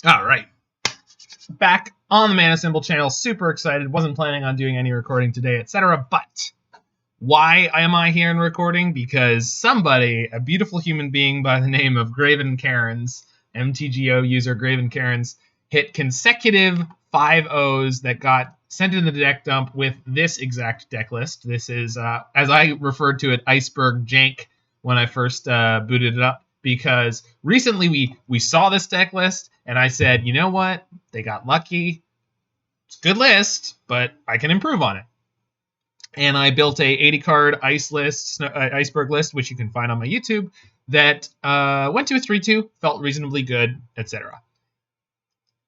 All right. Back on the Mana Symbol channel. Super excited. Wasn't planning on doing any recording today, etc. But why am I here and recording? Because somebody, a beautiful human being by the name of Graven Cairns, MTGO user Graven Cairns, hit consecutive 5-0s that got sent in the deck dump with this exact deck list. This is, as I referred to it, IceBURG jank when I first booted it up. Because recently we saw this deck list, and I said, you know what? They got lucky. It's a good list, but I can improve on it. And I built a 80-card IceBURG list, which you can find on my YouTube, that went to a 3-2, felt reasonably good, etc.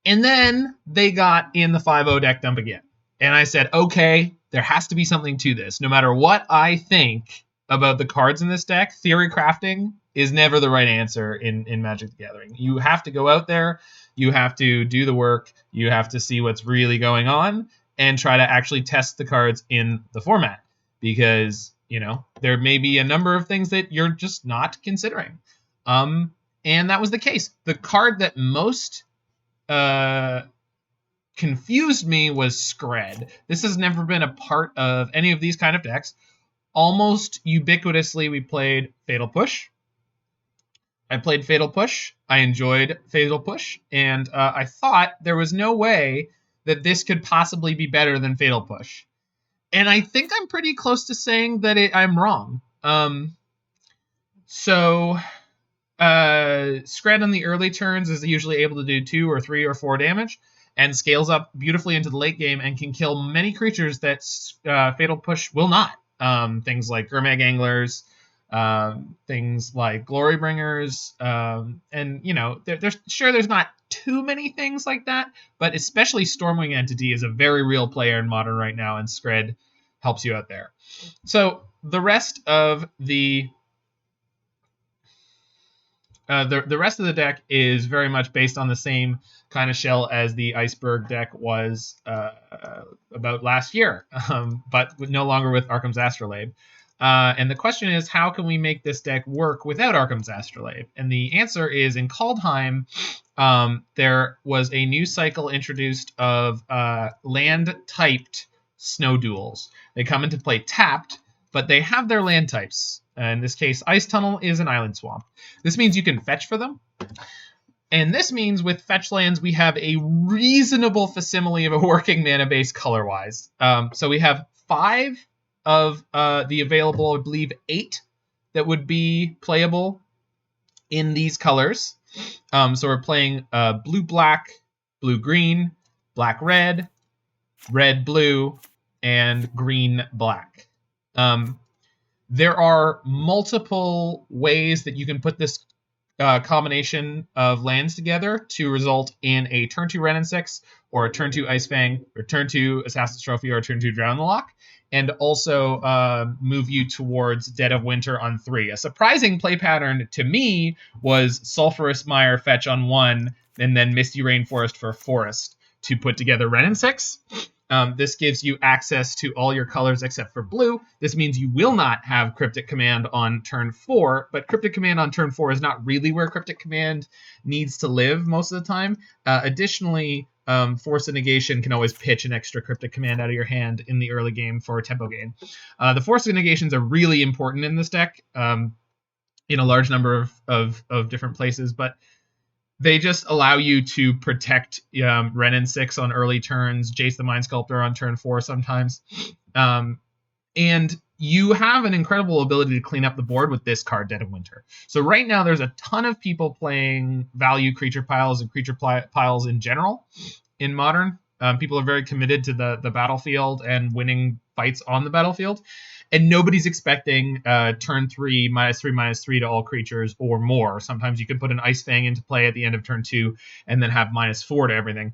And then they got in the 5-0 deck dump again. And I said, okay, there has to be something to this. No matter what I think about the cards in this deck, theory crafting is never the right answer in Magic the Gathering. You have to go out there, you have to do the work, you have to see what's really going on, and try to actually test the cards in the format. Because, you know, there may be a number of things that you're just not considering. And that was the case. The card that most confused me was Skred. This has never been a part of any of these kind of decks. Almost ubiquitously, we played Fatal Push. I played Fatal Push. I enjoyed Fatal Push. And I thought there was no way that this could possibly be better than Fatal Push. And I think I'm pretty close to saying that I'm wrong. Skred on the early turns is usually able to do 2 or 3 or 4 damage, and scales up beautifully into the late game and can kill many creatures that Fatal Push will not. Things like Gurmag Anglers, things like Glorybringers, and, you know, there's not too many things like that, but especially Stormwing Entity is a very real player in Modern right now, and Skred helps you out there. So the rest of the rest of the deck is very much based on the same kind of shell as the IceBURG deck was about last year, but no longer with Arcum's Astrolabe. And the question is, how can we make this deck work without Arcum's Astrolabe? And the answer is, in Kaldheim, there was a new cycle introduced of land-typed snow duels. They come into play tapped, but they have their land types. In this case, Ice Tunnel is an Island Swamp. This means you can fetch for them. And this means with fetch lands, we have a reasonable facsimile of a working mana base color-wise. So we have 5 of the available, I believe, 8 that would be playable in these colors. So we're playing blue-black, blue-green, black-red, red-blue, and green-black. There are multiple ways that you can put this combination of lands together to result in a turn 2 Wrenn and 6, or a turn 2 Ice-Fang, or turn 2 Assassin's Trophy, or a turn 2 Drown in the Loch, and also move you towards Dead of Winter on 3. A surprising play pattern to me was Sulphurous Mire fetch on 1, and then Misty Rainforest for Forest to put together Wrenn and 6. This gives you access to all your colors except for blue. This means you will not have Cryptic Command on turn 4, but Cryptic Command on turn 4 is not really where Cryptic Command needs to live most of the time. Additionally, Force of Negation can always pitch an extra Cryptic Command out of your hand in the early game for a tempo gain. The Force of Negations are really important in this deck in a large number of different places, but they just allow you to protect Wrenn and 6 on early turns, Jace the Mind Sculptor on turn 4 sometimes. And you have an incredible ability to clean up the board with this card, Dead of Winter. So right now there's a ton of people playing value creature piles and creature piles in general in Modern. People are very committed to the battlefield and winning fights on the battlefield. And nobody's expecting turn 3, -3/-3 to all creatures or more. Sometimes you can put an Ice-Fang into play at the end of turn 2 and then have -4 to everything.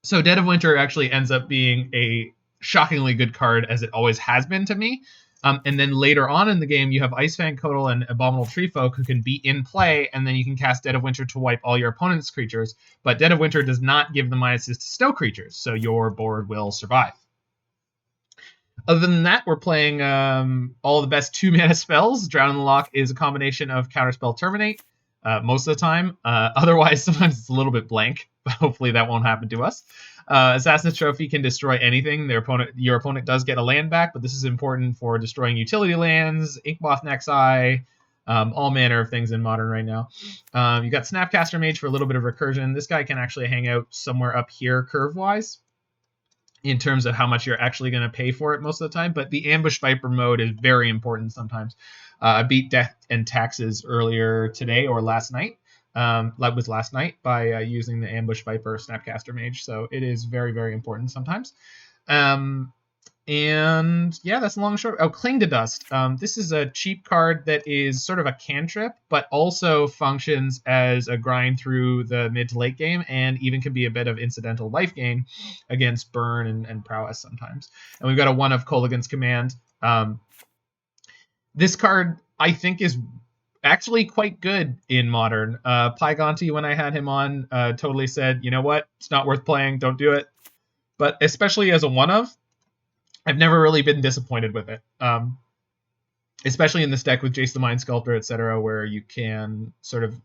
So Dead of Winter actually ends up being a shockingly good card, as it always has been to me. And then later on in the game, you have Ice-Fang Coatl and Abominable Treefolk who can be in play, and then you can cast Dead of Winter to wipe all your opponent's creatures. But Dead of Winter does not give the minuses to snow creatures, so your board will survive. Other than that, we're playing all the best 2-mana spells. Drown in the Loch is a combination of Counterspell Terminate, most of the time. Otherwise, sometimes it's a little bit blank, but hopefully that won't happen to us. Assassin's Trophy can destroy anything. Your opponent does get a land back, but this is important for destroying utility lands, Inkmoth Nexi, all manner of things in Modern right now. You got Snapcaster Mage for a little bit of recursion. This guy can actually hang out somewhere up here curve-wise in terms of how much you're actually going to pay for it most of the time, but the Ambush Viper mode is very important sometimes. I beat Death and Taxes earlier today or last night. Was last night by using the Ambush Viper Snapcaster Mage, so it is very, very important sometimes. And yeah, that's the long and short. Oh, Cling to Dust. This is a cheap card that is sort of a cantrip, but also functions as a grind through the mid to late game, and even can be a bit of incidental life gain against Burn and Prowess sometimes. And we've got a 1 of Kolaghan's Command. This card, I think, is actually quite good in Modern. Pygonti, when I had him on, totally said, you know what, it's not worth playing, don't do it. But especially as a 1 of, I've never really been disappointed with it. Especially in this deck with Jace the Mind Sculptor, etc., where you can sort of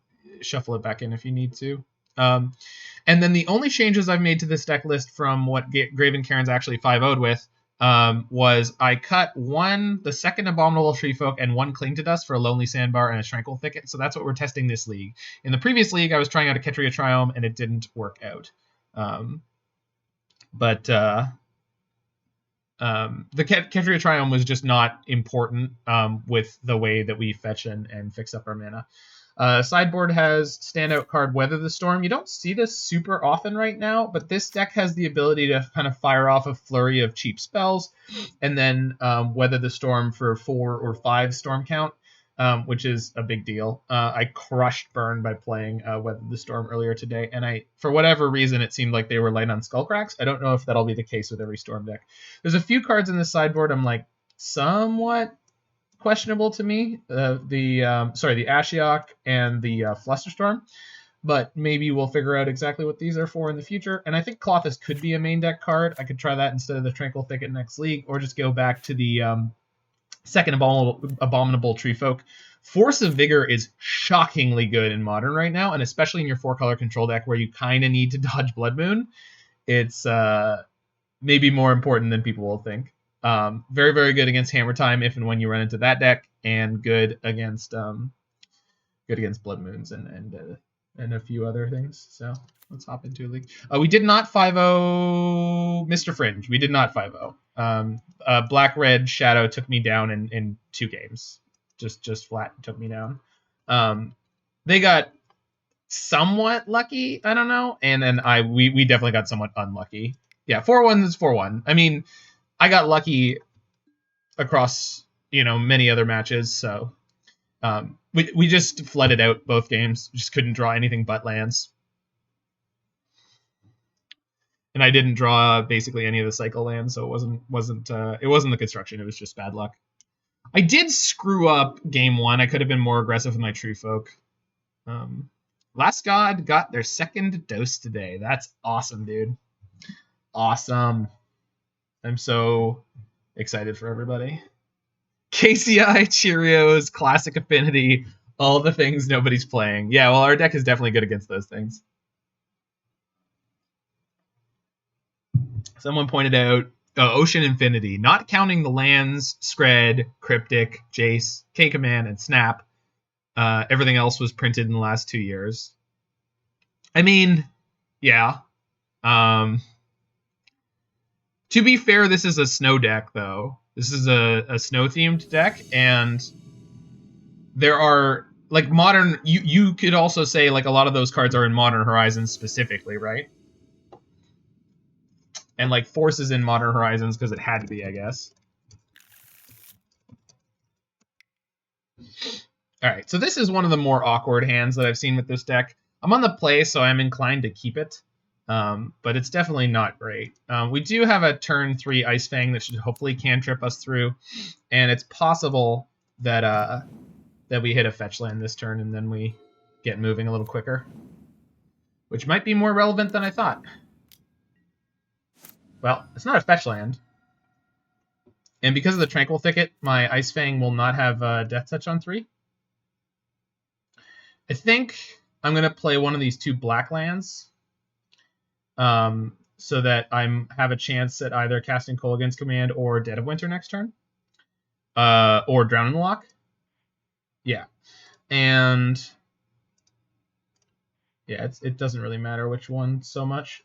shuffle it back in if you need to. And then the only changes I've made to this deck list from what Graven Cairns actually 5-0'd with was I cut the second Abominable Treefolk and 1 Cling to Dust for a Lonely Sandbar and a Tranquil Thicket. So that's what we're testing this league. In the previous league, I was trying out a Ketria Triome, and it didn't work out. The Ketria Triome was just not important with the way that we fetch and fix up our mana. Sideboard has standout card Weather the Storm. You don't see this super often right now, but this deck has the ability to kind of fire off a flurry of cheap spells and then Weather the Storm for 4 or 5 storm count, which is a big deal. I crushed Burn by playing Weather the Storm earlier today, and for whatever reason, it seemed like they were light on Skullcracks. I don't know if that'll be the case with every Storm deck. There's a few cards in the sideboard I'm like somewhat questionable to me. The Ashiok and the Flusterstorm, but maybe we'll figure out exactly what these are for in the future. And I think Colossus could be a main deck card. I could try that instead of the Tranquil Thicket next league, or just go back to the second Abominable Treefolk. Force of Vigor is shockingly good in Modern right now, and especially in your 4-color control deck where you kind of need to dodge Blood Moon. It's maybe more important than people will think. Very, very good against Hammer Time if and when you run into that deck, and good against Blood Moons and a few other things. So let's hop into a league. We did not 5-0 Mr. Fringe. We did not 5-0. Black Red Shadow took me down in 2 games. Just flat took me down. They got somewhat lucky, I don't know, and then we definitely got somewhat unlucky. Yeah, 4-1 is 4-1. I mean, I got lucky across, many other matches, so we just flooded out both games. Just couldn't draw anything but lands. And I didn't draw basically any of the cycle lands, so it wasn't the construction, it was just bad luck. I did screw up game 1. I could have been more aggressive with my Treefolk. Last God got their second dose today. That's awesome, dude. Awesome. I'm so excited for everybody. KCI, Cheerios, Classic Affinity, all the things nobody's playing. Yeah, well, our deck is definitely good against those things. Someone pointed out Ocean Infinity, not counting the lands, Skred, Cryptic, Jace, K-Command, and Snap. Everything else was printed in the last 2 years. I mean, yeah. To be fair, this is a snow deck, though. This is a snow-themed deck, and there are, like, Modern... You could also say, like, a lot of those cards are in Modern Horizons specifically, right? And, like, Force is in Modern Horizons because it had to be, I guess. Alright, so this is one of the more awkward hands that I've seen with this deck. I'm on the play, so I'm inclined to keep it. But it's definitely not great. We do have a turn 3 Ice-Fang that should hopefully cantrip us through. And it's possible that we hit a fetch land this turn and then we get moving a little quicker. Which might be more relevant than I thought. Well, it's not a fetch land. And because of the Tranquil Thicket, my Ice-Fang will not have Death Touch on 3. I think I'm going to play one of these 2 black lands so that I have a chance at either casting Kolaghan's Command or Dead of Winter next turn. Or Drown in the Loch. Yeah. And yeah, it doesn't really matter which one so much.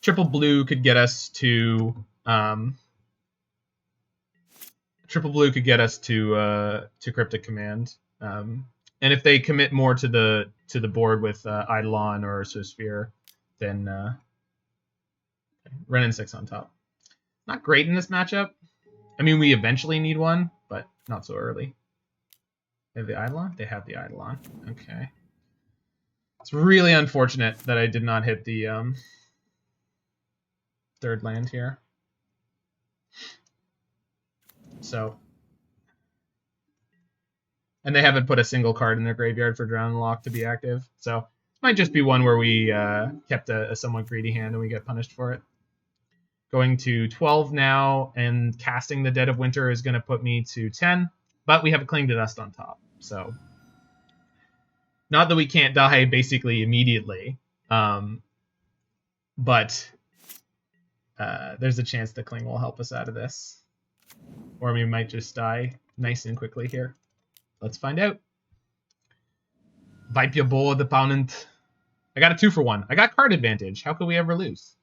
Triple blue could get us to Cryptic Command. And if they commit more to the board with Eidolon or Sphere, then Wrenn and 6 on top. Not great in this matchup. I mean, we eventually need one, but not so early. They have the Eidolon? They have the Eidolon. Okay. It's really unfortunate that I did not hit the 3rd land here. So, and they haven't put a single card in their graveyard for Drown in the Loch to be active. So, it might just be one where we kept a somewhat greedy hand and we get punished for it. Going to 12 now, and casting the Dead of Winter is going to put me to 10, but we have a Cling to Dust on top. So, not that we can't die basically immediately, but there's a chance the Cling will help us out of this. Or we might just die nice and quickly here. Let's find out. Vipe your board, opponent. I got a 2-for-1. I got card advantage. How could we ever lose?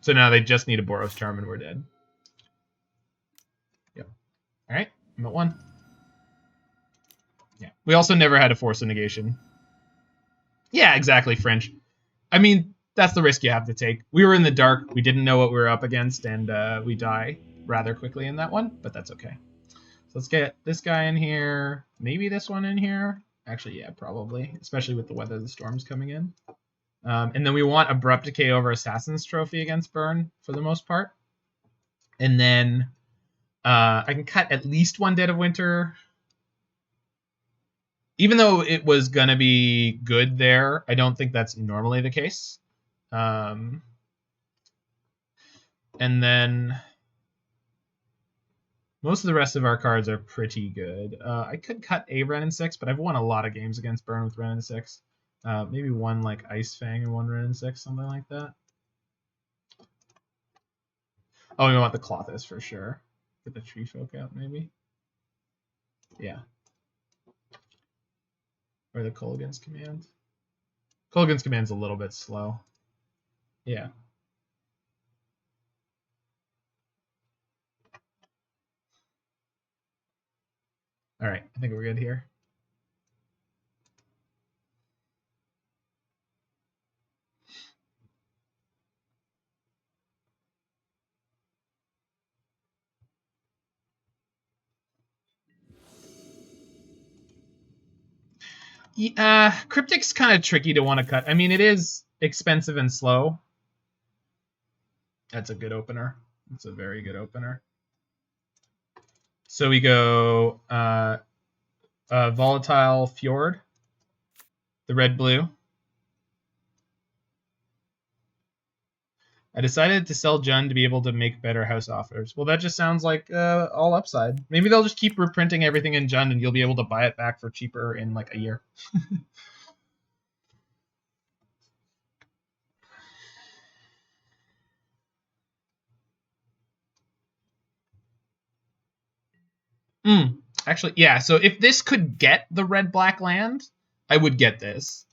So now they just need a Boros Charm and we're dead. Yep. All right, I'm at 1. Yeah. We also never had a Force of Negation. Yeah, exactly, French. I mean, that's the risk you have to take. We were in the dark. We didn't know what we were up against, and we die rather quickly in that one, but that's okay. So let's get this guy in here. Maybe this one in here. Actually, yeah, probably, especially with the Weather the Storms coming in. And then we want Abrupt Decay over Assassin's Trophy against Burn for the most part. And then I can cut at least 1 Dead of Winter. Even though it was going to be good there, I don't think that's normally the case. And then most of the rest of our cards are pretty good. I could cut a Wrenn and 6, but I've won a lot of games against Burn with Wrenn and 6. Maybe one like Ice-Fang and 1 Wrenn and 6, something like that. Oh, we want the Klothys for sure. Get the Treefolk out, maybe. Yeah. Or the Kolaghan's Command. Kolaghan's Command's a little bit slow. Yeah. All right, I think we're good here. Cryptic's kind of tricky to want to cut. I mean, it is expensive and slow. That's a good opener. That's a very good opener. So we go Volatile Fjord, the red-blue. I decided to sell Jund to be able to make better house offers. Well, that just sounds like all upside. Maybe they'll just keep reprinting everything in Jund and you'll be able to buy it back for cheaper in like a year. Actually, yeah, so if this could get the red-black land, I would get this.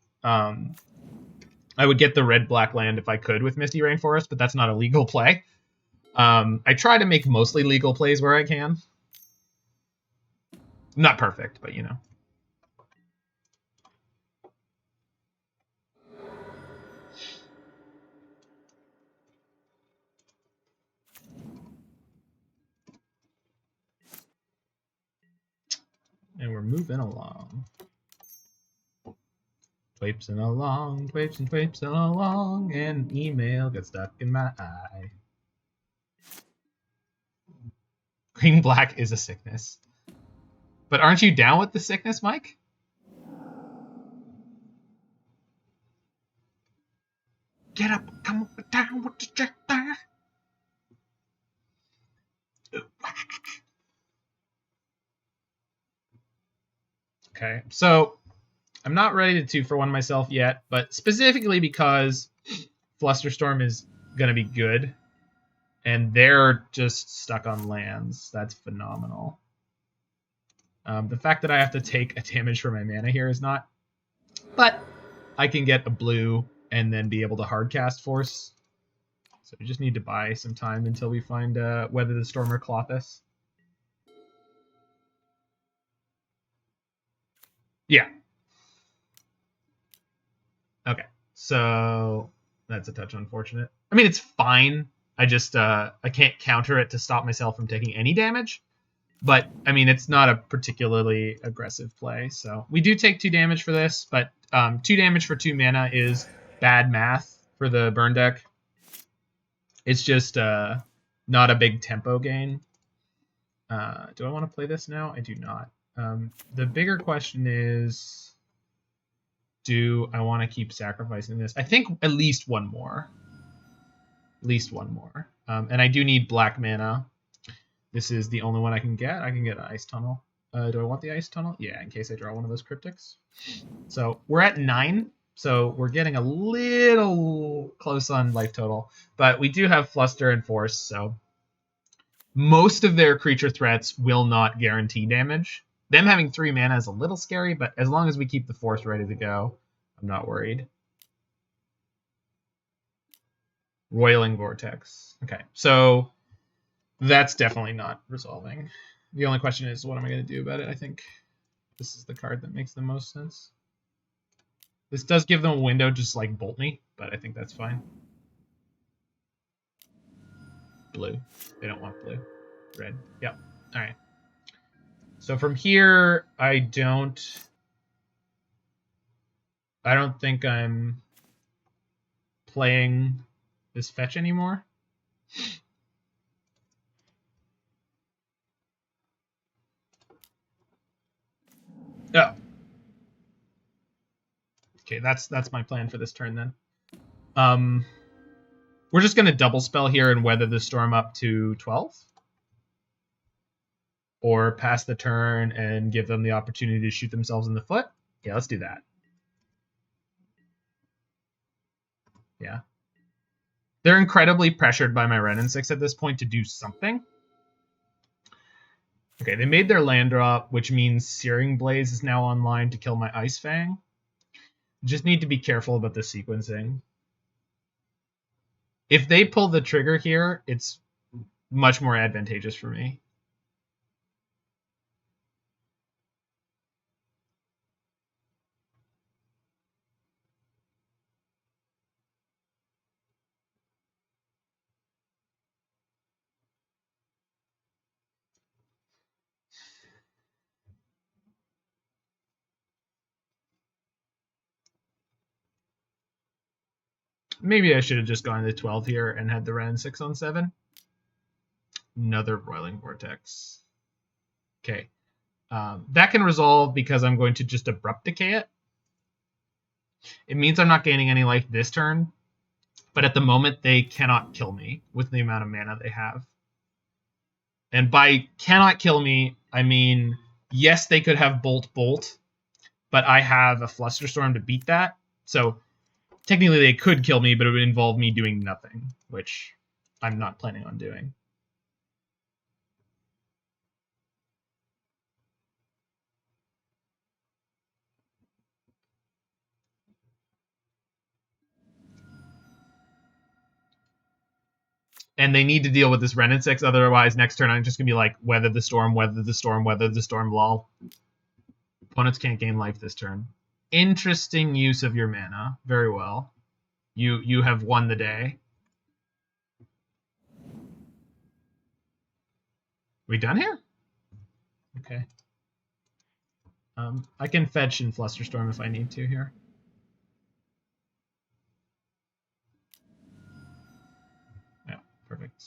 I would get the red-black land if I could with Misty Rainforest, but that's not a legal play. I try to make mostly legal plays where I can. Not perfect, but you know. And we're moving along. Twapesing along, twapesing along, and an email got stuck in my eye. Green black is a sickness. But aren't you down with the sickness, Mike? Get up. Come on down with the jet there. Okay, so I'm not ready to 2-for-1 myself yet, but specifically because Flusterstorm is going to be good, and they're just stuck on lands. That's phenomenal. The fact that I have to take a damage for my mana here is not, but I can get a blue and then be able to hardcast Force. So we just need to buy some time until we find Weather the Storm or Clothis. Yeah. Okay. So that's a touch unfortunate. I mean, it's fine. I just I can't counter it to stop myself from taking any damage. But, I mean, it's not a particularly aggressive play. So we do take 2 damage for this, but 2 damage for 2 mana is bad math for the burn deck. It's just not a big tempo gain. Do I want to play this now? I do not. The bigger question is, do I want to keep sacrificing this? I think at least one more. At least one more. And I do need black mana. This is the only one I can get. I can get an Ice Tunnel. Do I want the Ice Tunnel? Yeah, in case I draw one of those Cryptics. So we're at 9. So we're getting a little close on life total. But we do have Fluster and Force, so most of their creature threats will not guarantee damage. Them having 3 mana is a little scary, but as long as we keep the Force ready to go, I'm not worried. Roiling Vortex. Okay, so that's definitely not resolving. The only question is, what am I going to do about it? I think this is the card that makes the most sense. This does give them a window just like bolt me, but I think that's fine. Blue. They don't want blue. Red. Yep. All right. So from here, I don't think I'm playing this fetch anymore. Oh. Okay, that's my plan for this turn then. We're just gonna double spell here and weather the storm up to 12. Or pass the turn and give them the opportunity to shoot themselves in the foot. Yeah, let's do that. Yeah. They're incredibly pressured by my Wrenn and 6 at this point to do something. Okay, they made their land drop, which means Searing Blaze is now online to kill my Ice-Fang. Just need to be careful about the sequencing. If they pull the trigger here, it's much more advantageous for me. Maybe I should have just gone to 12 here and had the Wrenn 6 on 7. Another Roiling Vortex. Okay. That can resolve because I'm going to just Abrupt Decay it. It means I'm not gaining any life this turn, but at the moment they cannot kill me with the amount of mana they have. And by cannot kill me, I mean, yes, they could have Bolt, but I have a Flusterstorm to beat that. So technically they could kill me, but it would involve me doing nothing, which I'm not planning on doing. And they need to deal with this Wrenn and 6, otherwise next turn I'm just going to be like, weather the storm, weather the storm, weather the storm, lol. Opponents can't gain life this turn. Interesting use of your mana. Very well. You have won the day. We done here? Okay. I can fetch and Flusterstorm if I need to here. Yeah, perfect.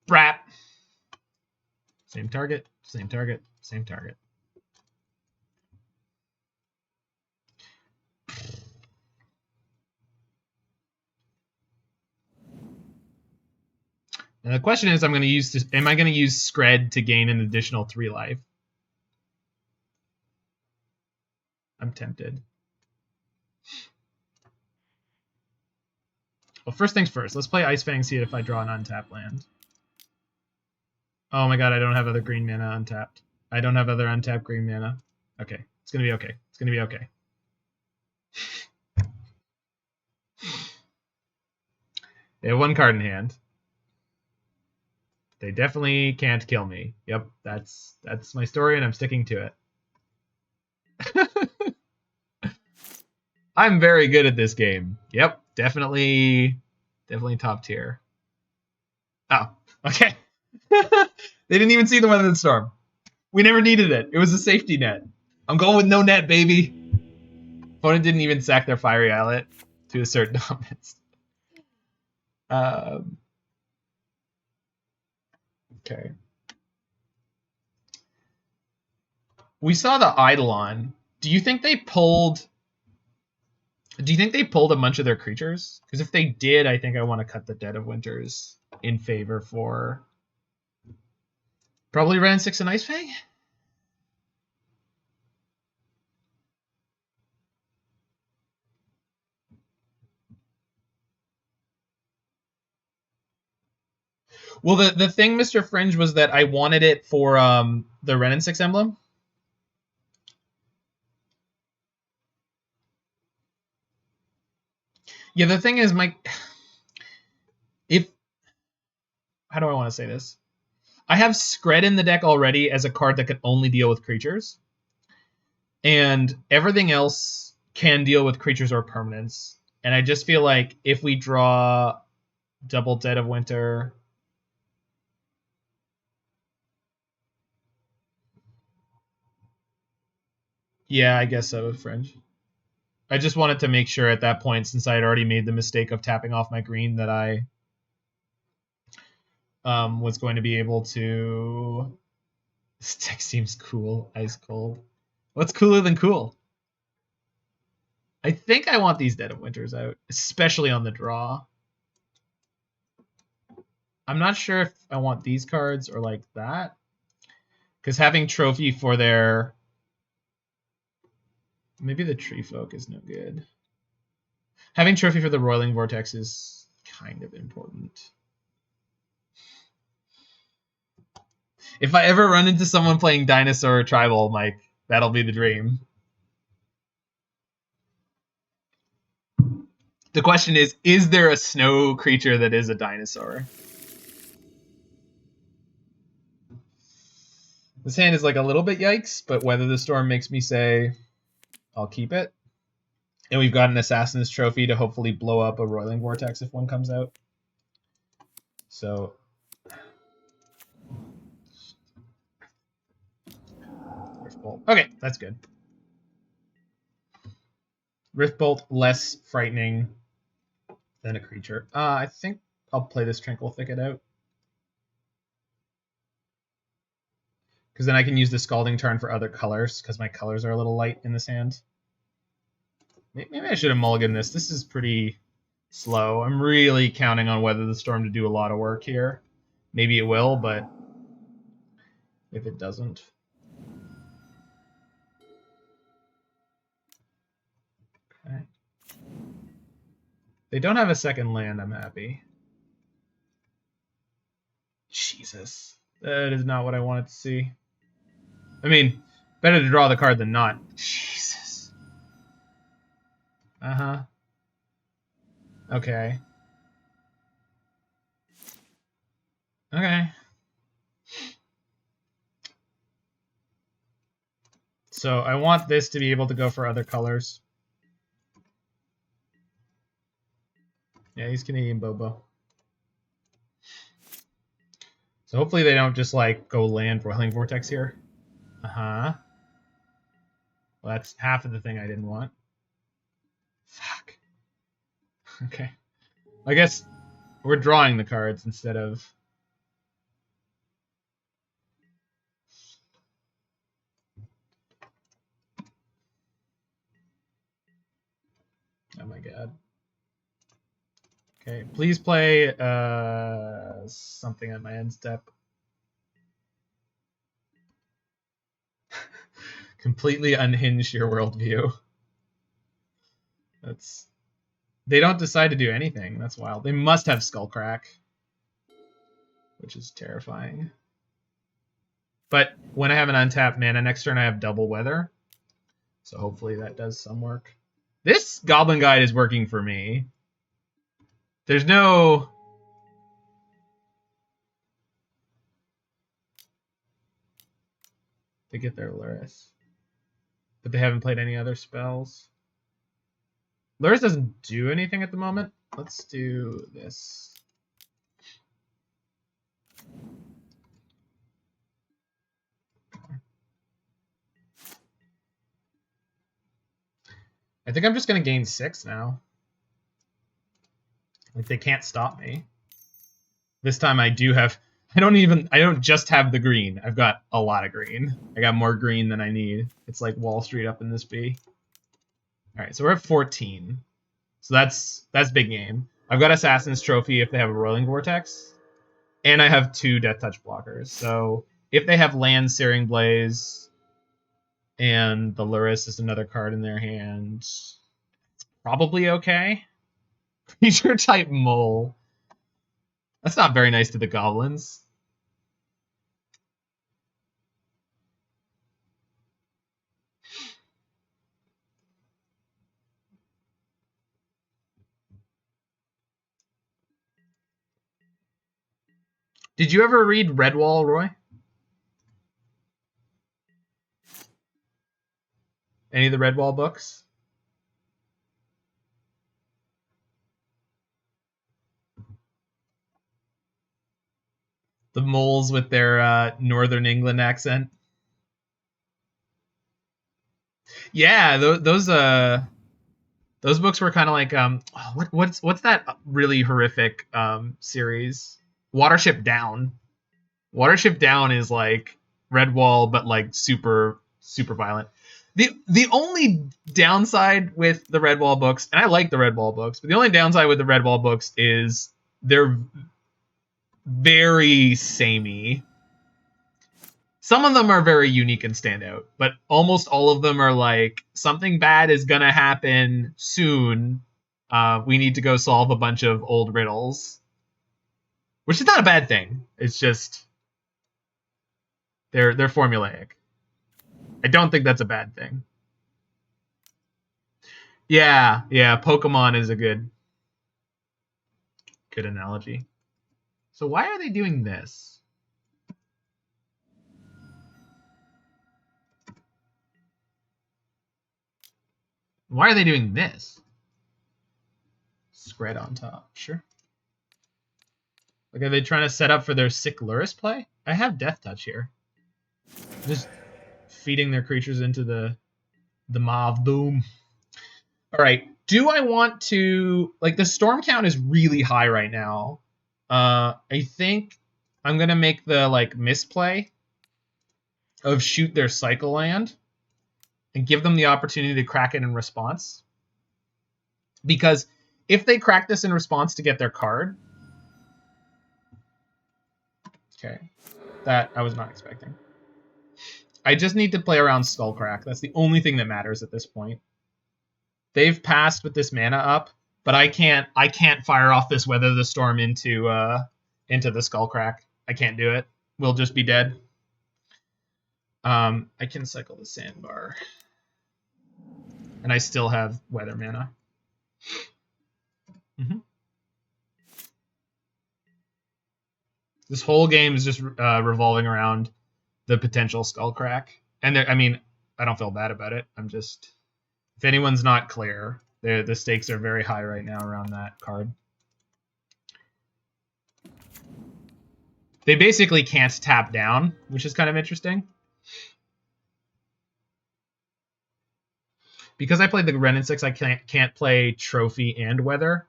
Brat. Same target, same target, same target. And the question is, am I going to use Skred to gain an additional 3 life? I'm tempted. Well, first things first. Let's play Ice-Fang, see if I draw an untapped land. Oh my god, I don't have other green mana untapped. I don't have other untapped green mana. Okay, it's going to be okay. It's going to be okay. They have 1 card in hand. They definitely can't kill me. Yep, that's my story, and I'm sticking to it. I'm very good at this game. Yep, definitely top tier. Oh, okay. They didn't even see the weather storm. We never needed it. It was a safety net. I'm going with no net, baby. Opponent didn't even sack their Fiery Islet to assert dominance. Okay. We saw the Eidolon. Do you think they pulled a bunch of their creatures? Because if they did, I think I want to cut the Dead of Winters in favor for probably Ren 6 and Ice-Fang? Well, the thing, Mr. Fringe, was that I wanted it for the Ren and 6 emblem. Yeah, the thing is, how do I want to say this? I have Skred in the deck already as a card that can only deal with creatures. And everything else can deal with creatures or permanents. And I just feel like if we draw double Dead of Winter... Yeah, I guess so, Fringe. I just wanted to make sure at that point, since I had already made the mistake of tapping off my green, that I was going to be able to... This deck seems cool. Ice Cold. What's cooler than cool? I think I want these Dead of Winters out, especially on the draw. I'm not sure if I want these cards or like that. Because having Trophy for their... Maybe the Treefolk is no good. Having Trophy for the Roiling Vortex is kind of important. If I ever run into someone playing Dinosaur or Tribal, Mike, that'll be the dream. The question is there a snow creature that is a dinosaur? This hand is like a little bit yikes, but Weather the Storm makes me say I'll keep it. And we've got an Assassin's Trophy to hopefully blow up a Roiling Vortex if one comes out. So... Riftbolt. Okay, that's good. Riftbolt, less frightening than a creature. I think I'll play this Tranquil Thicket out. Because then I can use the Scalding Tarn for other colors, because my colors are a little light in this hand. Maybe I should have mulliganed this. This is pretty slow. I'm really counting on Weather the Storm to do a lot of work here. Maybe it will, but if it doesn't... Okay. They don't have a second land, I'm happy. Jesus. That is not what I wanted to see. I mean, better to draw the card than not. Jesus. Uh-huh. Okay. Okay. So I want this to be able to go for other colors. Yeah, he's Canadian Bobo. So hopefully they don't just like go land Roiling Vortex here. Uh-huh. Well, that's half of the thing I didn't want. Fuck. Okay. I guess we're drawing the cards instead of... Oh my god. Okay, please play something at my end step. Completely unhinge your worldview. That's... They don't decide to do anything. That's wild. They must have Skullcrack, which is terrifying. But when I have an untapped mana, next turn I have double weather. So hopefully that does some work. This Goblin Guide is working for me. There's no... They get their Luris. But they haven't played any other spells. Luris doesn't do anything at the moment. Let's do this. I think I'm just going to gain 6 now. Like, they can't stop me. This time I do have... I don't just have the green. I've got a lot of green. I got more green than I need. It's like Wall Street up in this B. Alright, so we're at 14. So that's big game. I've got Assassin's Trophy if they have a Roiling Vortex. And I have 2 Death Touch blockers. So if they have Land, Searing Blaze, and the Luris is another card in their hand, it's probably okay. Creature type Mole. That's not very nice to the goblins. Did you ever read Redwall, Roy? Any of the Redwall books? The moles with their Northern England accent. Yeah, those books were kind of like what's that really horrific series? Watership Down. Watership Down is like Redwall, but like super violent. The only downside with the Redwall books, and I like the Redwall books, but the only downside with the Redwall books is they're very samey. Some of them are very unique and stand out, but almost all of them are like, something bad is gonna happen soon. We need to go solve a bunch of old riddles. Which is not a bad thing. It's just they're formulaic. I don't think that's a bad thing. Yeah, Pokemon is a good analogy. So why are they doing this? Why are they doing this? Skred on top, sure. Like, are they trying to set up for their sick Luris play? I have Death Touch here. Just feeding their creatures into the Mauve Boom. All right. Do I want to... Like, the storm count is really high right now. I think I'm going to make the, like, misplay of shoot their Cycle Land and give them the opportunity to crack it in response. Because if they crack this in response to get their card... Okay. That I was not expecting. I just need to play around Skullcrack. That's the only thing that matters at this point. They've passed with this mana up, but I can't fire off this Weather the Storm into the Skullcrack. I can't do it. We'll just be dead. I can cycle the Sandbar. And I still have Weather mana. This whole game is just revolving around the potential Skullcrack. And I mean, I don't feel bad about it. I'm just... If anyone's not clear, the stakes are very high right now around that card. They basically can't tap down, which is kind of interesting. Because I played the Wrenn and 6, I can't play Trophy and Weather.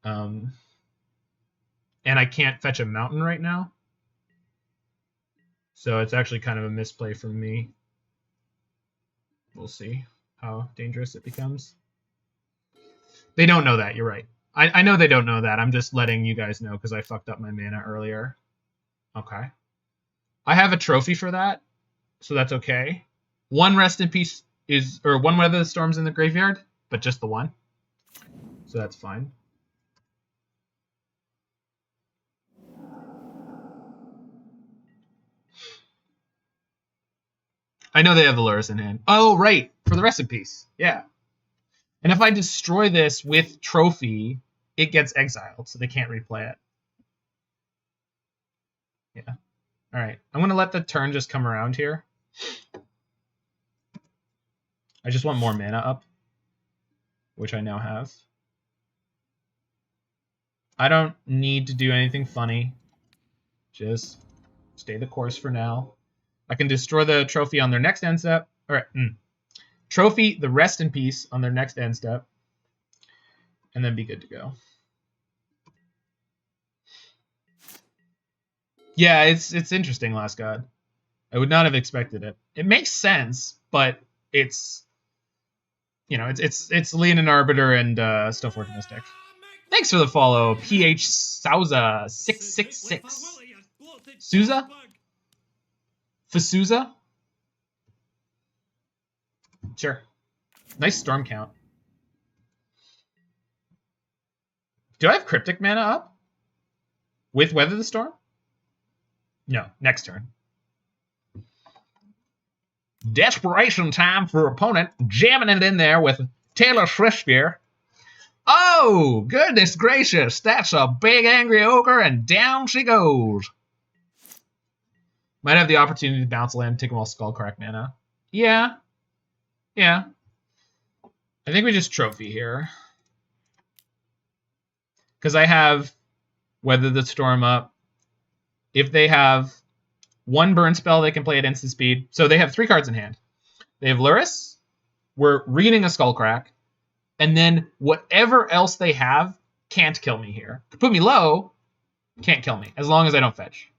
And I can't fetch a Mountain right now. So it's actually kind of a misplay for me. We'll see how dangerous it becomes. They don't know that. You're right. I know they don't know that. I'm just letting you guys know because I fucked up my mana earlier. Okay. I have a trophy for that, so that's okay. One Rest in Peace or one Weather the Storm's in the graveyard, but just the one. So that's fine. I know they have the Lurrus in hand. Oh, right. For the Rest in Peace. Yeah. And if I destroy this with trophy, it gets exiled, so they can't replay it. Yeah. All right. I'm going to let the turn just come around here. I just want more mana up, which I now have. I don't need to do anything funny. Just stay the course for now. I can destroy the trophy on their next end step. All right. Trophy the Rest in Peace on their next end step. And then be good to go. Yeah, it's interesting, Last God. I would not have expected it. It makes sense, but it's it's Leonin Arbiter and still Fortune Mystic. Thanks for the follow, PH Souza 666. Souza? Fasuza? Sure. Nice storm count. Do I have Cryptic mana up? With Weather the Storm? No, next turn. Desperation time for opponent, jamming it in there with Taylor Swiftsphere. Oh, goodness gracious, that's a big angry ogre, and down she goes. Might have the opportunity to bounce land, take them all Skullcrack mana. Yeah. Yeah. I think we just trophy here. Because I have Weather the Storm up. If they have one burn spell, they can play at instant speed. So they have 3 cards in hand. They have Lurrus. We're reading a Skullcrack. And then whatever else they have can't kill me here. Put me low, can't kill me, as long as I don't fetch.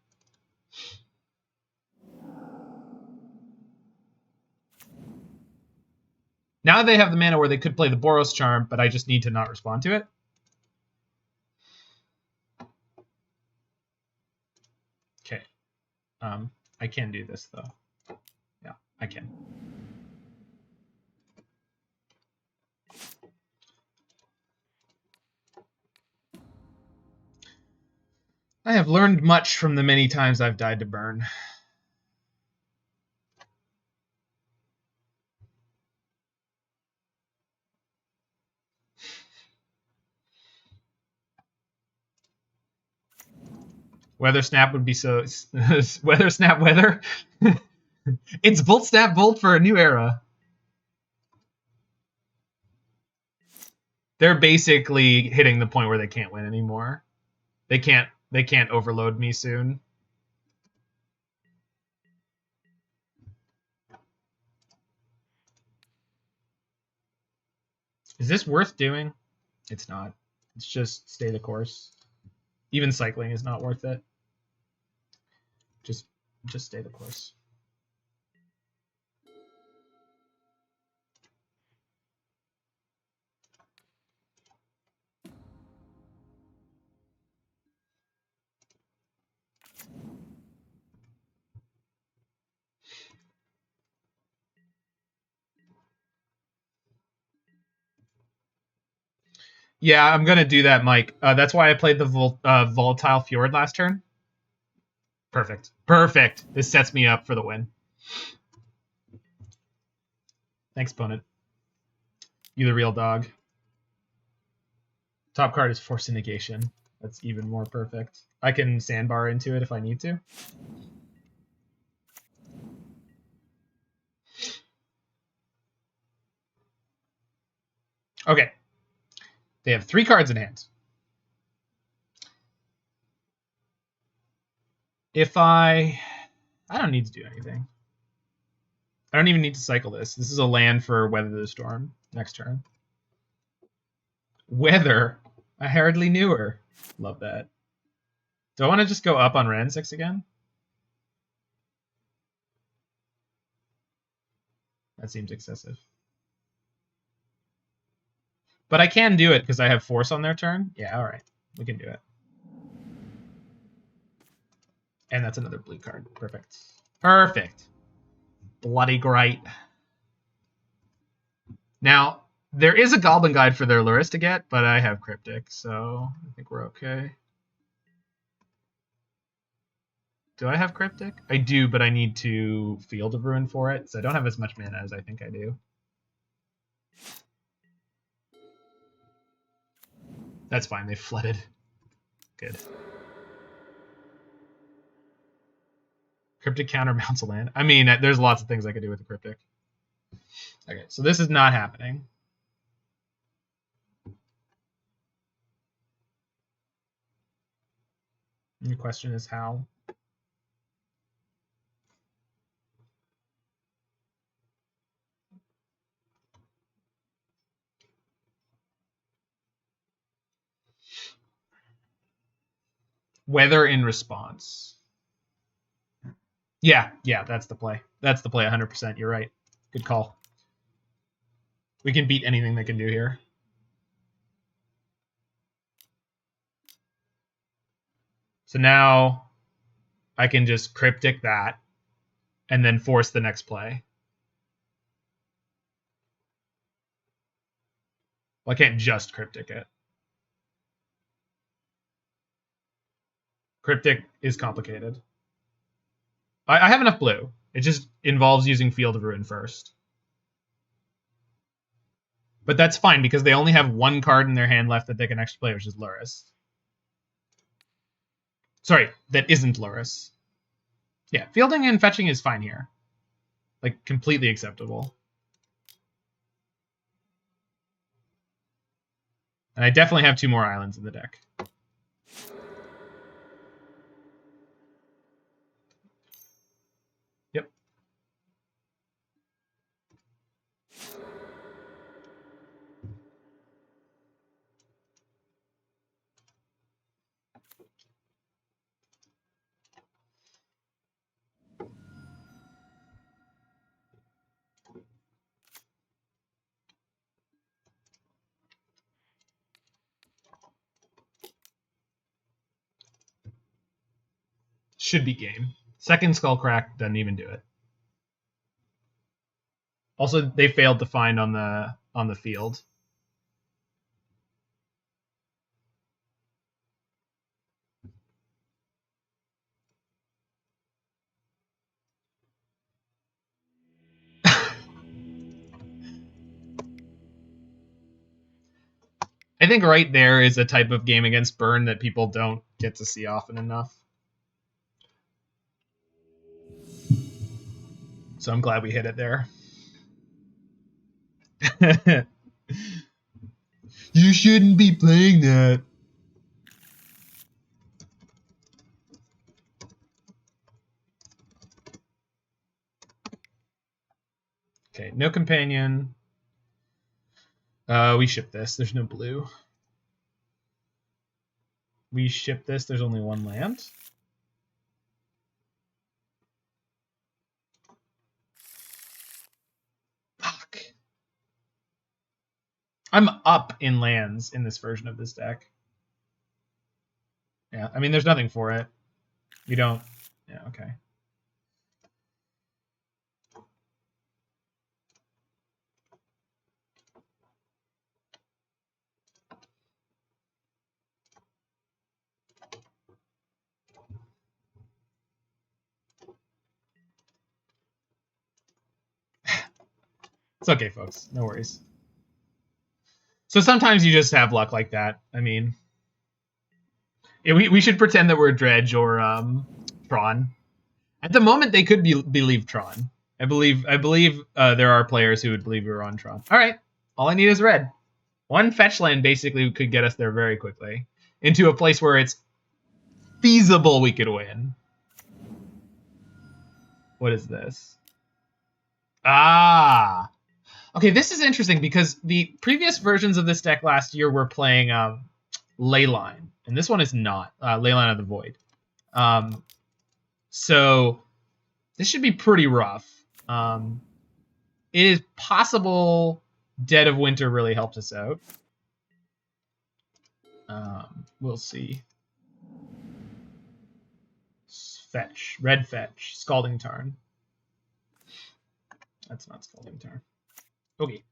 Now they have the mana where they could play the Boros Charm, but I just need to not respond to it. Okay. I can do this, though. Yeah, I can. I have learned much from the many times I've died to burn. Weather Snap would be so... Weather Snap Weather? It's Volt Snap Volt for a new era. They're basically hitting the point where they can't win anymore. They can't overload me soon. Is this worth doing? It's not. It's just stay the course. Even cycling is not worth it. Just stay the course. Yeah, I'm gonna do that, Mike. That's why I played the Volatile Fjord last turn. Perfect. Perfect. This sets me up for the win. Thanks, opponent. You the real dog. Top card is Force of Negation. That's even more perfect. I can sandbar into it if I need to. Okay. They have 3 cards in hand. If I don't need to do anything. I don't even need to cycle this. This is a land for Weather the Storm next turn. Weather? I hardly knew her. Love that. Do I want to just go up on Ren 6 again? That seems excessive. But I can do it because I have Force on their turn. Yeah, all right. We can do it. And that's another blue card. Perfect. Perfect. Bloody great. Now, there is a Goblin Guide for their Lurrus to get, but I have Cryptic, so I think we're okay. Do I have Cryptic? I do, but I need to Field of Ruin for it, so I don't have as much mana as I think I do. That's fine, they flooded. Good. Cryptic countermounts a land. I mean, there's lots of things I could do with the Cryptic. Okay, so this is not happening. Your question is how? Weather in response. Yeah, that's the play. That's the play 100%. You're right. Good call. We can beat anything they can do here. So now I can just Cryptic that and then force the next play. Well, I can't just Cryptic it. Cryptic is complicated. I have enough blue. It just involves using Field of Ruin first. But that's fine because they only have one card in their hand left that they can actually play, which is Lurrus. Sorry, that isn't Lurrus. Yeah, fielding and fetching is fine here. Like, completely acceptable. And I definitely have 2 more islands in the deck. Yep. Should be game. Second Skullcrack doesn't even do it. Also, they failed to find on the field. I think right there is a type of game against burn that people don't get to see often enough. So I'm glad we hit it there. You shouldn't be playing that. Okay, no companion. We ship this. There's no blue. We ship this. There's only 1 land. Fuck. I'm up in lands in this version of this deck. Yeah, I mean, there's nothing for it. We don't... Yeah, okay. It's okay, folks. No worries. So sometimes you just have luck like that. I mean, we should pretend that we're Dredge or Tron. At the moment, they could believe Tron. I believe there are players who would believe we were on Tron. All right, all I need is red. 1 fetch land basically could get us there very quickly into a place where it's feasible we could win. What is this? Ah. Okay, this is interesting because the previous versions of this deck last year were playing Leyline, and this one is not. Leyline of the Void. So this should be pretty rough. It is possible Dead of Winter really helped us out. We'll see. Fetch. Red fetch. Scalding Tarn. That's not Scalding Tarn. Okay.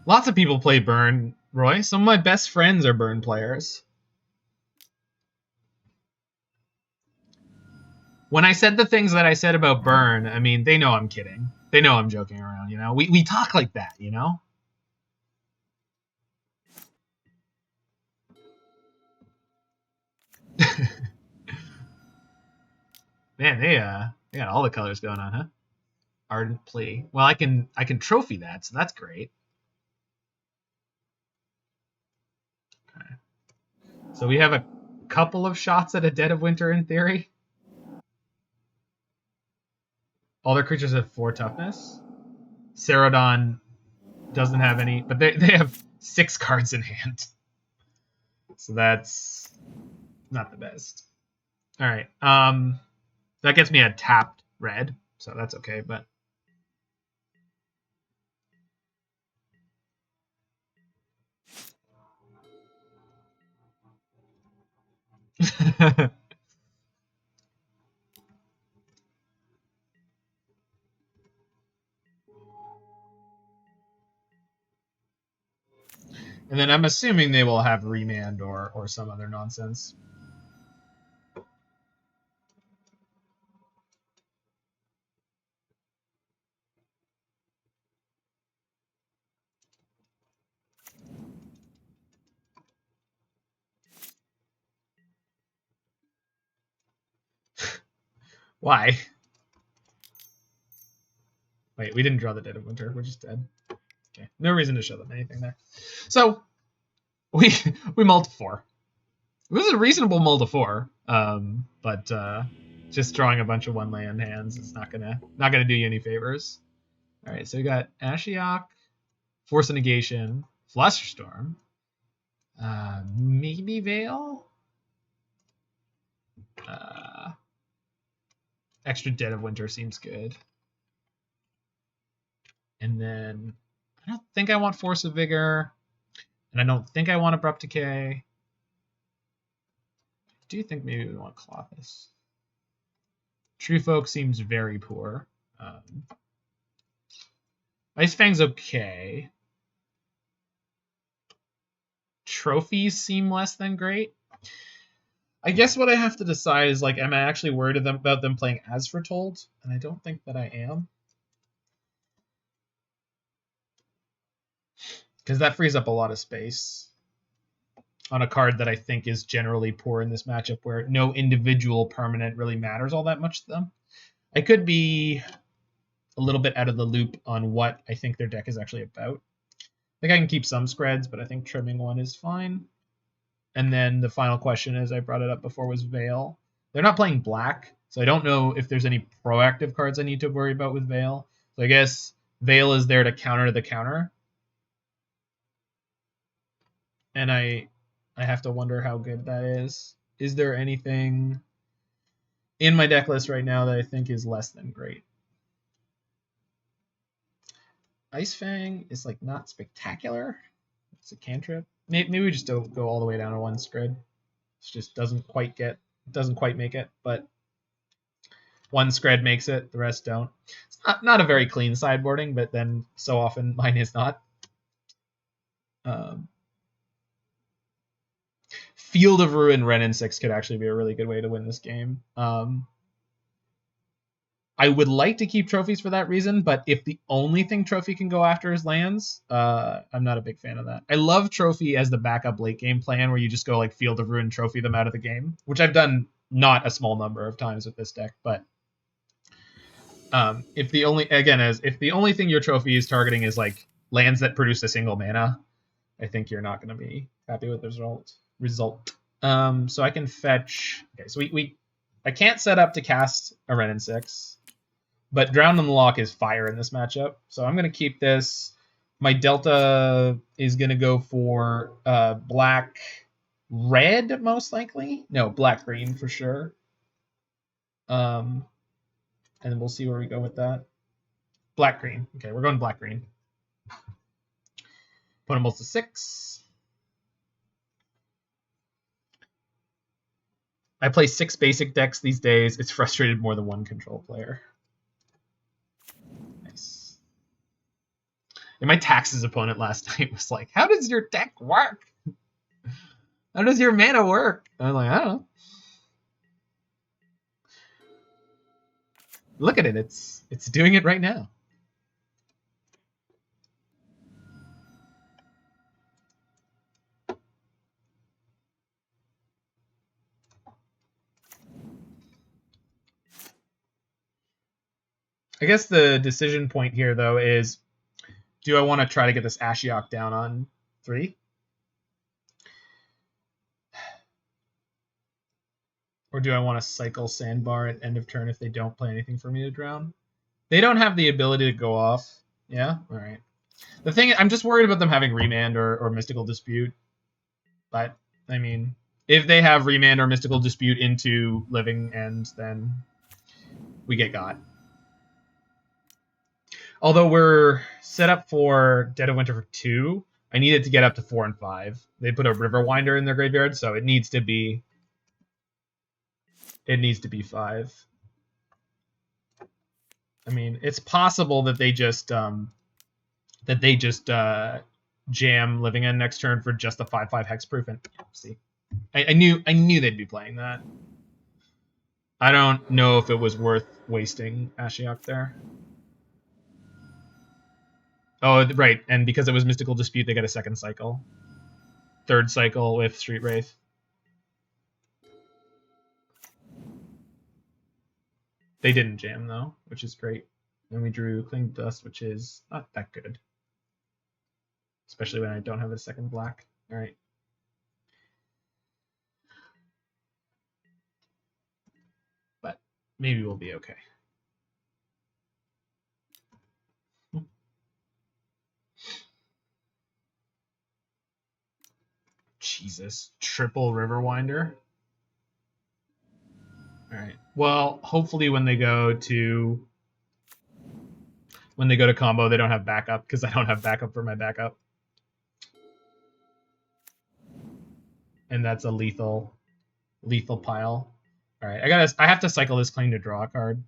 Lots of people play Burn, Roy. Some of my best friends are Burn players. When I said the things that I said about Burn, I mean, they know I'm kidding. They know I'm joking around, you know? We talk like that, you know? Man, they got all the colors going on, huh? Ardent Plea. Well, I can trophy that, so that's great. Okay. So we have a couple of shots at a Dead of Winter in theory. All their creatures have 4 toughness. Cerodon doesn't have any, but they have 6 cards in hand. So that's not the best. All right. That gets me a tapped red, so that's okay, but and then I'm assuming they will have Remand or some other nonsense. Why? Wait, we didn't draw the Dead of Winter. We're just dead. Okay, no reason to show them anything there. So we mulled 4. It was a reasonable mull to 4, but just drawing a bunch of 1-land hands is not gonna do you any favors. All right, so we got Ashiok, Force of Negation, Flusterstorm, maybe Veil, extra Dead of Winter seems good, and then I don't think I want Force of Vigor, and I don't think I want Abrupt Decay. I do think maybe we want Clothis. Treefolk seems very poor. Ice-Fang's okay. Trophies seem less than great. I guess what I have to decide is, like, am I actually worried about them playing As Foretold? And I don't think that I am. Because that frees up a lot of space on a card that I think is generally poor in this matchup, where no individual permanent really matters all that much to them. I could be a little bit out of the loop on what I think their deck is actually about. I think I can keep some Skreds, but I think trimming one is fine. And then the final question, as I brought it up before, was Veil. They're not playing black, so I don't know if there's any proactive cards I need to worry about with Veil. So I guess Veil is there to counter the counter. And I have to wonder how good that is. Is there anything in my deck list right now that I think is less than great? Ice-Fang is like not spectacular. It's a cantrip. Maybe we just don't go all the way down to 1 Skred. It just doesn't quite make it, but 1 Skred makes it, the rest don't. It's not a very clean sideboarding, but then so often mine is not. Field of Ruin Renin 6 could actually be a really good way to win this game. I would like to keep trophies for that reason, but if the only thing Trophy can go after is lands, I'm not a big fan of that. I love Trophy as the backup late game plan where you just go like Field of Ruin, Trophy them out of the game, which I've done not a small number of times with this deck, but if the only thing your Trophy is targeting is like lands that produce a single mana, I think you're not going to be happy with the result. So I can fetch. Okay, so I can't set up to cast a Renin 6. But Drowned in the Loch is fire in this matchup. So I'm going to keep this. My Delta is going to go for black-red, most likely. No, black-green for sure. and then we'll see where we go with that. Black-green. Okay, we're going black-green. Opponent mulls to 6. I play 6 basic decks these days. It's frustrated more than one control player. Nice. And my Taxes opponent last night was like, how does your deck work? How does your mana work? And I'm like, I don't know. Look at it. It's doing it right now. I guess the decision point here, though, is do I want to try to get this Ashiok down on 3? Or do I want to cycle Sandbar at end of turn if they don't play anything for me to drown? They don't have the ability to go off. Yeah? All right. The thing, I'm just worried about them having Remand or Mystical Dispute. But, I mean, if they have Remand or Mystical Dispute into Living End, then we get got. Although we're set up for Dead of Winter for 2, I needed to get up to 4 and 5. They put a Riverwinder in their graveyard, so it needs to be 5. I mean, it's possible that they just jam Living End next turn for just the 5/5 hexproof, and see. I knew they'd be playing that. I don't know if it was worth wasting Ashiok there. Oh, right, and because it was Mystical Dispute, they get a second cycle. Third cycle with Street Wraith. They didn't jam, though, which is great. And we drew Cling Dust, which is not that good. Especially when I don't have a second black. All right. But maybe we'll be okay. Jesus. Triple Riverwinder. All right. Well, hopefully when they go to combo, they don't have backup, because I don't have backup for my backup. And that's a lethal pile. All right, I have to cycle this Claim to draw a card.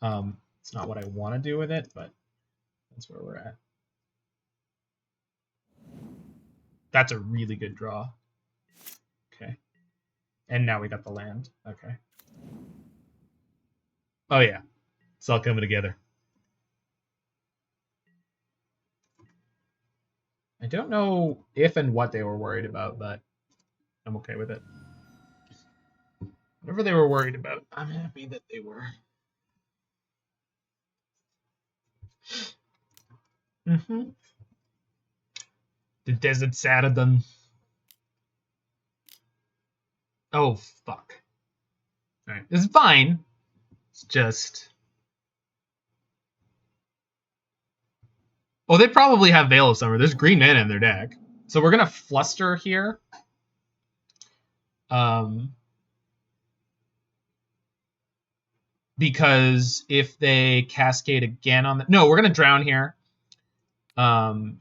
It's not what I want to do with it, but that's where we're at. That's a really good draw. Okay. And now we got the land. Okay. Oh yeah. It's all coming together. I don't know if and what they were worried about, but I'm okay with it. Whatever they were worried about, I'm happy that they were. The Desert Saradon. Oh, fuck. Alright, it's fine. It's just... Oh, they probably have Veil of Summer. There's green mana in their deck. So we're going to Fluster here. Because if they Cascade again on the... No, we're going to Drown here. And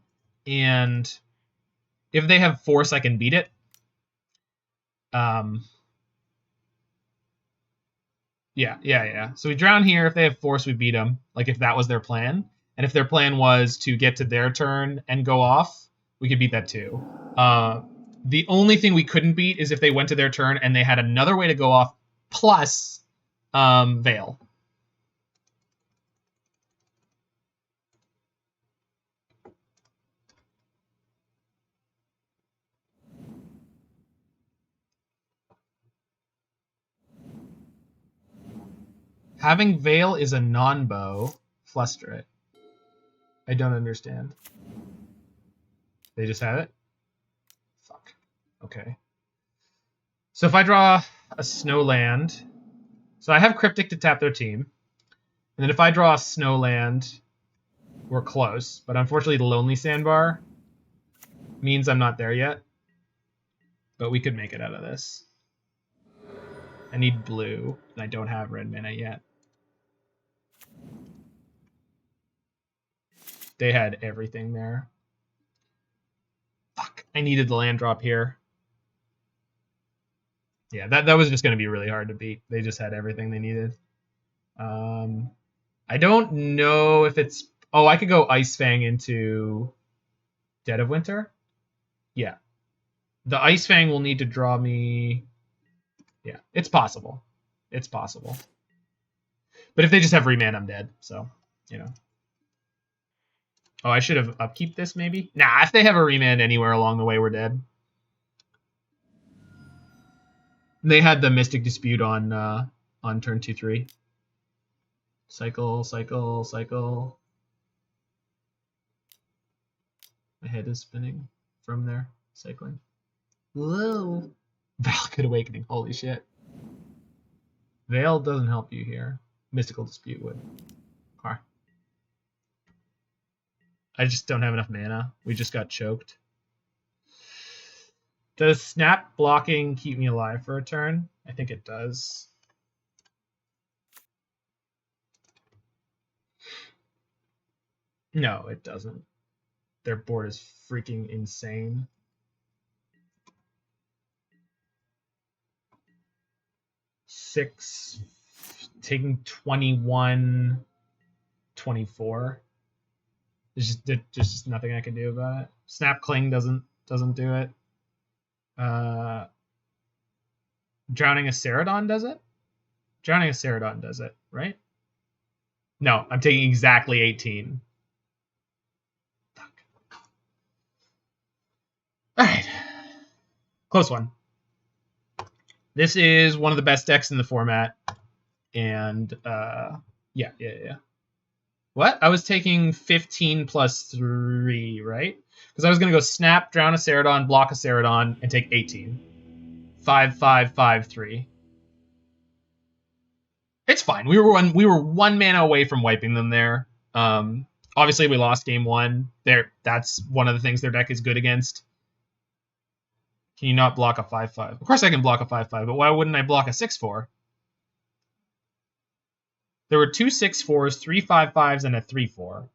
if they have Force, I can beat it. Yeah. So we Drown here. If they have Force, we beat them. Like, if that was their plan. And if their plan was to get to their turn and go off, we could beat that too. The only thing we couldn't beat is if they went to their turn and they had another way to go off plus Veil. Having Veil is a non-bow. Fluster it. I don't understand. They just have it? Fuck. Okay. So if I draw a snow land... So I have Cryptic to tap their team. And then if I draw a snow land, we're close. But unfortunately, the Lonely Sandbar means I'm not there yet. But we could make it out of this. I need blue, and I don't have red mana yet. They had everything there. Fuck, I needed the land drop here. Yeah, that was just going to be really hard to beat. They just had everything they needed. I don't know if it's... Oh, I could go Ice-Fang into Dead of Winter? Yeah. The Ice-Fang will need to draw me... Yeah, it's possible. It's possible. But if they just have Remand, I'm dead. So, you know. Oh, I should have upkeep this, maybe? Nah, if they have a Remand anywhere along the way, we're dead. They had the Mystic Dispute on turn 2-3. Cycle, cycle, cycle. My head is spinning from there. Cycling. Whoa. Valakut Awakening. Holy shit. Veil doesn't help you here. Mystical Dispute would. Okay. I just don't have enough mana. We just got choked. Does Snap blocking keep me alive for a turn? I think it does. No, it doesn't. Their board is freaking insane. Six, taking 21, 24. There's just nothing I can do about it. Snap Cling doesn't do it. Drowning a Ceradon does it? Drowning a Ceradon does it, right? No, I'm taking exactly 18. Fuck. Alright. Close one. This is one of the best decks in the format. And, yeah. What? I was taking 15 plus 3, right? Because I was going to go Snap, Drown a Ceradon, block a Ceradon, and take 18. 5, 5, 5, 3. It's fine. We were one mana away from wiping them there. Obviously, we lost game one. That's one of the things their deck is good against. Can you not block a 5/5? Of course I can block a 5/5, but why wouldn't I block a 6/4? There were 2 6/4s, 3 5/5s, and a 3/4.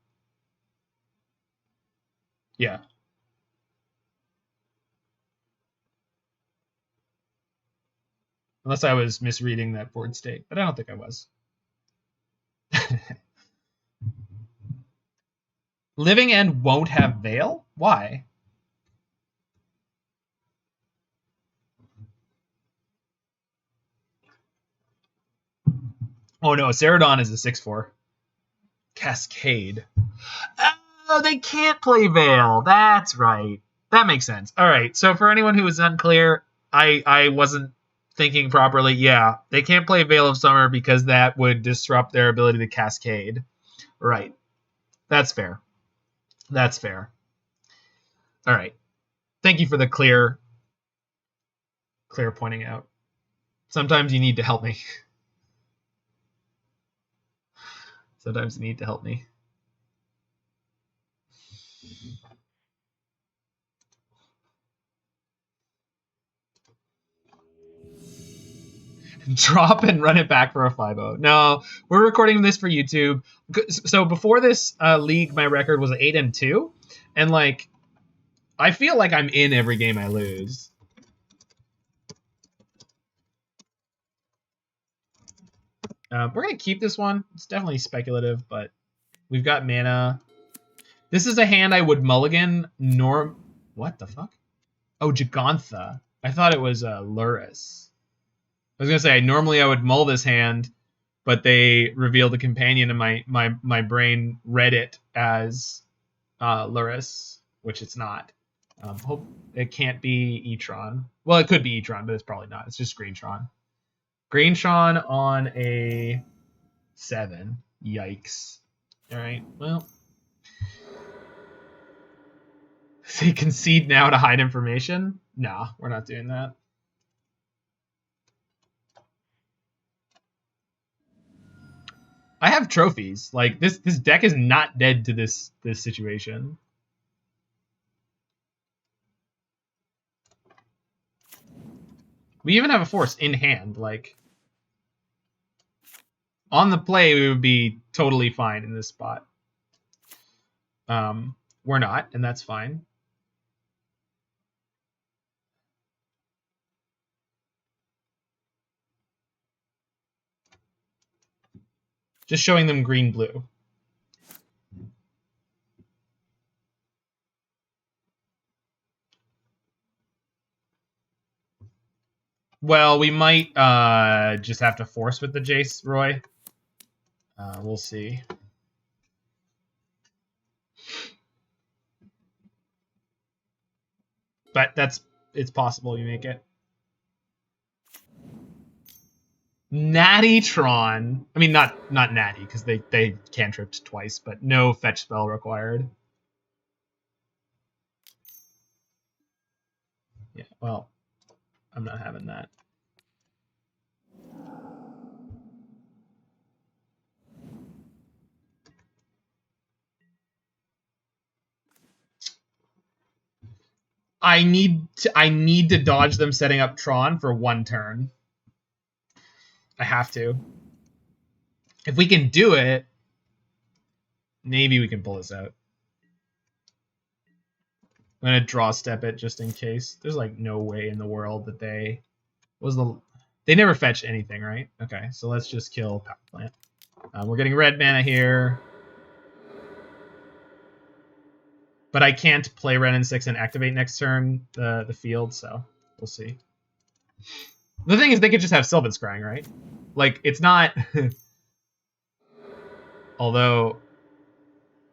Yeah. Unless I was misreading that board state, but I don't think I was. Living End won't have Veil? Why? Oh no, Ceradon is a 6/4. Cascade. Oh, they can't play Veil. That's right. That makes sense. All right. So for anyone who is unclear, I wasn't thinking properly. Yeah, they can't play Veil of Summer because that would disrupt their ability to Cascade. Right. That's fair. That's fair. All right. Thank you for the clear pointing out. Sometimes you need to help me. Sometimes you need to help me. Drop and run it back for a 5-0. No, we're recording this for YouTube. So before this league, my record was 8-2, and like, I feel like I'm in every game I lose. We're gonna keep this one. It's definitely speculative, but we've got mana. This is a hand I would mulligan. What the fuck? Oh, Gigantha. I thought it was Luris. I was gonna say normally I would mull this hand, but they revealed a companion, and my brain read it as Luris, which it's not. Hope it can't be Etron. Well, it could be Etron, but it's probably not. It's just Greentron. Greentron on a 7. Yikes. All right. Well, so you concede now to hide information? Nah, we're not doing that. I have trophies. Like this deck is not dead to this situation. We even have a force in hand. Like, On the play, we would be totally fine in this spot. We're not, and that's fine. Just showing them green-blue. Well, we might just have to force with the Jace, Roy. We'll see. But it's possible you make it. Natty-tron. I mean, not Natty, because they cantripped twice, but no fetch spell required. Yeah, well, I'm not having that. I need to dodge them setting up Tron for 1 turn. I have to. If we can do it, maybe we can pull this out. I'm gonna draw step it just in case. There's like no way in the world that they they never fetch anything, right? Okay, so let's just kill Power Plant. We're getting red mana here. But I can't play Ren and 6 and activate next turn the field, so we'll see. The thing is, they could just have Sylvan Scrying, right? Like, it's not... Although...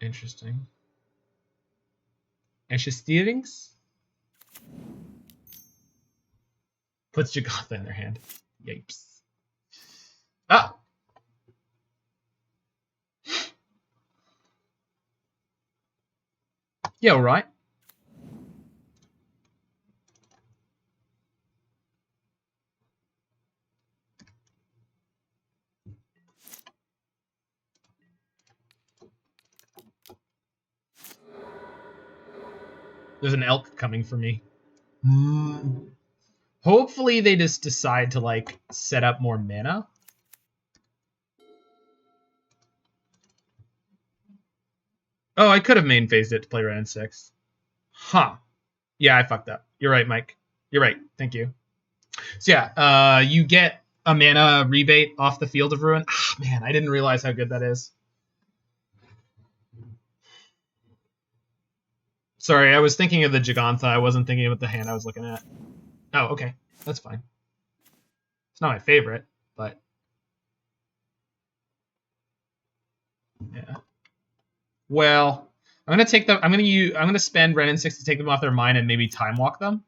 Interesting. Ashes Steerings? Puts Jagotha in their hand. Yipes. Ah! Yeah, all right. There's an elk coming for me. Hopefully they just decide to, like, set up more mana. Oh, I could have main phased it to play Ren and 6. Huh. Yeah, I fucked up. You're right, Mike. You're right. Thank you. So yeah, you get a mana rebate off the Field of Ruin. Ah, man, I didn't realize how good that is. Sorry, I was thinking of the Jagantha. I wasn't thinking about the hand I was looking at. Oh, okay. That's fine. It's not my favorite, but... Yeah. Well, I'm gonna take them. I'm gonna spend Ren and 6 to take them off their mind and maybe time walk them.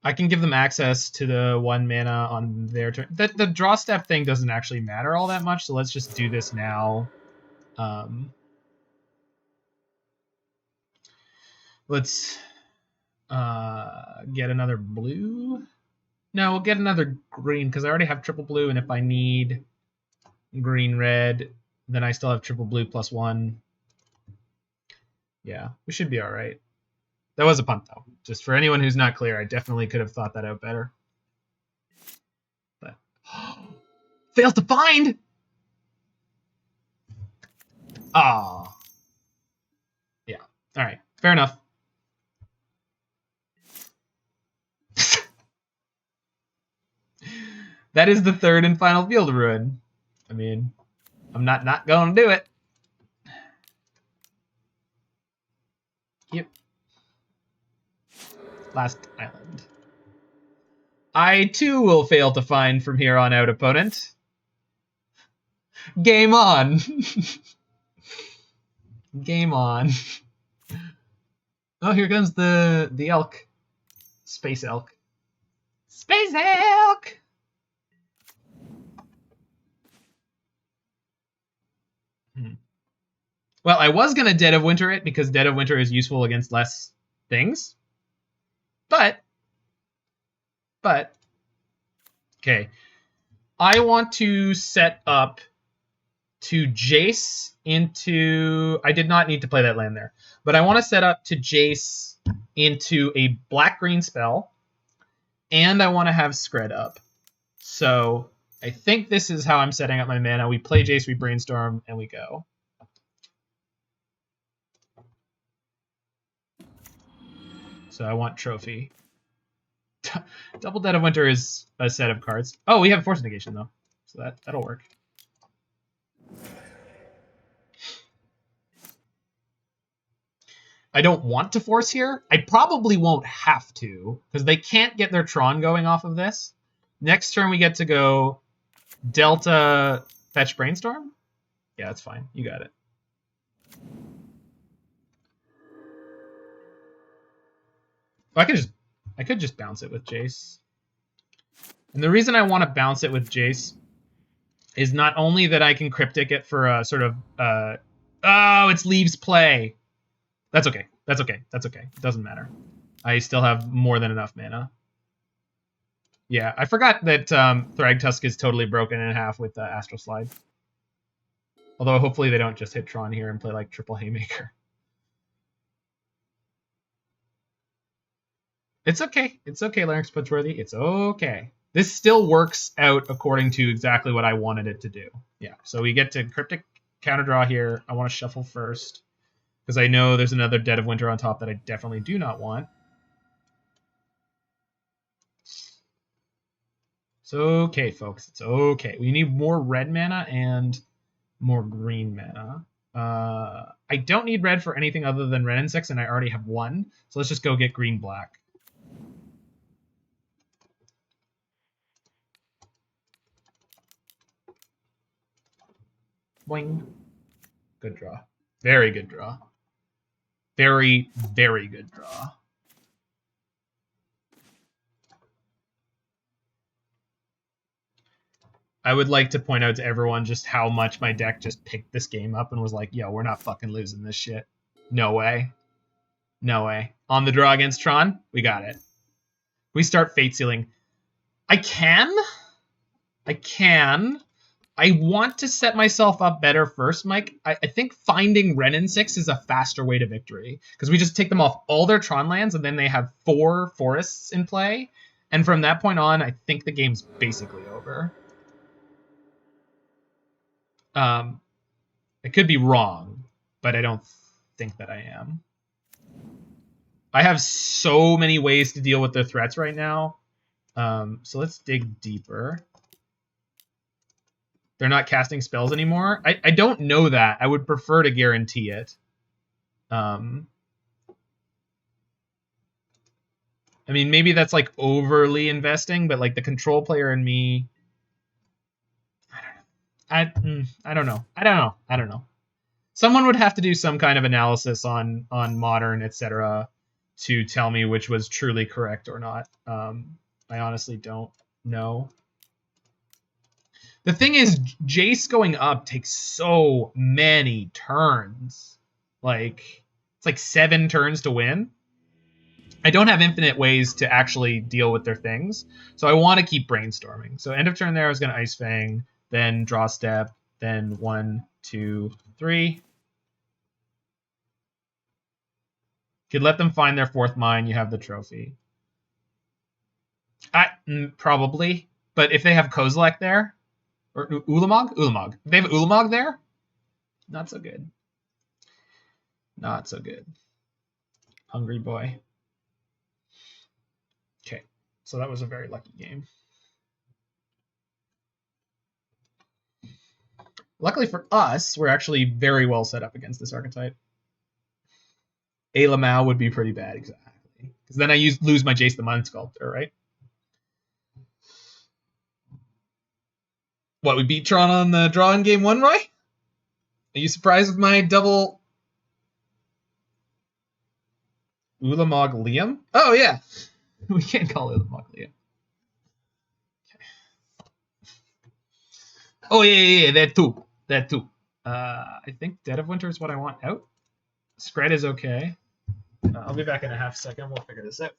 I can give them access to the 1 mana on their turn. The draw step thing doesn't actually matter all that much, so let's just do this now. Let's get another blue. No, we'll get another green, because I already have triple blue, and if I need green-red, then I still have triple blue plus 1. Yeah, we should be all right. That was a punt, though. Just for anyone who's not clear, I definitely could have thought that out better. But fails to find! Ah. Yeah. All right. Fair enough. That is the 3rd and final Field of Ruin. I mean, I'm not going to do it. Yep. Last island. I, too, will fail to find from here on out, opponent. Game on. Game on. Oh, here comes the elk. Space elk. Space elk! Well, I was going to Dead of Winter it, because Dead of Winter is useful against less things. But, okay. I want to set up to Jace into... I did not need to play that land there. But I want to set up to Jace into a black-green spell. And I want to have Skred up. So I think this is how I'm setting up my mana. We play Jace, we brainstorm, and we go. So I want Trophy. Double Dead of Winter is a set of cards. Oh, we have Force of Negation, though. So that'll work. I don't want to force here. I probably won't have to, because they can't get their Tron going off of this. Next turn, we get to go Delta, fetch Brainstorm. Yeah, that's fine. You got it. I could just bounce it with Jace. And the reason I want to bounce it with Jace is not only that I can Cryptic it for a sort of... oh, it's Leaves Play. That's okay. That's okay. That's okay. It doesn't matter. I still have more than enough mana. Yeah, I forgot that Thragtusk is totally broken in half with Astral Slide. Although hopefully they don't just hit Tron here and play like Triple Haymaker. It's okay. It's okay, Larynx Punchworthy. It's okay. This still works out according to exactly what I wanted it to do. Yeah, so we get to Cryptic counter draw here. I want to shuffle first because I know there's another Dead of Winter on top that I definitely do not want. It's okay, folks. It's okay. We need more red mana and more green mana. I don't need red for anything other than red insects, and I already have one. So let's just go get green-black. Boing. Good draw. Very good draw. Very, very good draw. I would like to point out to everyone just how much my deck just picked this game up and was like, yo, we're not fucking losing this shit. No way. No way. On the draw against Tron, we got it. We start Fate Sealing. I can. I want to set myself up better first, Mike. I think finding Renin 6 is a faster way to victory. Because we just take them off all their Tron lands, and then they have 4 forests in play. And from that point on, I think the game's basically over. I could be wrong, but I don't think that I am. I have so many ways to deal with their threats right now. So let's dig deeper. They're not casting spells anymore. I don't know that. I would prefer to guarantee it. I mean, maybe that's like overly investing, but like the control player in me... I don't know. Someone would have to do some kind of analysis on Modern, etc., to tell me which was truly correct or not. I honestly don't know. The thing is, Jace going up takes so many turns. Like, it's like 7 turns to win. I don't have infinite ways to actually deal with their things, so I want to keep brainstorming. So end of turn there, I was going to Ice-Fang, then draw step, then 1, 2, 3. Could let them find their 4th mine, you have the trophy. Probably, but if they have Kozilek there, or Ulamog? Ulamog. If they have Ulamog there, not so good. Not so good. Hungry boy. Okay, so that was a very lucky game. Luckily for us, we're actually very well set up against this archetype. A Lamau would be pretty bad, exactly. Because then I lose my Jace the Mind Sculptor, right? What, we beat Tron on the draw in game 1, Roy? Are you surprised with my double... Ulamog Liam? Oh, yeah. We can't call Ulamog Liam. Oh, yeah, that too. That too. I think Dead of Winter is what I want out. Skred is okay. I'll be back in a half second. We'll figure this out.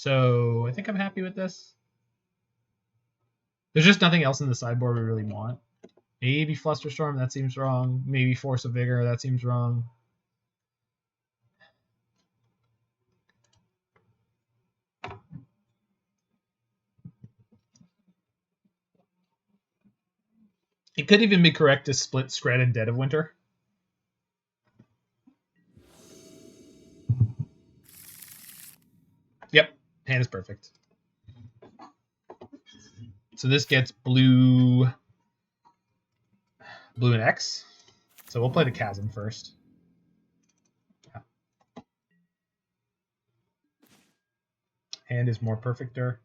So I think I'm happy with this. There's just nothing else in the sideboard we really want. Maybe Flusterstorm, that seems wrong. Maybe Force of Vigor, that seems wrong. It could even be correct to split Skred and Dead of Winter. Yep, hand is perfect. So this gets blue and X. So we'll play the Chasm first. Yeah. Hand is more perfecter.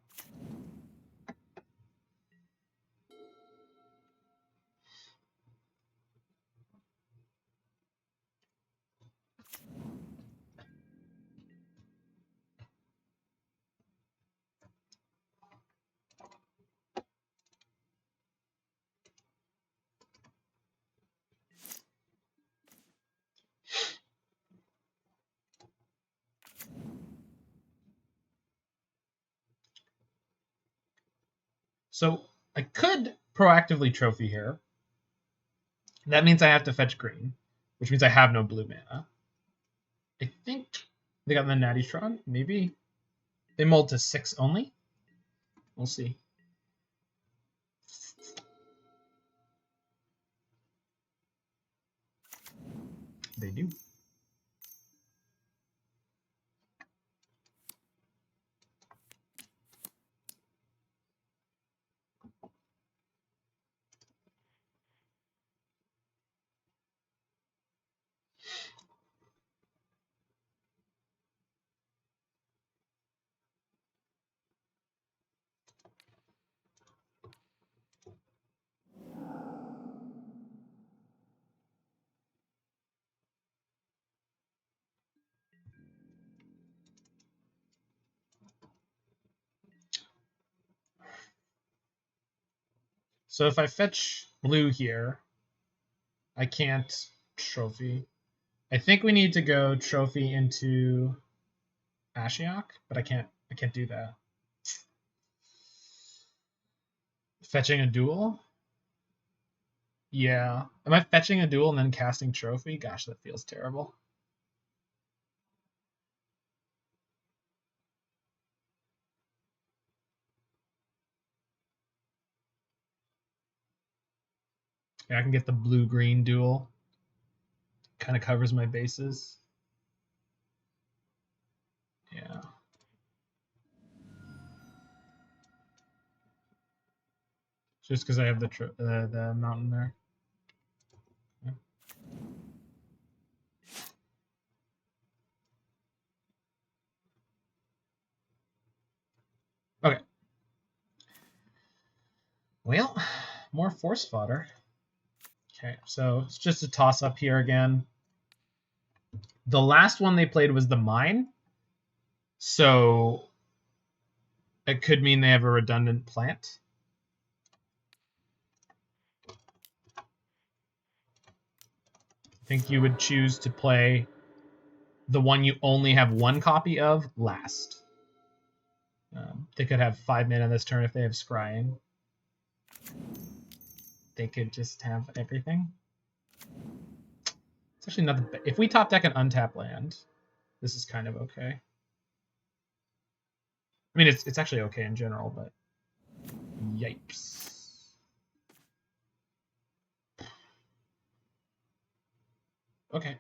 So I could proactively trophy here. That means I have to fetch green, which means I have no blue mana. I think they got the Natty Tron, maybe. They mold to 6 only. We'll see. They do. So if I fetch blue here, I can't trophy. I think we need to go trophy into Ashiok, but I can't do that. Fetching a duel? Yeah. Am I fetching a duel and then casting trophy? Gosh, that feels terrible. Yeah, I can get the blue-green duel. Kind of covers my bases. Yeah. Just because I have the mountain there. Yeah. Okay. Well, more force fodder. Okay, so it's just a toss-up here again. The last one they played was the mine, so it could mean they have a redundant plant. I think you would choose to play the one you only have one copy of last. They could have 5 mana this turn if they have scrying. They could just have everything. It's actually not the if we top deck an untap land, this is kind of okay. I mean, it's actually okay in general, but yipes. Okay.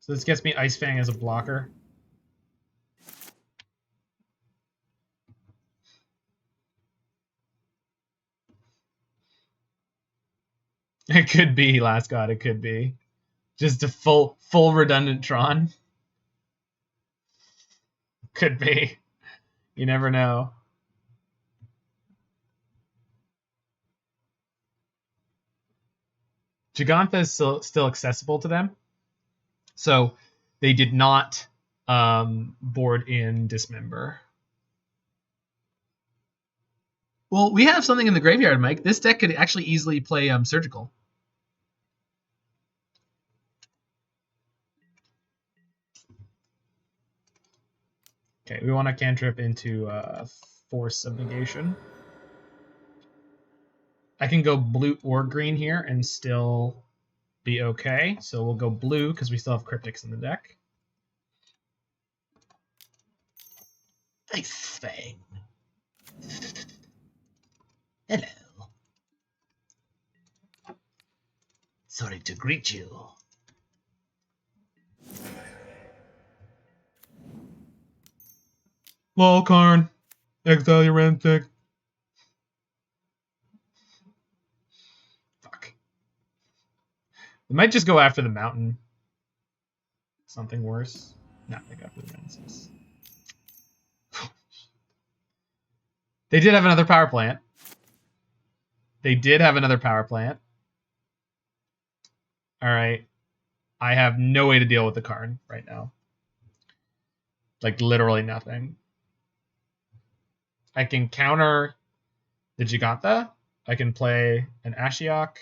So this gets me Ice-Fang as a blocker. It could be, Last God, it could be. Just a full redundant Tron. Could be. You never know. Jegantha is still accessible to them. So they did not board in Dismember. Well, we have something in the graveyard, Mike. This deck could actually easily play Surgical. Okay, we want to cantrip into Force of Negation. I can go blue or green here and still be okay. So we'll go blue because we still have Cryptics in the deck. Ice-Fang. Hello. Sorry to greet you. Lol, Karn. Exile your Rentic. Fuck. We might just go after the mountain. Something worse. No, they got the Rensis. They did have another power plant. Alright. I have no way to deal with the Karn right now. Like, literally nothing. I can counter the Gigantha. I can play an Ashiok.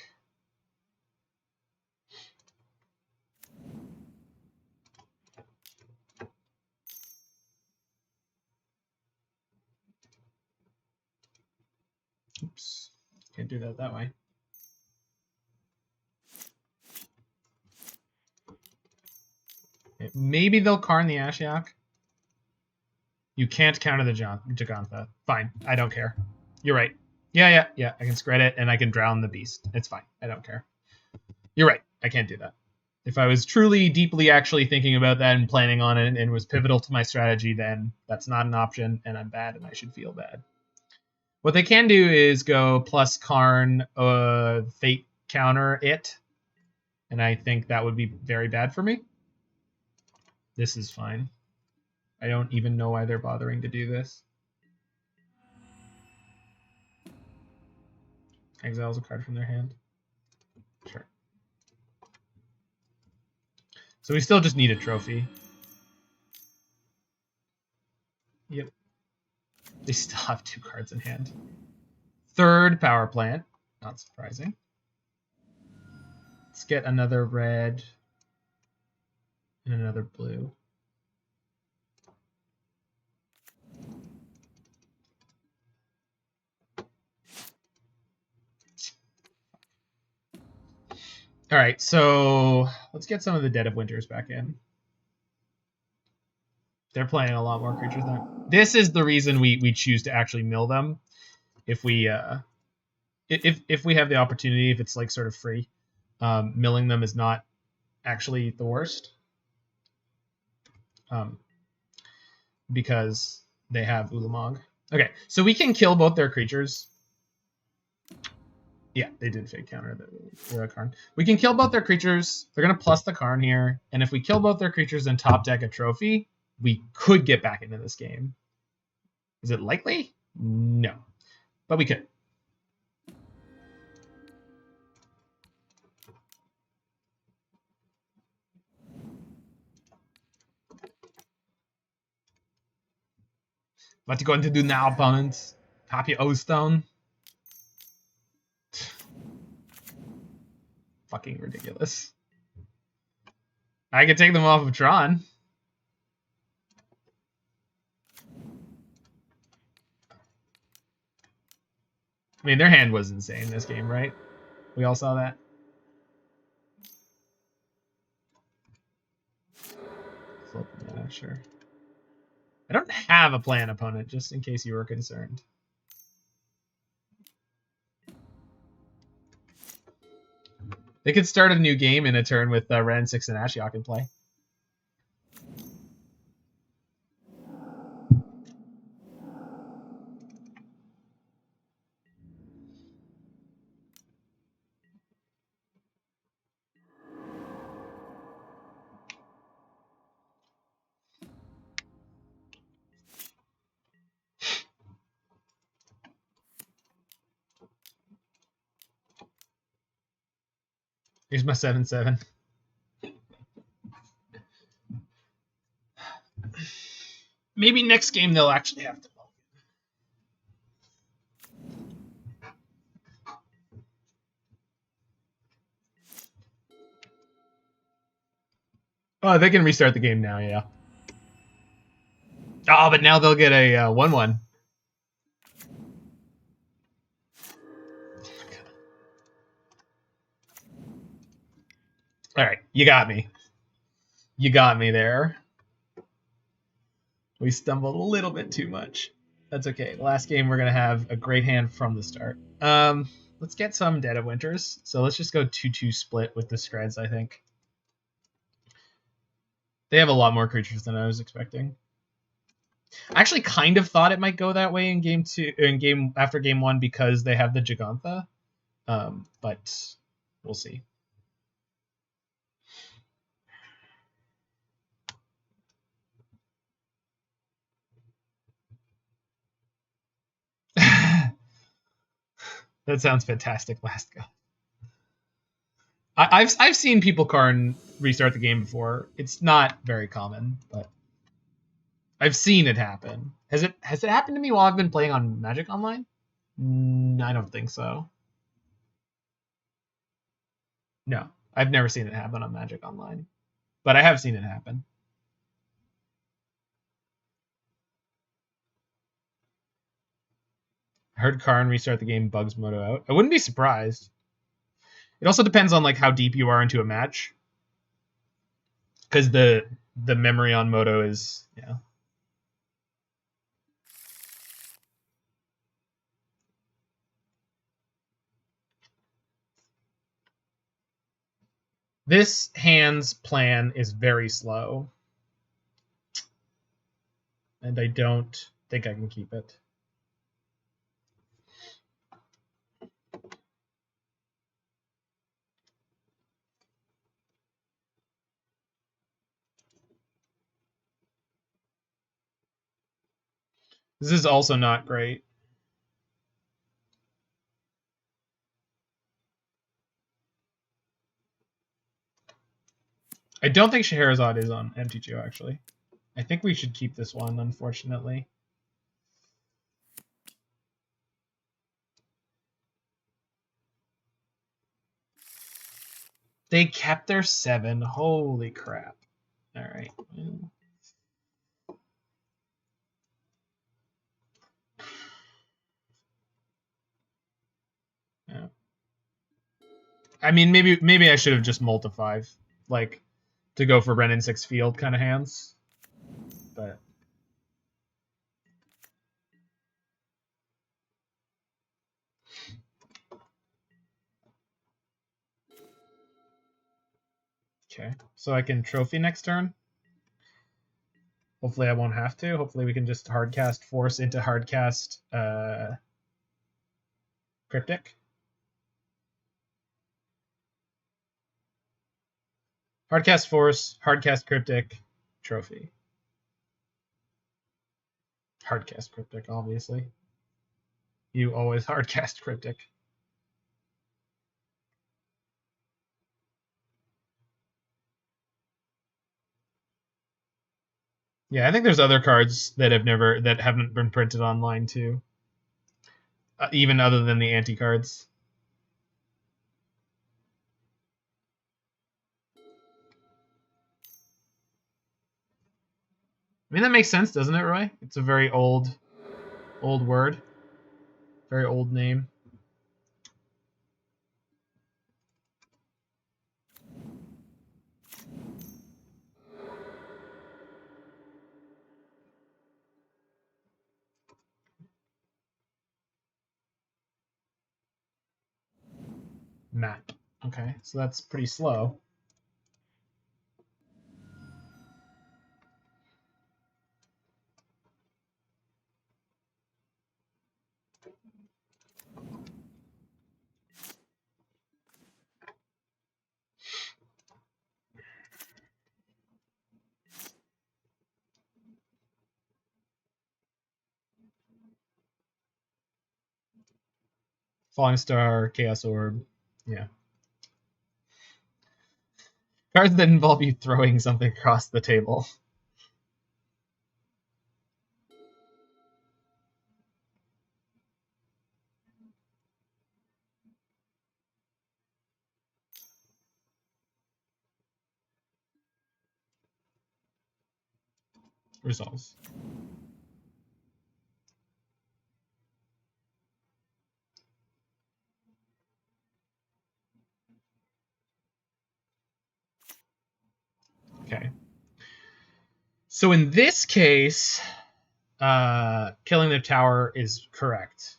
Oops. Can't do that way. Maybe they'll Karn the Ashiok. You can't counter the Gigantha. Fine. I don't care. You're right. Yeah. I can Skred it, and I can drown the beast. It's fine. I don't care. You're right. I can't do that. If I was truly, deeply actually thinking about that and planning on it and was pivotal to my strategy, then that's not an option, and I'm bad, and I should feel bad. What they can do is go plus Karn, Fate counter it, and I think that would be very bad for me. This is fine. I don't even know why they're bothering to do this. Exiles a card from their hand. Sure. So we still just need a trophy. Yep. They still have 2 cards in hand. Third power plant. Not surprising. Let's get another red and another blue. All right, so let's get some of the Dead of Winters back in. They're playing a lot more creatures than this is the reason we choose to actually mill them. If we have the opportunity, if it's like sort of free, milling them is not actually the worst. Because they have Ulamog. Okay, so we can kill both their creatures. Yeah, they did fake counter the Karn. We can kill both their creatures. They're going to plus the Karn here. And if we kill both their creatures and top deck a trophy, we could get back into this game. Is it likely? No. But we could. What you going to do now, opponents? Pop your O-Stone? Fucking ridiculous. I could take them off of Tron. I mean, their hand was insane this game, right? We all saw that. Yeah, sure. I don't have a plan, opponent, just in case you were concerned. They could start a new game in a turn with Ren 6 and Ashiok in play. Here's my 7/7. Maybe next game they'll actually have to. Oh, they can restart the game now, yeah. Oh, but now they'll get a 1/1. All right, you got me. You got me there. We stumbled a little bit too much. That's okay. Last game, we're going to have a great hand from the start. Let's get some Dead of Winters. So let's just go 2-2 split with the Skreds, I think. They have a lot more creatures than I was expecting. I actually kind of thought it might go that way in after game 1 because they have the Gigantha. But we'll see. That sounds fantastic, last go. I've seen people Karn restart the game before. It's not very common, but I've seen it happen. Has it happened to me while I've been playing on Magic Online? I don't think so. No, I've never seen it happen on Magic Online, but I have seen it happen. I heard Karn restart the game bugs Moto out. I wouldn't be surprised. It also depends on like how deep you are into a match, because the memory on Moto is This hand's plan is very slow, and I don't think I can keep it. This is also not great. I don't think Scheherazade is on MTGO, actually. I think we should keep this one, unfortunately. They kept their 7. Holy crap. All right. Yeah. I mean, maybe I should have just mulled to 5, like to go for Renin 6 field kind of hands, but okay. So I can trophy next turn. Hopefully I won't have to. Hopefully we can just hardcast Force into hardcast Cryptic. Hardcast Force, hardcast Cryptic, trophy. Hardcast Cryptic, obviously. You always hardcast Cryptic. Yeah, I think there's other cards that haven't been printed online too. Even other than the anti cards. I mean, that makes sense, doesn't it, Roy? It's a very old word. Very old name. Map. Okay, so that's pretty slow. Falling Star, Chaos Orb. Yeah. Cards that involve you throwing something across the table. Resolves. So in this case, killing the tower is correct.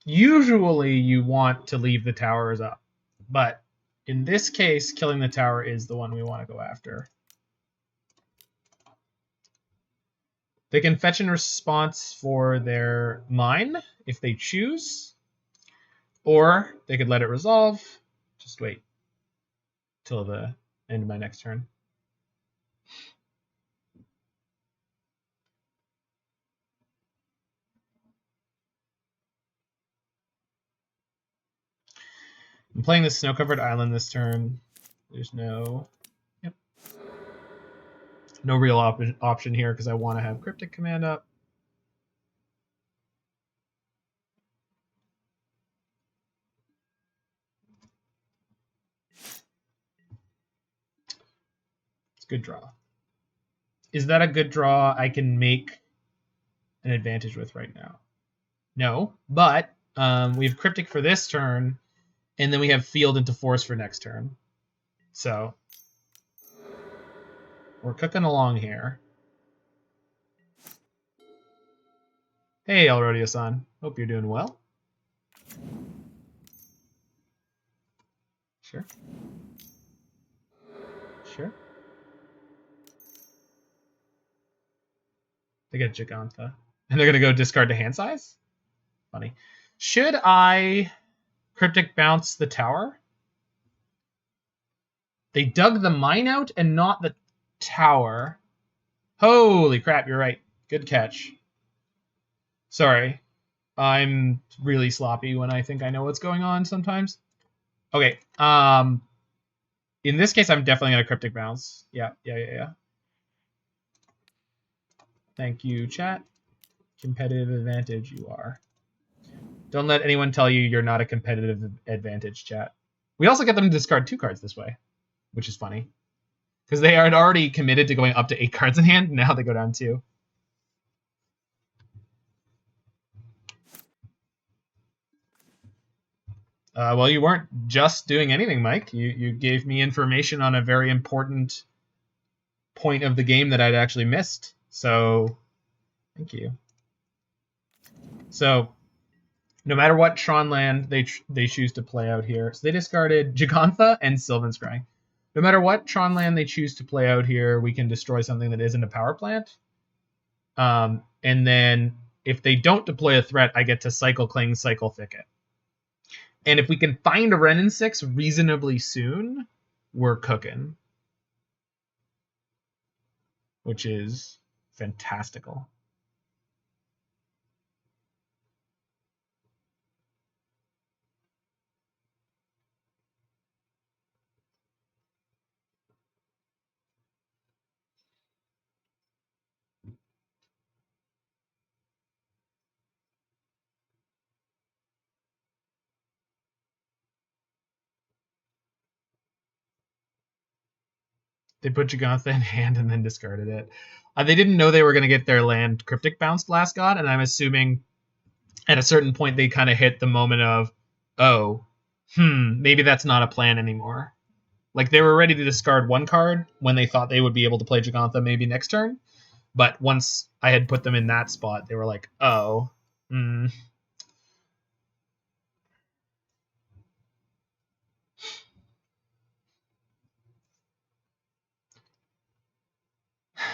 Usually you want to leave the towers up, but in this case, killing the tower is the one we want to go after. They can fetch in response for their mine if they choose, or they could let it resolve. Just wait till the end of my next turn. I'm playing the snow-covered island this turn. There's no real option here because I want to have Cryptic Command up. It's a good draw. Is that a good draw I can make an advantage with right now? No, but we have Cryptic for this turn, and then we have Field into Force for next turn. So we're cooking along here. Hey, El Rodeo-san. Hope you're doing well. Sure. Sure. They get Gigantha. And they're going to go discard to hand size? Funny. Should I Cryptic bounce the tower? They dug the mine out and not the tower. Holy crap, you're right. Good catch. Sorry. I'm really sloppy when I think I know what's going on sometimes. Okay. In this case, I'm definitely going to Cryptic bounce. Yeah. Thank you, chat. Competitive advantage you are. Don't let anyone tell you you're not a competitive advantage, chat. We also get them to discard 2 cards this way, which is funny. Because they had already committed to going up to 8 cards in hand. Now they go down 2. Well, you weren't just doing anything, Mike. You gave me information on a very important point of the game that I'd actually missed. So, thank you. So, no matter what Tron land they choose to play out here. So they discarded Gigantha and Sylvan Scrying. No matter what Tron land they choose to play out here, we can destroy something that isn't a power plant. And then if they don't deploy a threat, I get to Cycle Cling, Cycle Thicket. And if we can find a Renin 6 reasonably soon, we're cooking. Which is fantastical. They put Gigantha in hand and then discarded it. They didn't know they were going to get their land Cryptic bounced last god, and I'm assuming at a certain point they kind of hit the moment of, oh, maybe that's not a plan anymore. Like they were ready to discard 1 card when they thought they would be able to play Gigantha maybe next turn, but once I had put them in that spot, they were like, oh,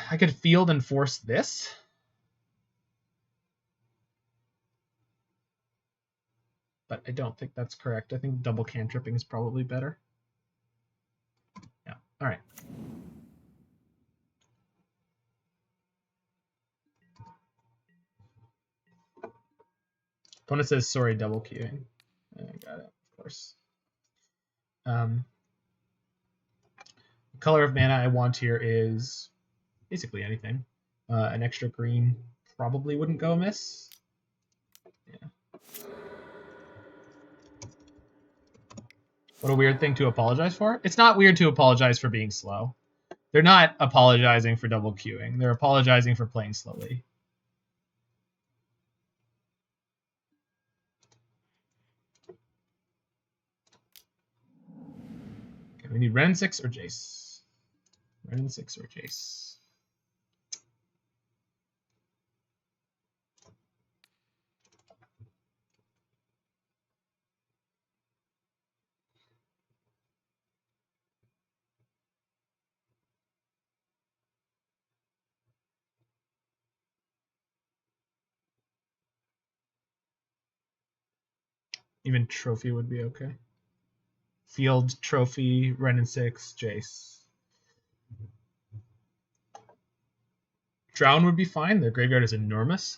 I could Field and Force this. But I don't think that's correct. I think double cantripping is probably better. Yeah, all right. Opponent says, sorry, double queuing. I got it, of course. The color of mana I want here is basically anything. An extra green probably wouldn't go amiss. Yeah. What a weird thing to apologize for. It's not weird to apologize for being slow. They're not apologizing for double queuing. They're apologizing for playing slowly. Okay, we need Ren 6 or Jace. Ren 6 or Jace. Even Trophy would be okay. Field, Trophy, Ren 6, Jace. Drown would be fine. Their graveyard is enormous.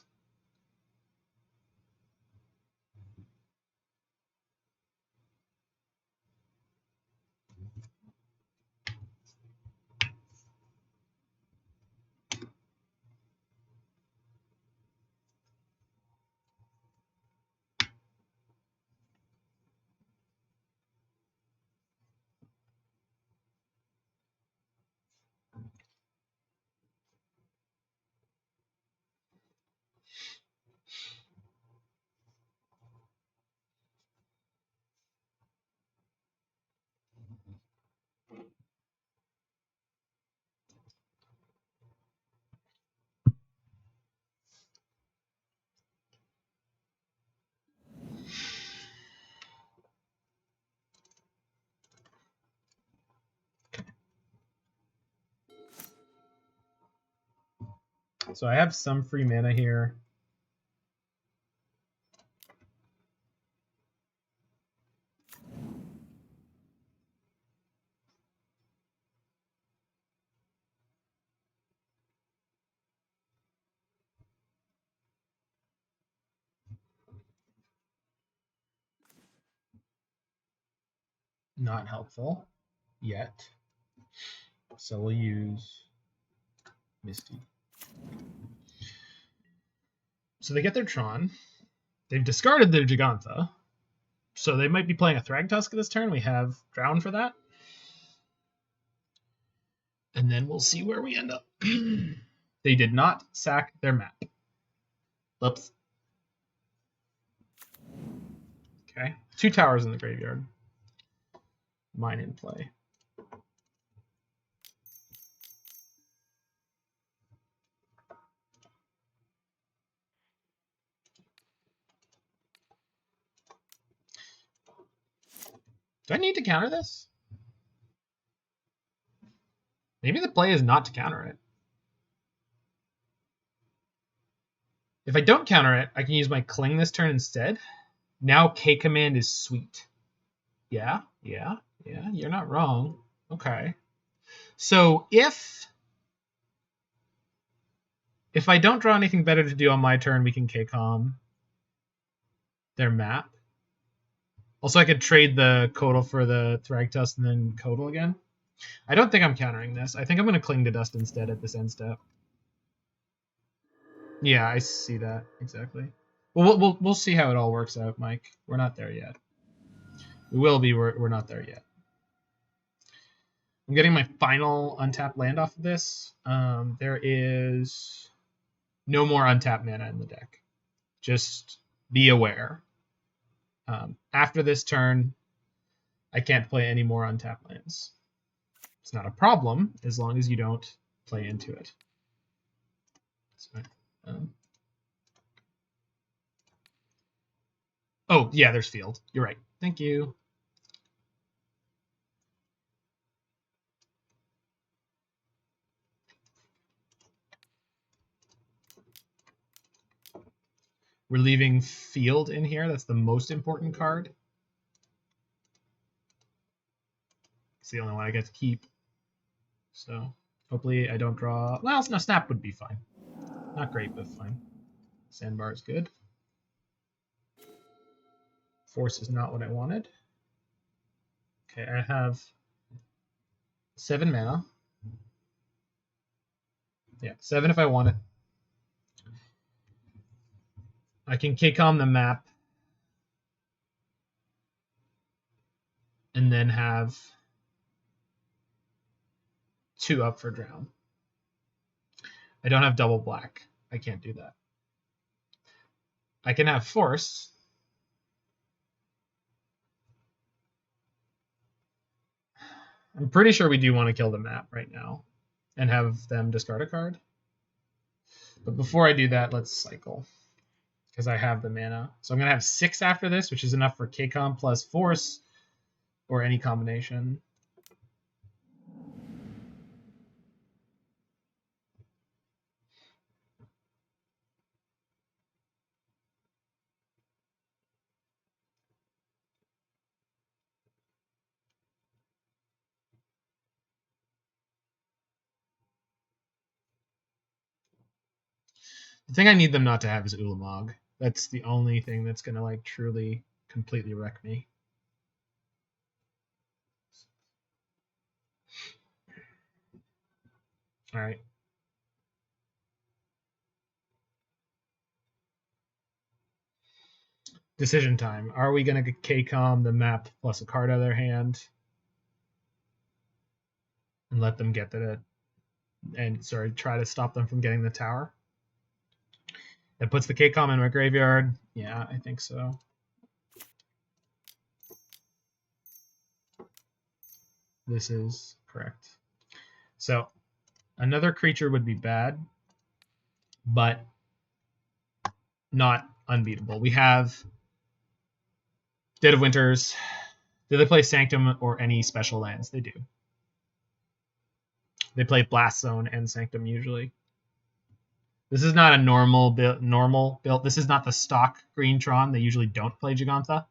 So I have some free mana here. Not helpful yet. So we'll use Misty. So they get their Tron. They've discarded their Gigantha. So they might be playing a Thragtusk this turn. We have Drown for that. And then we'll see where we end up. They did not sack their map. Oops. Okay. 2 towers in the graveyard. Mine in play. Do I need to counter this? Maybe the play is not to counter it. If I don't counter it, I can use my Cling this turn instead. Now K Command is sweet. Yeah, you're not wrong. Okay. So if I don't draw anything better to do on my turn, we can K-Com their map. Also, I could trade the Coatl for the Thragtusk and then Coatl again. I don't think I'm countering this. I think I'm going to Cling to Dust instead at this end step. Yeah, I see that. Exactly. Well, we'll see how it all works out, Mike. We're not there yet. We will be. We're not there yet. I'm getting my final untapped land off of this. There is no more untapped mana in the deck. Just be aware. After this turn, I can't play any more untapped lands. It's not a problem as long as you don't play into it. So, oh, yeah, there's field. You're right. Thank you. We're leaving field in here. That's the most important card. It's the only one I get to keep. So hopefully I don't draw. Well, no, Snap would be fine. Not great, but fine. Sandbar is good. Force is not what I wanted. Okay, I have 7 mana. Yeah, 7 if I want it. I can K-Com the map and then have 2 up for Drown. I don't have double black. I can't do that. I can have Force. I'm pretty sure we do want to kill the map right now. and have them discard a card. But before I do that, let's cycle, because I have the mana. So I'm going to have 6 after this, which is enough for KCOM plus Force, or any combination. The thing I need them not to have is Ulamog. That's the only thing that's going to like truly, completely wreck me. All right. Decision time. Are we going to KCOM the map plus a card out of their hand and let them get that? And sorry, try to stop them from getting the tower? That puts the KCOM in my graveyard. Yeah, I think so. This is correct. So another creature would be bad, but not unbeatable. We have Dead of Winters. Do they play Sanctum or any special lands? They do. They play Blast Zone and Sanctum usually. This is not a normal build. This is not the stock green Tron. They usually don't play Gigantha.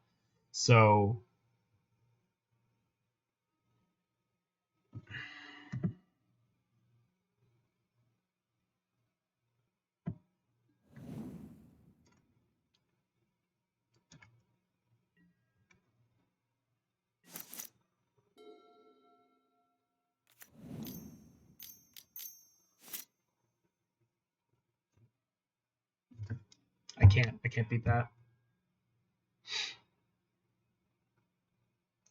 So I can't beat that.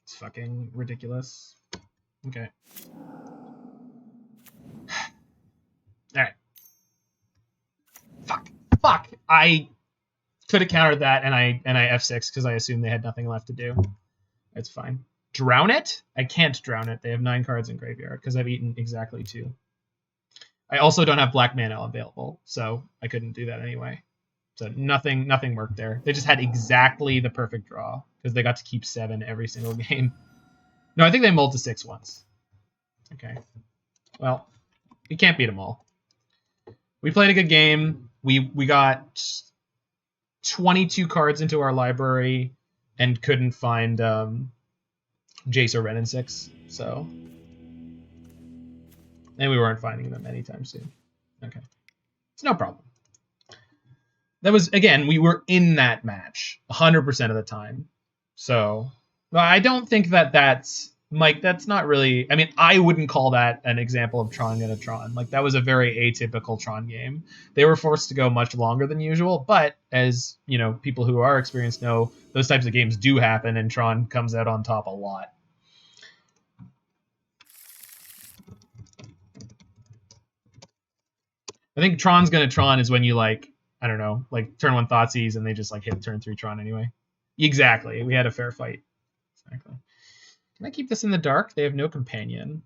It's fucking ridiculous. Okay. Alright. Fuck. I could have countered that and I F6 because I assumed they had nothing left to do. It's fine. Drown it? I can't drown it. They have 9 cards in graveyard because I've eaten exactly 2. I also don't have black mana available, so I couldn't do that anyway. So nothing worked there. They just had exactly the perfect draw because they got to keep 7 every single game. No, I think they mulled to 6 once. Okay. Well, you can't beat them all. We played a good game. We got 22 cards into our library and couldn't find Jace or Ren and 6. So, and we weren't finding them anytime soon. Okay. It's no problem. That was, again, we were in that match 100% of the time. So, I don't think that's, Mike, that's not really, I mean, I wouldn't call that an example of Tron in a Tron. Like, that was a very atypical Tron game. They were forced to go much longer than usual, but as, you know, people who are experienced know, those types of games do happen, and Tron comes out on top a lot. I think Tron's gonna Tron is when you, like, I don't know, like turn 1 Thoughtseize and they just like hit turn 3 Tron anyway. Exactly. We had a fair fight. Exactly. Can I keep this in the dark? They have no companion.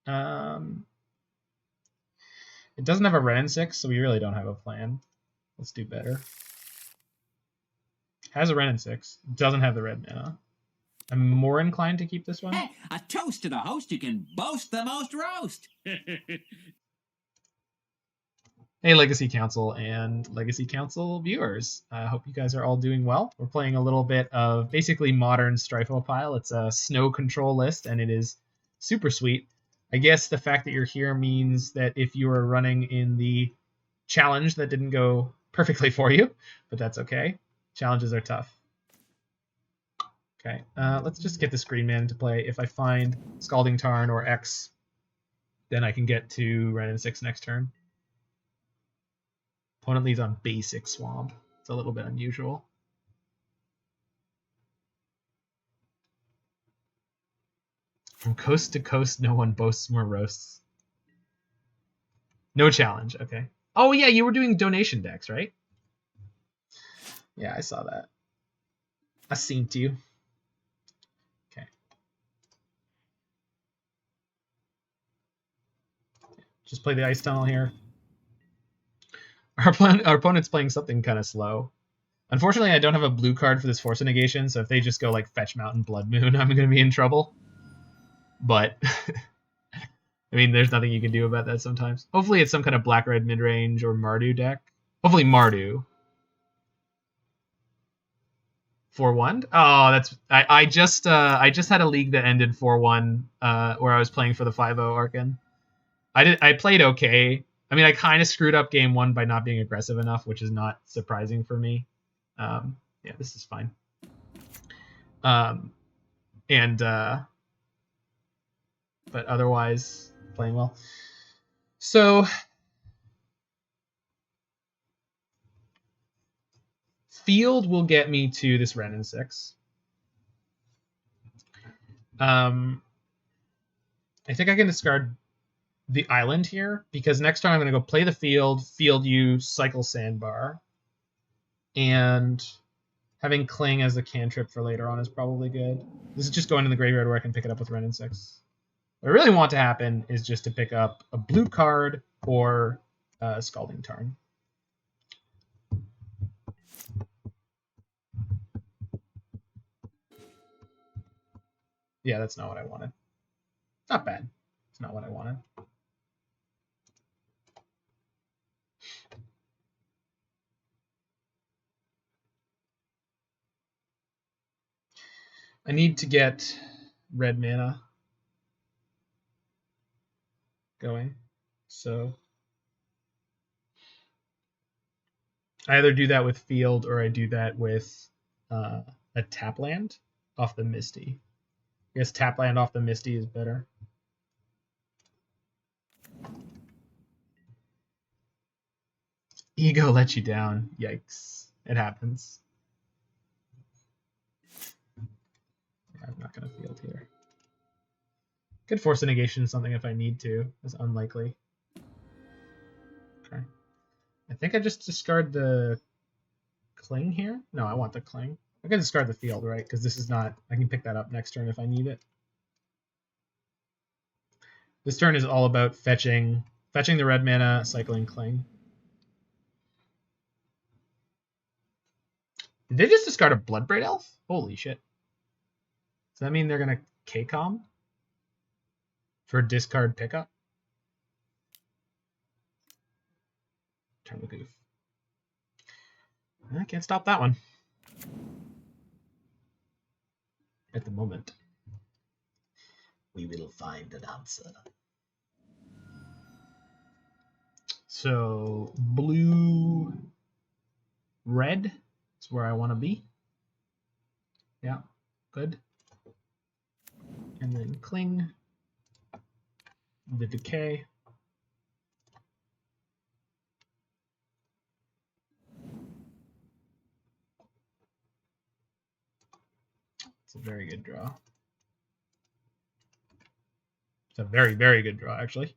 It doesn't have a Ren 6, so we really don't have a plan. Let's do better. Has a Ren 6. Doesn't have the red mana. I'm more inclined to keep this one. Hey, a toast to the host. You can boast the most roast. Hey, Legacy Council and Legacy Council viewers. I hope you guys are all doing well. We're playing a little bit of basically modern Stryfopile. It's a snow control list, and it is super sweet. I guess the fact that you're here means that if you are running in the challenge, that didn't go perfectly for you, but that's okay. Challenges are tough. Okay, let's just get the Screen Man to play. If I find Scalding Tarn or X, then I can get to Ren and 6 next turn. Opponent leads on basic Swamp. It's a little bit unusual. From coast to coast, no one boasts more roasts. No challenge, okay. Oh yeah, you were doing donation decks, right? Yeah, I saw that. I seen to you. Okay. Just play the Ice Tunnel here. Our opponent's playing something kind of slow. Unfortunately, I don't have a blue card for this Force of Negation, so if they just go like Fetch Mountain Blood Moon, I'm going to be in trouble. But, I mean, there's nothing you can do about that sometimes. Hopefully it's some kind of black-red mid-range or Mardu deck. Hopefully Mardu. 4-1? Oh, that's... I just had a league that ended 4-1 where I was playing for the 5-0 Arcan. I played okay. I mean, I kind of screwed up game 1 by not being aggressive enough, which is not surprising for me. Yeah, this is fine. But otherwise, playing well. So, field will get me to this Wrenn and 6. I think I can discard the island here, because next time I'm going to go play the field you, cycle Sandbar, and having Cling as a cantrip for later on is probably good. This is just going in the graveyard where I can pick it up with Wrenn and 6. What I really want to happen is just to pick up a blue card or Scalding Tarn. Yeah, that's not what I wanted. Not bad. It's not what I wanted. I need to get red mana going. So I either do that with field or I do that with a tap land off the Misty. I guess tap land off the Misty is better. Ego let you down. Yikes. It happens. Yeah, I'm not going to field here. Could Force of Negation something if I need to. It's unlikely. Okay. I think I just discard the Cling here. No, I want the Cling. I can discard the field, right? Because this is not... I can pick that up next turn if I need it. This turn is all about fetching the red mana, cycling Cling. Did they just discard a Bloodbraid Elf? Holy shit. Does that mean they're going to K-Com for discard pickup? Turn the goof. I can't stop that one. At the moment. We will find an answer. So, blue, red is where I want to be. Yeah, good. And then Cling, the Decay. It's a very good draw. It's a very, very good draw, actually.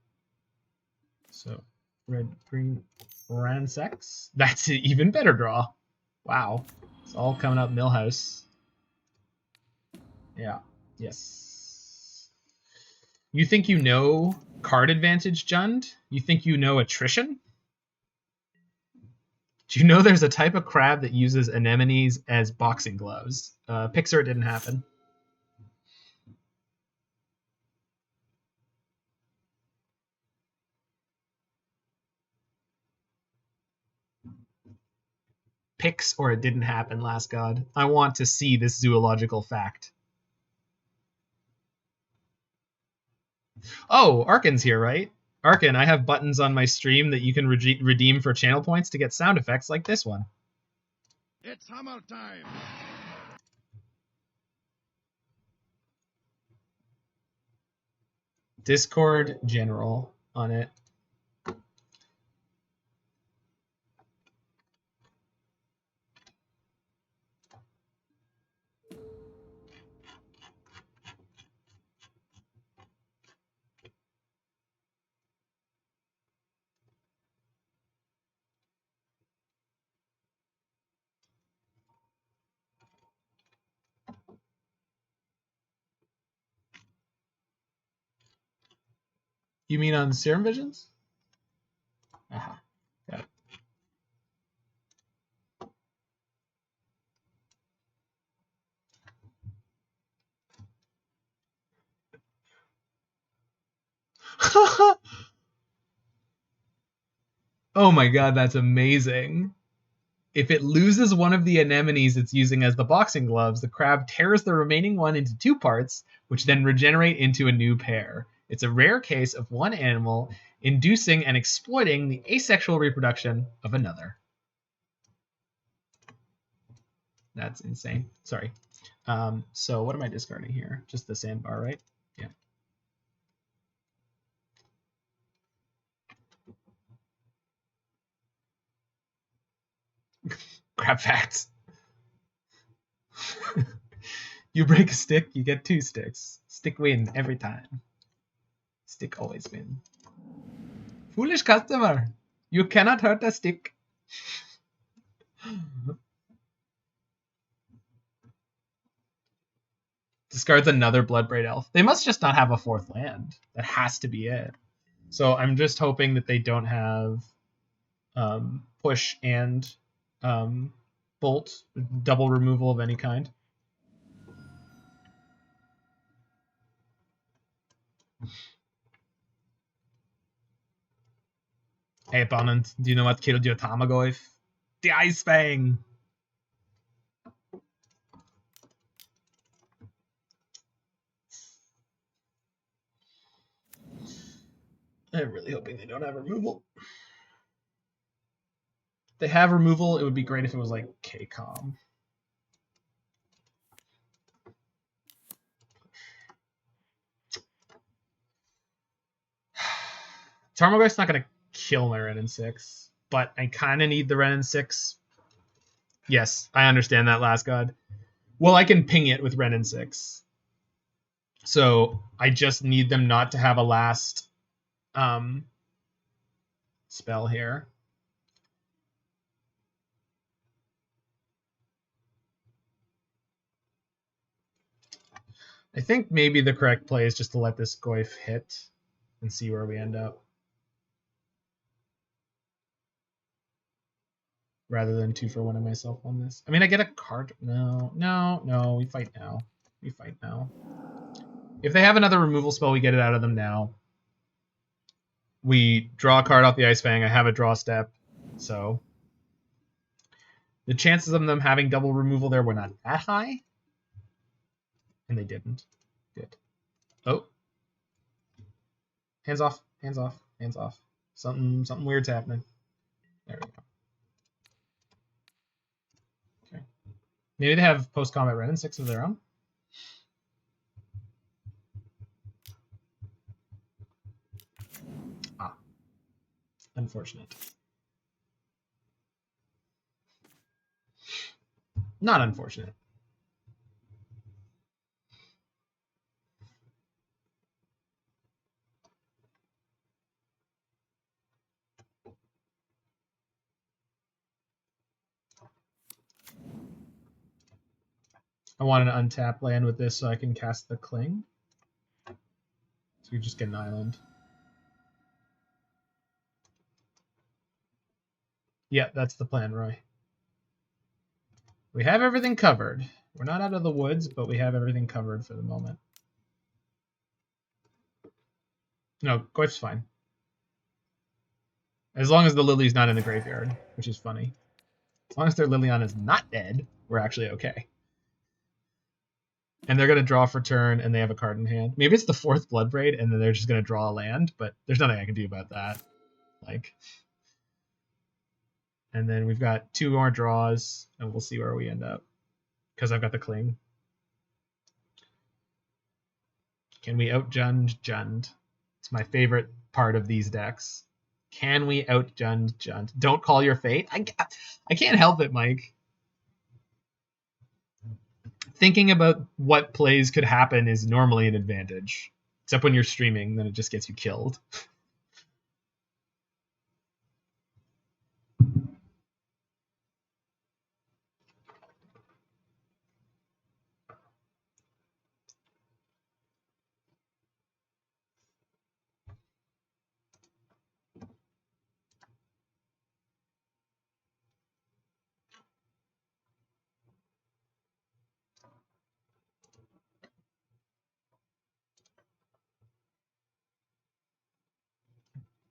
So, red, green, Ransax. That's an even better draw. Wow. It's all coming up Millhouse. Yeah. Yes. You think you know card advantage, Jund? You think you know attrition? Do you know there's a type of crab that uses anemones as boxing gloves? Pixar, it didn't happen. Pix or it didn't happen, last god. I want to see this zoological fact. Oh, Arcan's here, right? Arcan, I have buttons on my stream that you can redeem for channel points to get sound effects like this one. It's hammer time! Discord general on it. You mean on Serum Visions? Oh my god, that's amazing. If it loses one of the anemones it's using as the boxing gloves, the crab tears the remaining one into 2 parts, which then regenerate into a new pair. It's a rare case of one animal inducing and exploiting the asexual reproduction of another. That's insane. Sorry. So what am I discarding here? Just the sandbar, right? Yeah. Crab facts. You break a stick, you get 2 sticks. Stick win every time. Stick always win. Foolish customer. You cannot hurt a stick. Discards another Bloodbraid Elf. They must just not have a 4th land. That has to be it. So I'm just hoping that they don't have push and bolt, double removal of any kind. Hey opponent, do you know what killed your Tamagotchi? The Ice-Fang! I'm really hoping they don't have removal. If they have removal, it would be great if it was like K-Com. Tarmogoyf's not going to kill my Ren in 6, but I kind of need the Ren in 6. Yes, I understand that, Last God. Well, I can ping it with Ren in 6. So I just need them not to have a last spell here. I think maybe the correct play is just to let this Goyf hit and see where we end up. Rather than 2 for 1 of myself on this. I mean, I get a card. No. We fight now. We fight now. If they have another removal spell, we get it out of them now. We draw a card off the Ice-Fang. I have a draw step. So the chances of them having double removal there were not that high. And they didn't. Good. Oh. Hands off. Hands off. Hands off. Something weird's happening. There we go. Okay. Maybe they have post-combat Ren in 6 of their own. Ah. Unfortunate. Not unfortunate. I want an untapped land with this so I can cast the Cling. So we just get an island. Yeah, that's the plan, Roy. We have everything covered. We're not out of the woods, but we have everything covered for the moment. No, Goyf's fine. As long as the Lily's not in the graveyard, which is funny. As long as their Liliana is not dead, we're actually okay. And they're going to draw for turn, and they have a card in hand. Maybe it's the 4th Bloodbraid, and then they're just going to draw a land, but there's nothing I can do about that. Like, and then we've got 2 more draws, and we'll see where we end up. Because I've got the Cling. Can we out-Jund Jund? It's my favorite part of these decks. Can we out-Jund Jund? Don't call your fate? I can't help it, Mike. Thinking about what plays could happen is normally an advantage. Except when you're streaming, then it just gets you killed.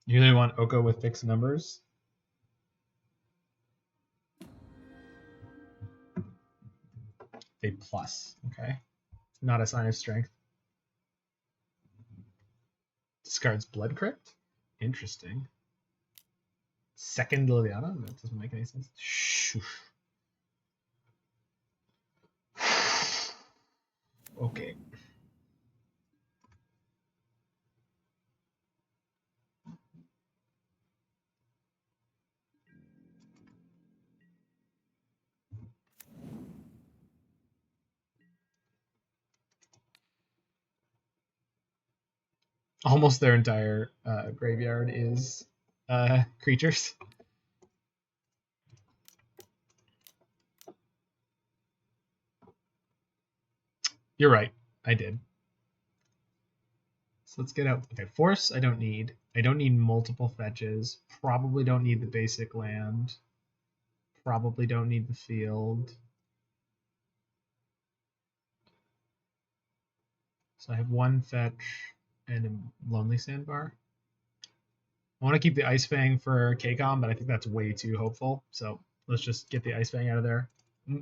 You really want Oko with fixed numbers? A plus, okay. Not a sign of strength. Discards Blood Crypt? Interesting. Second Liliana? That doesn't make any sense. Shoo. Okay. Almost their entire graveyard is creatures. You're right. I did. So let's get out. Okay, Force I don't need. I don't need multiple fetches. Probably don't need the basic land. Probably don't need the field. So I have one fetch and a Lonely Sandbar. I want to keep the Ice-Fang for Kolaghan, but I think that's way too hopeful. So let's just get the Ice-Fang out of there.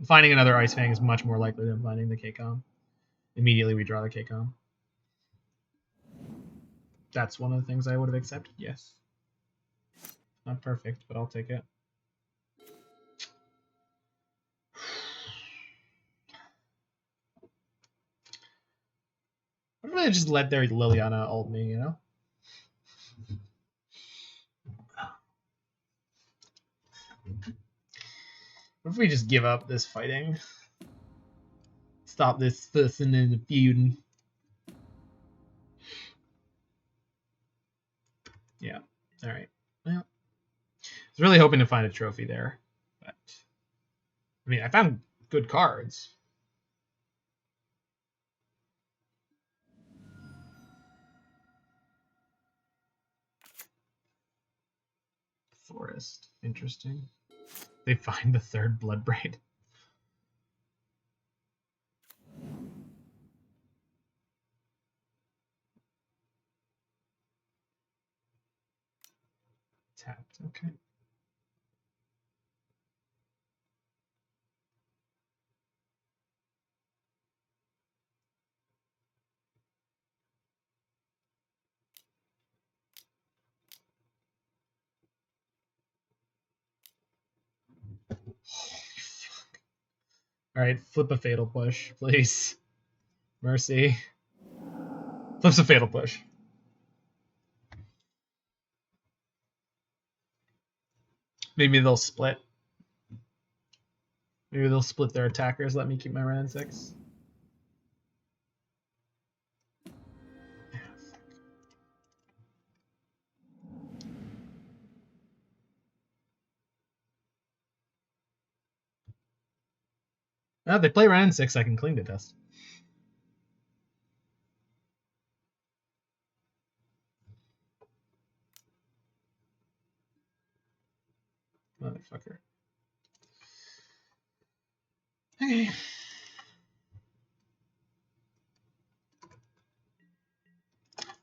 Finding another Ice-Fang is much more likely than finding the Kolaghan. Immediately we draw the Kolaghan. That's one of the things I would have accepted, yes. Not perfect, but I'll take it. I'd really just let their Liliana ult me, you know? What if we just give up this fighting? Stop this person in the feud. Yeah, alright. Well, I was really hoping to find a trophy there, but I mean, I found good cards. Forest, interesting. They find the third Bloodbraid. Tapped, okay. Alright, flip a Fatal Push, please. Mercy. Flips a Fatal Push. Maybe they'll split. Maybe they'll split their attackers, let me keep my Ran 6. Oh, they play Ran 6, I can cling to dust. Motherfucker. Okay.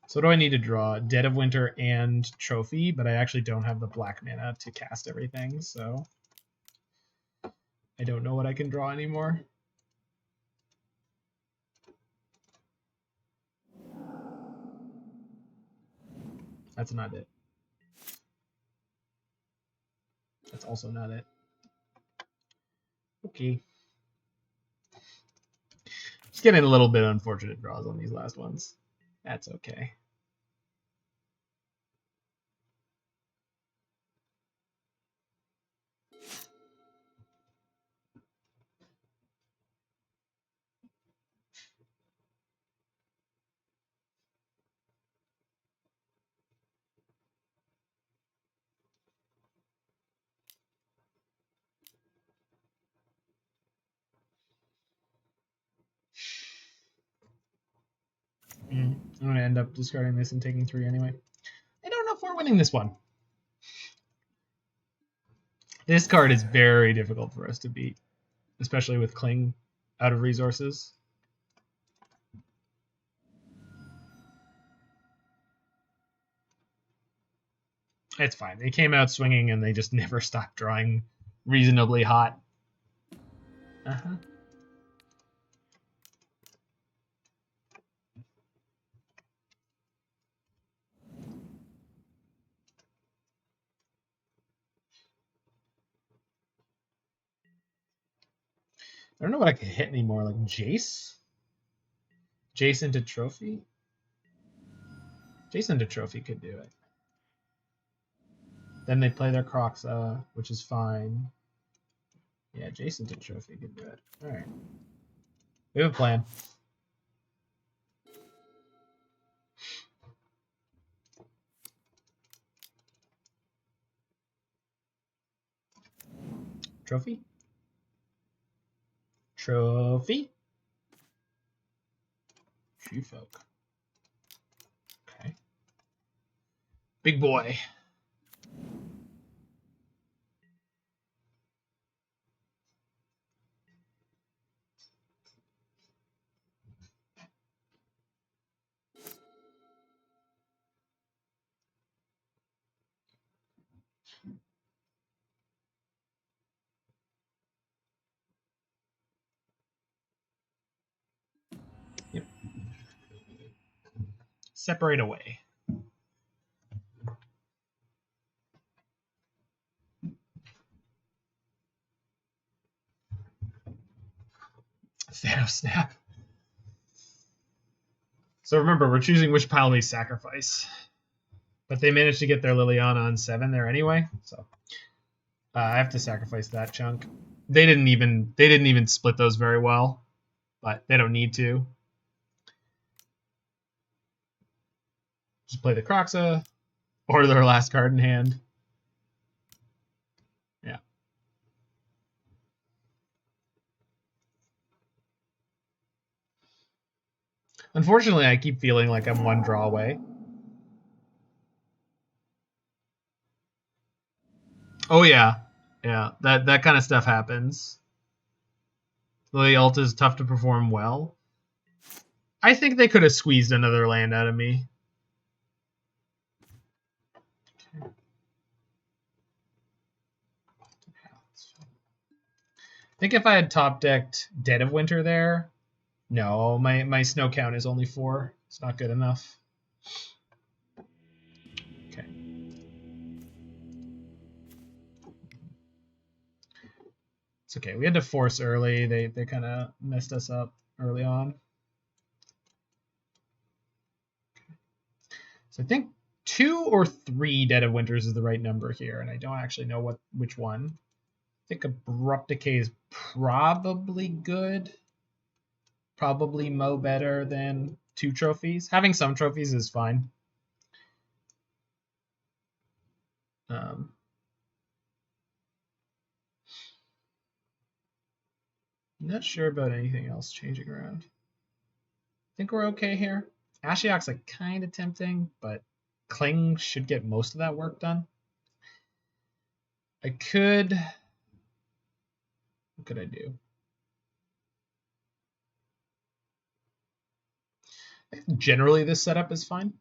So what do I need to draw? Dead of Winter and Trophy, but I actually don't have the black mana to cast everything, so I don't know what I can draw anymore. That's not it. That's also not it. Okay. Just getting a little bit unfortunate draws on these last ones. That's okay. I'm going to end up discarding this and taking 3 anyway. I don't know if we're winning this one. This card is very difficult for us to beat, especially with Cling out of resources. It's fine. They came out swinging and they just never stopped drawing reasonably hot. Uh-huh. I don't know what I could hit anymore. Like Jace? Jace into Trophy? Jace into Trophy could do it. Then they play their Croxa, which is fine. Yeah, Jace into Trophy could do it. Alright. We have a plan. Trophy? Trophy? Treefolk. Okay. Big boy. Yep. Separate away. Thanos snap. So remember, we're choosing which pile we sacrifice. But they managed to get their Liliana on 7 there anyway, so I have to sacrifice that chunk. They didn't even split those very well, but they don't need to. Just play the Croxa or their last card in hand. Yeah. Unfortunately, I keep feeling like I'm one draw away. Oh yeah, yeah. That kind of stuff happens. Lily ult is tough to perform well. I think they could have squeezed another land out of me. I think if I had top decked Dead of Winter there, no, my snow count is only 4. It's not good enough. Okay. It's okay. We had to force early. They kind of messed us up early on. So I think 2 or 3 Dead of Winters is the right number here, and I don't actually know which one. I think Abrupt Decay is probably good. Probably mo better than 2 trophies. Having some trophies is fine. Not sure about anything else changing around. I think we're okay here. Ashiok's like kind of tempting, but Kling should get most of that work done. I could... What could I do? I think generally this setup is fine.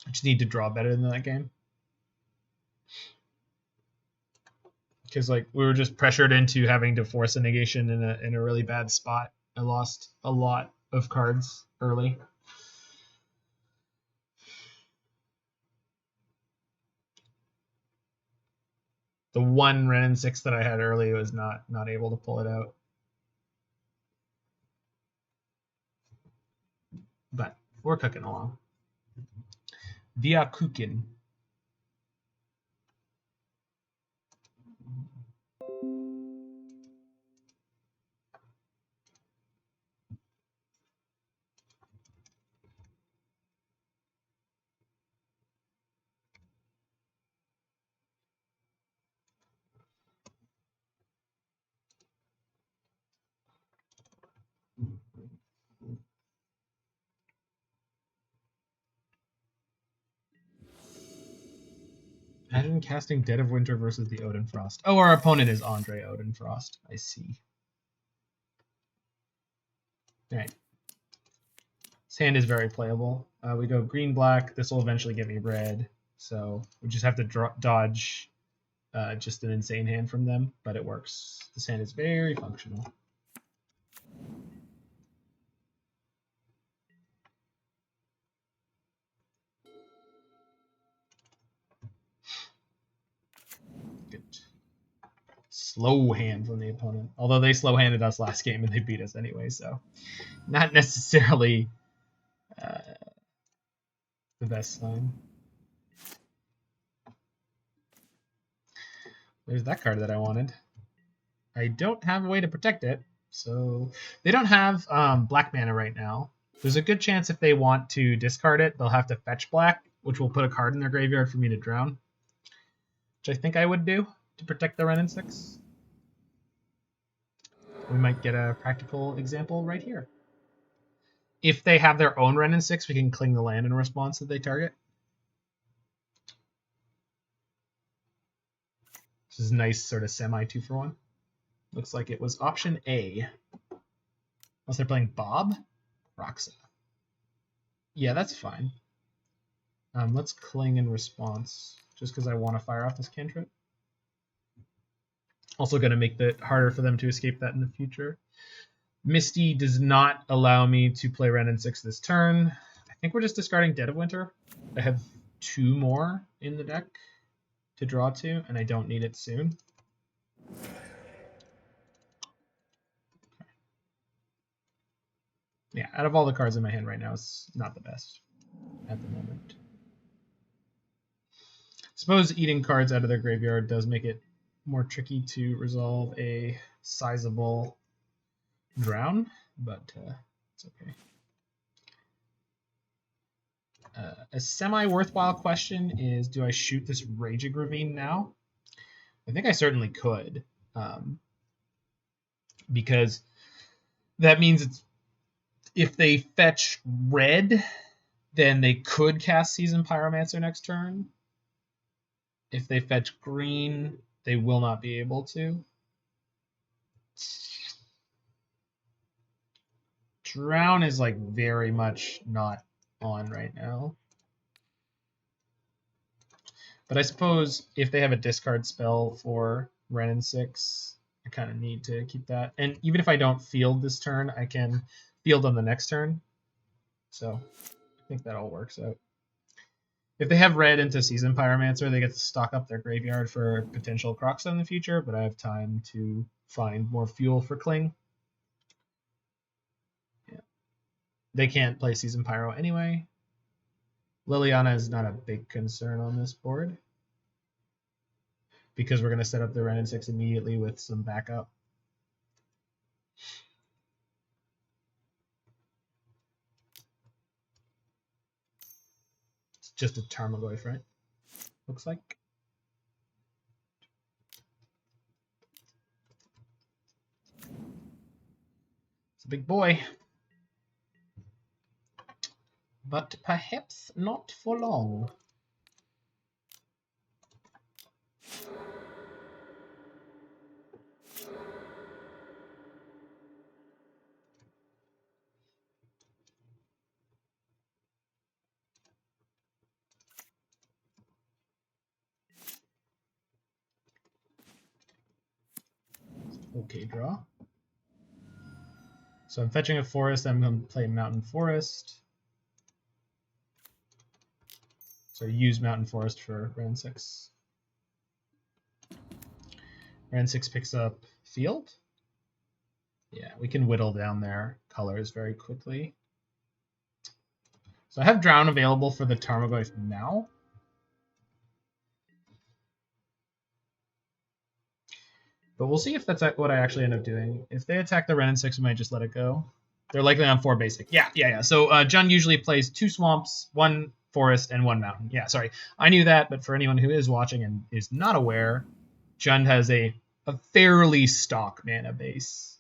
I just need to draw better than that game. Because like we were just pressured into having to force a negation in a really bad spot. I lost a lot of cards early. The one Ren 6 that I had early was not able to pull it out. But we're cooking along. Via cooking. Imagine casting Dead of Winter versus the Odin Frost. Oh, our opponent is Andre Odin Frost. I see. All right. This hand is very playable. We go green-black. This will eventually get me red. So we just have to dodge just an insane hand from them, but it works. This hand is very functional. Good. Slow hand from the opponent. Although they slow-handed us last game and they beat us anyway, so not necessarily the best sign. There's that card that I wanted. I don't have a way to protect it, so they don't have black mana right now. There's a good chance if they want to discard it, they'll have to fetch black, which will put a card in their graveyard for me to drown, which I think I would do to protect the Wrenn and 6. We might get a practical example right here. If they have their own Wrenn and 6, we can cling the land in response that they target. This is a nice sort of semi 2-for-1. Looks like it was option A. Unless they're playing Bob? Roxa. Yeah, that's fine. Let's cling in response, just because I want to fire off this cantrip. Also going to make it harder for them to escape that in the future. Misty does not allow me to play Wrenn and 6 this turn. I think we're just discarding Dead of Winter. I have 2 more in the deck to draw to, and I don't need it soon. Yeah, out of all the cards in my hand right now, it's not the best at the moment. I suppose eating cards out of their graveyard does make it more tricky to resolve a sizable drown, but it's okay. A semi-worthwhile question is, do I shoot this Raging Ravine now? I think I certainly could, because that means it's, if they fetch red, then they could cast Seasoned Pyromancer next turn. If they fetch green, they will not be able to. Drown is like very much not on right now. But I suppose if they have a discard spell for Wrenn and 6, I kind of need to keep that. And even if I don't field this turn, I can field on the next turn. So I think that all works out. If they have red into Seasoned Pyromancer, they get to stock up their graveyard for potential Kroxa in the future, but I have time to find more fuel for Cling. Yeah. They can't play Seasoned Pyro anyway. Liliana is not a big concern on this board, because we're going to set up the Wrenn and 6 immediately with some backup. It's just a Tarmogoyf, right? Looks like. It's a big boy. But perhaps not for long. Okay, draw. So I'm fetching a forest. I'm going to play Mountain Forest. So use Mountain Forest for Wrenn 6. Wrenn 6 picks up Field. Yeah, we can whittle down their colors very quickly. So I have Drown available for the Tarmogoyf now. But we'll see if that's what I actually end up doing. If they attack the Wrenn and 6, we might just let it go. They're likely on 4 basic. Yeah. So Jund usually plays 2 swamps, 1 forest, and 1 mountain. Yeah, sorry. I knew that, but for anyone who is watching and is not aware, Jund has a fairly stock mana base.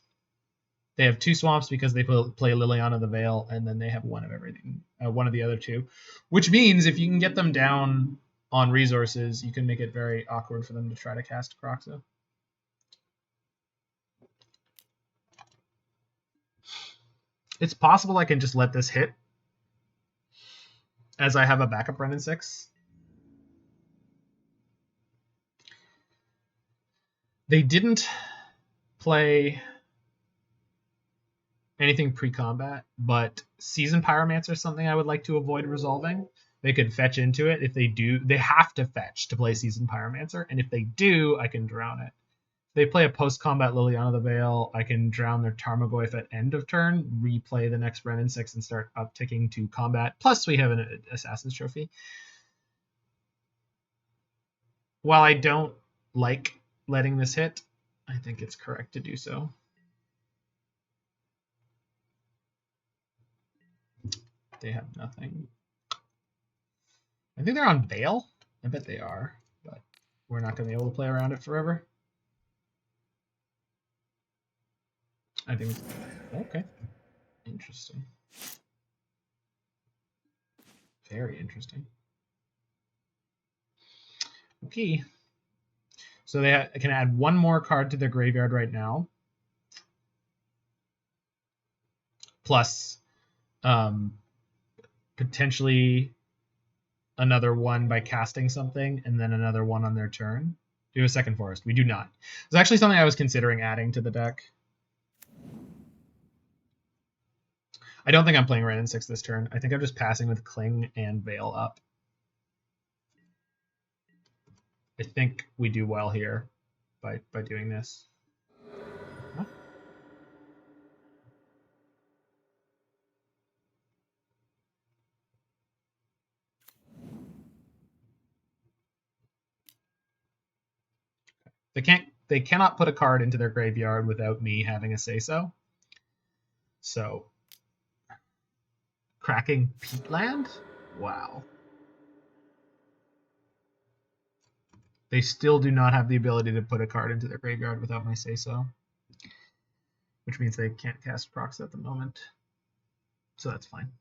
They have 2 swamps because they play Liliana the Veil, and then they have 1 of everything, 1 of the other 2. Which means if you can get them down on resources, you can make it very awkward for them to try to cast Kroxa. It's possible I can just let this hit, as I have a backup Wrenn and 6. They didn't play anything pre-combat, but Seasoned Pyromancer is something I would like to avoid resolving. They could fetch into it. If they do, they have to fetch to play Seasoned Pyromancer, and if they do, I can drown it. If they play a post-combat Liliana the Veil, I can drown their Tarmogoyf at end of turn, replay the next Renin 6, and start upticking to combat. Plus, we have an Assassin's Trophy. While I don't like letting this hit, I think it's correct to do so. They have nothing. I think they're on Veil. I bet they are, but we're not going to be able to play around it forever. I think. Okay. Interesting. Very interesting. Okay. So they can add one more card to their graveyard right now. Plus, potentially another one by casting something, and then another one on their turn. Do a second forest. We do not. It's actually something I was considering adding to the deck. I don't think I'm playing Renin 6 this turn. I think I'm just passing with Cling and Veil up. I think we do well here by doing this. Huh? They cannot put a card into their graveyard without me having a say-so. So, cracking Peatland? Wow. They still do not have the ability to put a card into their graveyard without my say-so. Which means they can't cast procs at the moment. So that's fine.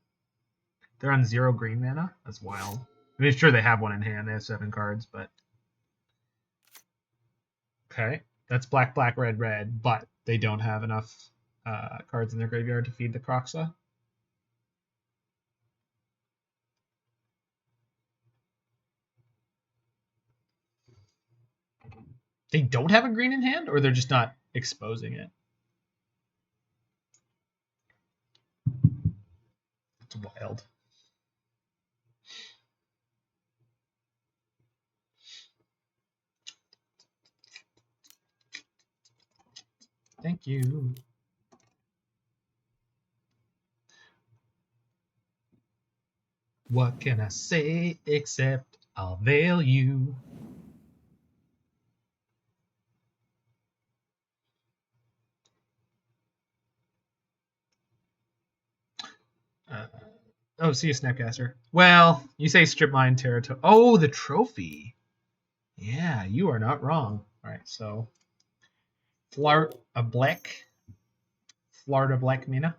They're on 0 green mana. That's wild. I mean, sure, they have one in hand. They have 7 cards, but... Okay. That's black, black, red, red, but they don't have enough cards in their graveyard to feed the Kroxa. They don't have a green in hand, or they're just not exposing it? It's wild. Thank you. What can I say except I'll veil you? Oh, see you, Snapcaster. Well, you say strip mine territory. Oh, the trophy. Yeah, you are not wrong. All right, so Florida Black Mina.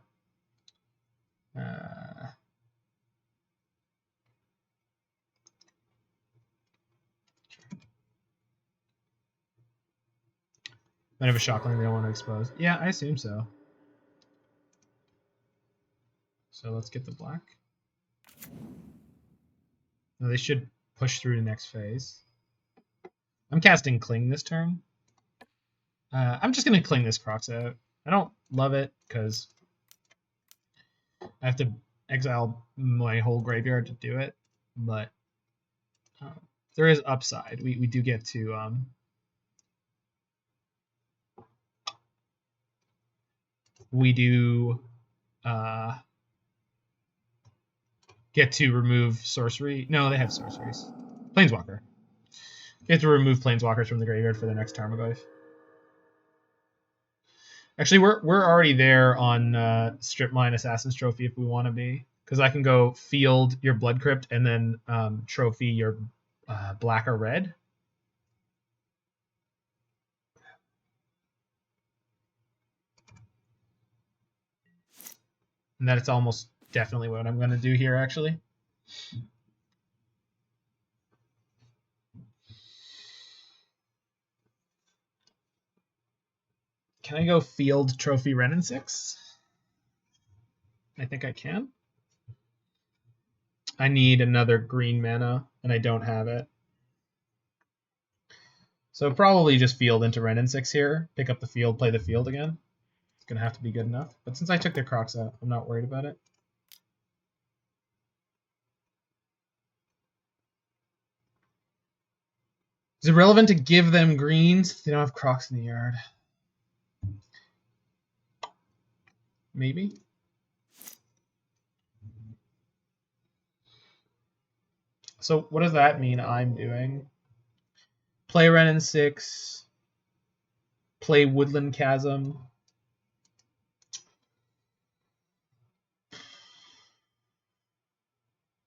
Might have a Shockling they don't want to expose. Yeah, I assume so. So let's get the black. No, they should push through to next phase. I'm casting Cling this turn. I'm just going to Cling this Crocs out. I don't love it because I have to exile my whole graveyard to do it, but there is upside. We do get to we do get to remove sorcery. No, they have sorceries. Planeswalker. You have to remove Planeswalkers from the graveyard for the next Tarmogoyf. Actually, we're already there on Strip Mine Assassin's Trophy if we want to be, because I can go field your Blood Crypt and then trophy your black or red. And that's almost definitely what I'm going to do here, actually. Can I go field trophy Renin 6? I think I can. I need another green mana, and I don't have it. So probably just field into Ren and 6 here, pick up the field, play the field again. It's going to have to be good enough. But since I took their Crocs out, I'm not worried about it. Is it relevant to give them greens if they don't have Crocs in the yard? Maybe. So what does that mean I'm doing? Play Ren and 6. Play Woodland Chasm.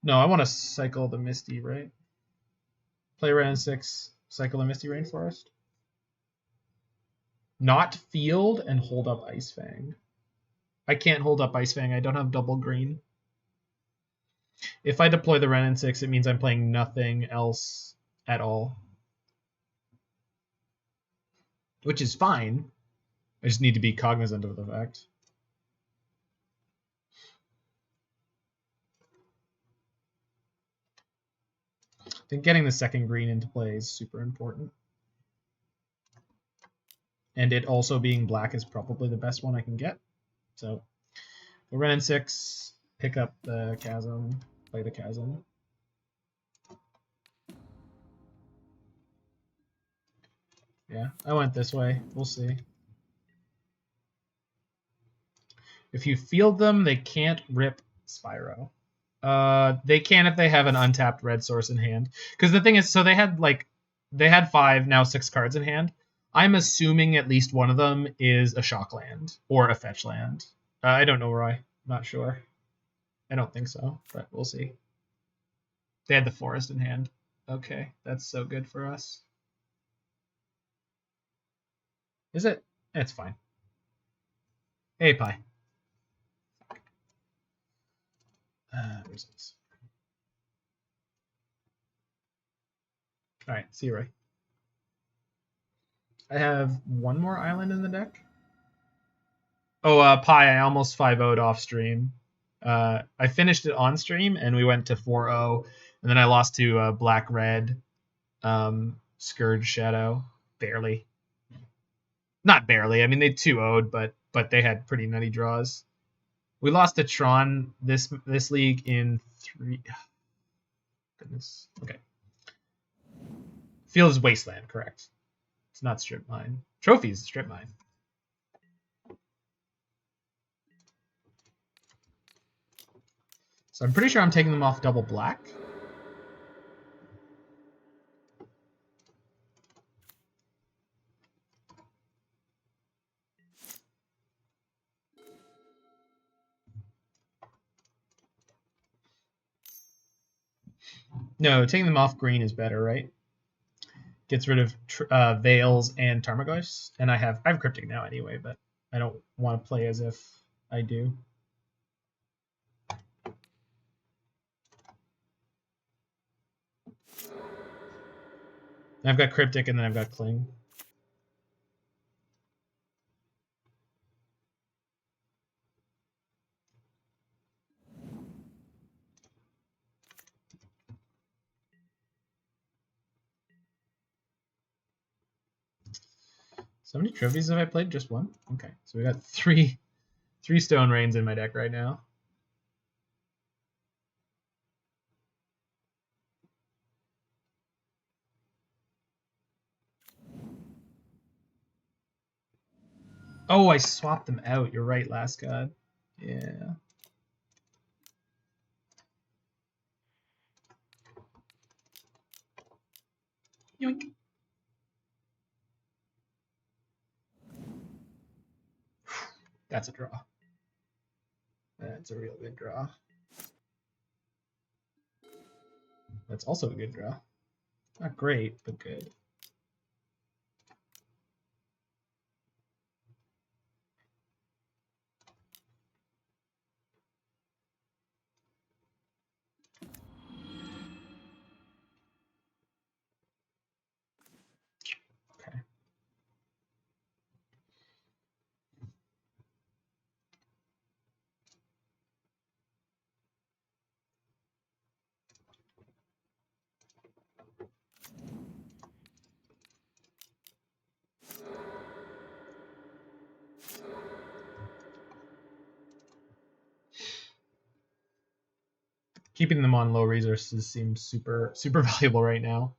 No, I want to cycle the Misty, right? Play Ren and 6, cycle the Misty Rainforest. Not field and hold up Ice-Fang. I can't hold up Ice-Fang. I don't have double green. If I deploy the Ren and 6, it means I'm playing nothing else at all. Which is fine. I just need to be cognizant of the fact. I think getting the second green into play is super important. And it also being black is probably the best one I can get. So, the Ren and 6, pick up the Chasm, play the Chasm. Yeah, I went this way. We'll see. If you field them, they can't rip Spyro. They can if they have an untapped red source in hand. Because the thing is, so they had 5, now 6 cards in hand. I'm assuming at least one of them is a shock land or a fetch land. I don't know, Roy. Not sure. I don't think so, but we'll see. They had the forest in hand. Okay, that's so good for us. Is it? It's fine. Hey, Pi. Results. All right, see you, Roy. I have one more island in the deck. Oh, Pi, I almost 5-0'd off stream. I finished it on stream, and we went to 4-0, and then I lost to Black-Red, Scourge Shadow, barely. Not barely. I mean, they 2-0'd, but they had pretty nutty draws. We lost to Tron this league in 3. Goodness. Okay. Field is Wasteland, correct. It's not Strip Mine. Trophies, Strip Mine. So I'm pretty sure I'm taking them off double black. No, taking them off green is better, right? Gets rid of Veils and Tarmogoyfs, and I have Cryptic now anyway, but I don't want to play as if I do. I've got Cryptic and then I've got Cling. So many trophies have I played? Just one? Okay, so we got three Stone Rains in my deck right now. Oh, I swapped them out. You're right, Last God. Yeah. Yoink. That's a draw. That's a real good draw. That's also a good draw. Not great, but good. Okay. Keeping them on low resources seems super valuable right now.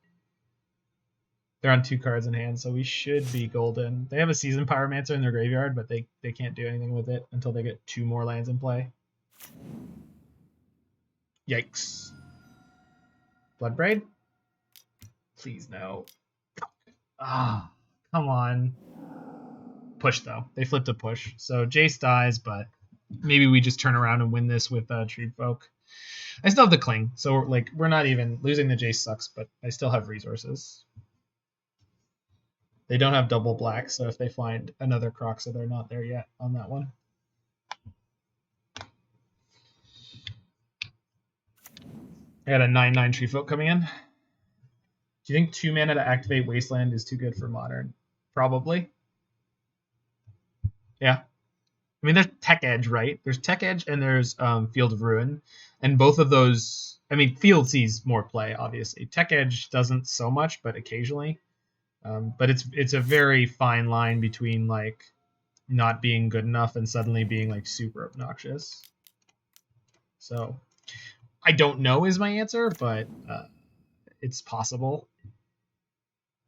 They're on 2 cards in hand, so we should be golden. They have a Seasoned Pyromancer in their graveyard, but they can't do anything with it until they get 2 more lands in play. Yikes. Bloodbraid? Please no. Ah, come on. Push though. They flipped a push. So Jace dies, but maybe we just turn around and win this with Treefolk. I still have the Cling, so like we're not even losing the Jace sucks, but I still have resources. They don't have double black, so if they find another Croxa, they're not there yet on that one. I got a 9/9 Treefolk coming in. Do you think 2 mana to activate Wasteland is too good for Modern? Probably. Yeah. I mean, there's Tech Edge, right? There's Tech Edge and there's Field of Ruin. And both of those, I mean, Field sees more play, obviously. Tech Edge doesn't so much, but occasionally. But it's a very fine line between like not being good enough and suddenly being like super obnoxious. So I don't know is my answer, but it's possible.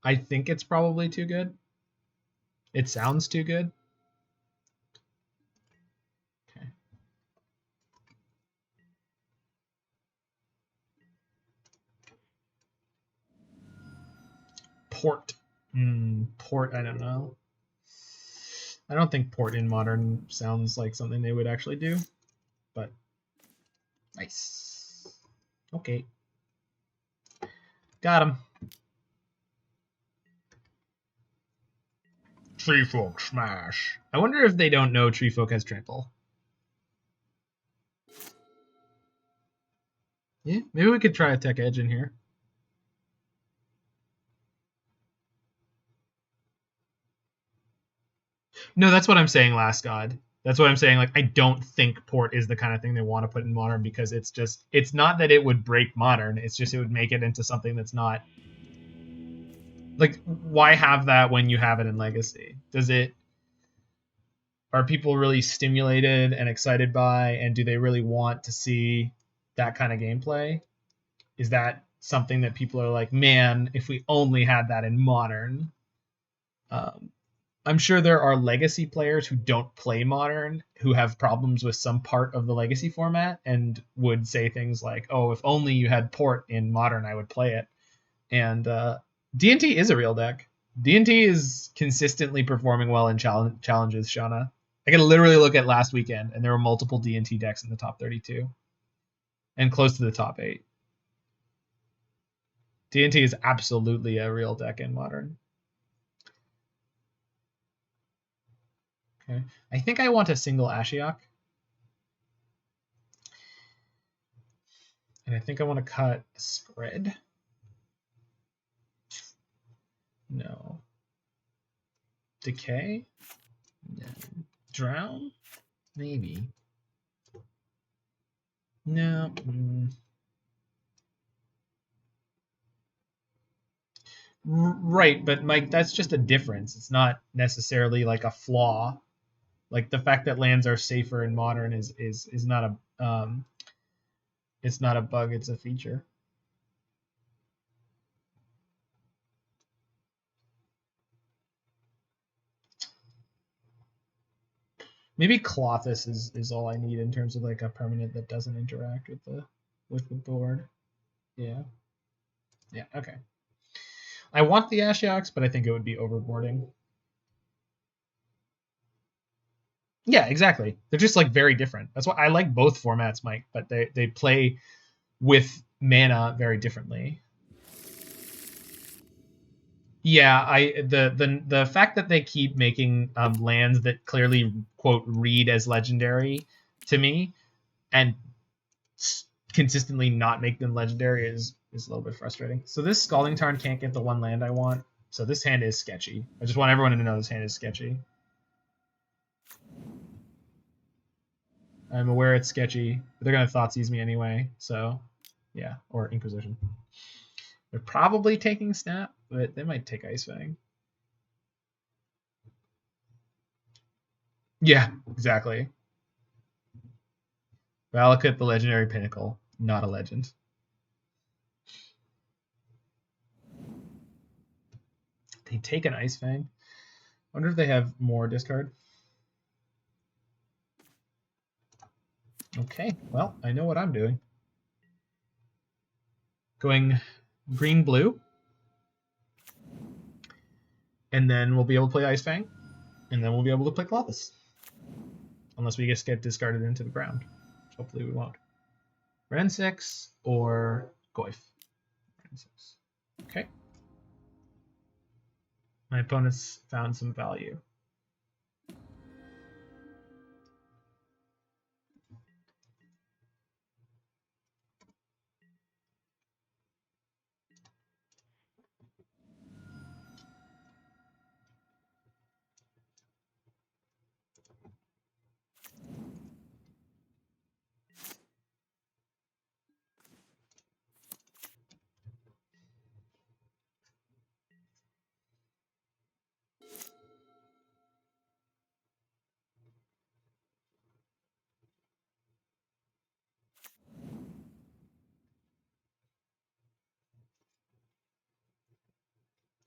I think it's probably too good. It sounds too good. Okay. Port. Port, I don't know. I don't think port in Modern sounds like something they would actually do, but nice. Okay. Got him. Treefolk smash. I wonder if they don't know Treefolk has trample. Yeah, maybe we could try a Tech Edge in here. No, that's what I'm saying, Last God. That's what I'm saying. Like, I don't think port is the kind of thing they want to put in Modern because it's not that it would break Modern. It's just it would make it into something that's not. Like, why have that when you have it in Legacy? Are people really stimulated and excited by, and do they really want to see that kind of gameplay? Is that something that people are like, man, if we only had that in Modern? I'm sure there are Legacy players who don't play Modern who have problems with some part of the Legacy format and would say things like, oh, if only you had port in Modern, I would play it. And D&T is a real deck. D&T is consistently performing well in challenges, Shauna. I can literally look at last weekend, and there were multiple D&T decks in the top 32 and close to the top 8. D&T is absolutely a real deck in Modern. Okay. I think I want a single Ashiok. And I think I want to cut a Skred. No. Decay? No. Drown? Maybe. No. Right, but Mike, that's just a difference. It's not necessarily like a flaw. Like the fact that lands are safer in Modern is not a it's not a bug, it's a feature. Maybe Clothis is all I need in terms of like a permanent that doesn't interact with the board. Yeah. Yeah, okay. I want the Ashioks, but I think it would be overboarding. Yeah, exactly. They're just like very different. That's why I like both formats, Mike, but they play with mana very differently. Yeah, the fact that they keep making lands that clearly quote read as legendary to me and consistently not make them legendary is a little bit frustrating. So this Scalding Tarn can't get the one land I want. So this hand is sketchy. I just want everyone to know this hand is sketchy. I'm aware it's sketchy, but they're gonna Thoughtseize me anyway. So yeah, or Inquisition. They're probably taking Snap, but they might take Ice-Fang. Yeah, exactly. Valakut, the Legendary Pinnacle. not a legend. They take an Ice-Fang. Wonder if they have more discard. Okay, well, I know what I'm doing. Going green-blue. And then we'll be able to play Ice-Fang. And then we'll be able to play Clothis. Unless we just get discarded into the ground. Which hopefully we won't. Ren 6 or Goyf. Ren 6. Okay. My opponent's found some value.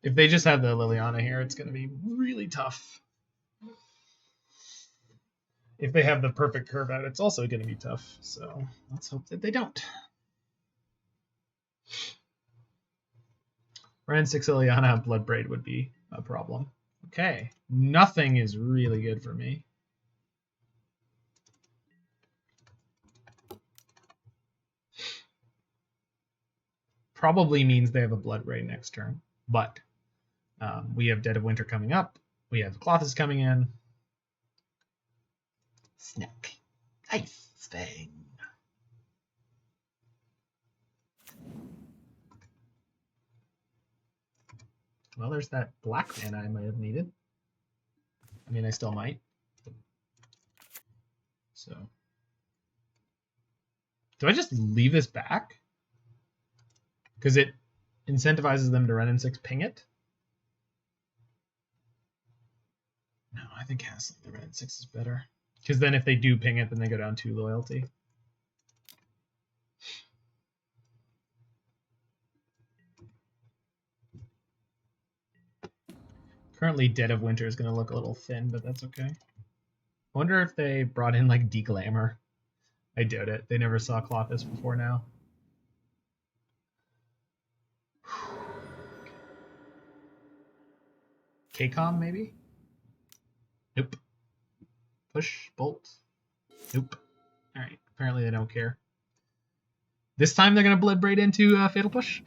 If they just have the Liliana here, it's going to be really tough. If they have the perfect curve out, it's also going to be tough. So let's hope that they don't. Ren 6 Liliana Bloodbraid would be a problem. Okay, nothing is really good for me. Probably means they have a Bloodbraid next turn, but we have Dead of Winter coming up. We have Clothis coming in. Snap. Ice-Fang. Well, there's that black mana I might have needed. I mean, I still might. So, do I just leave this back? Because it incentivizes them to run in 6 ping it? No, I think castling the red 6 is better. Because then if they do ping it, then they go down 2 loyalty. Currently, Dead of Winter is going to look a little thin, but that's okay. I wonder if they brought in, like, Deglamour. I doubt it. They never saw Clothis before now. K-Com, maybe? Nope. Push, bolt. Nope. Alright, apparently they don't care. This time they're going to Bloodbraid into Fatal Push?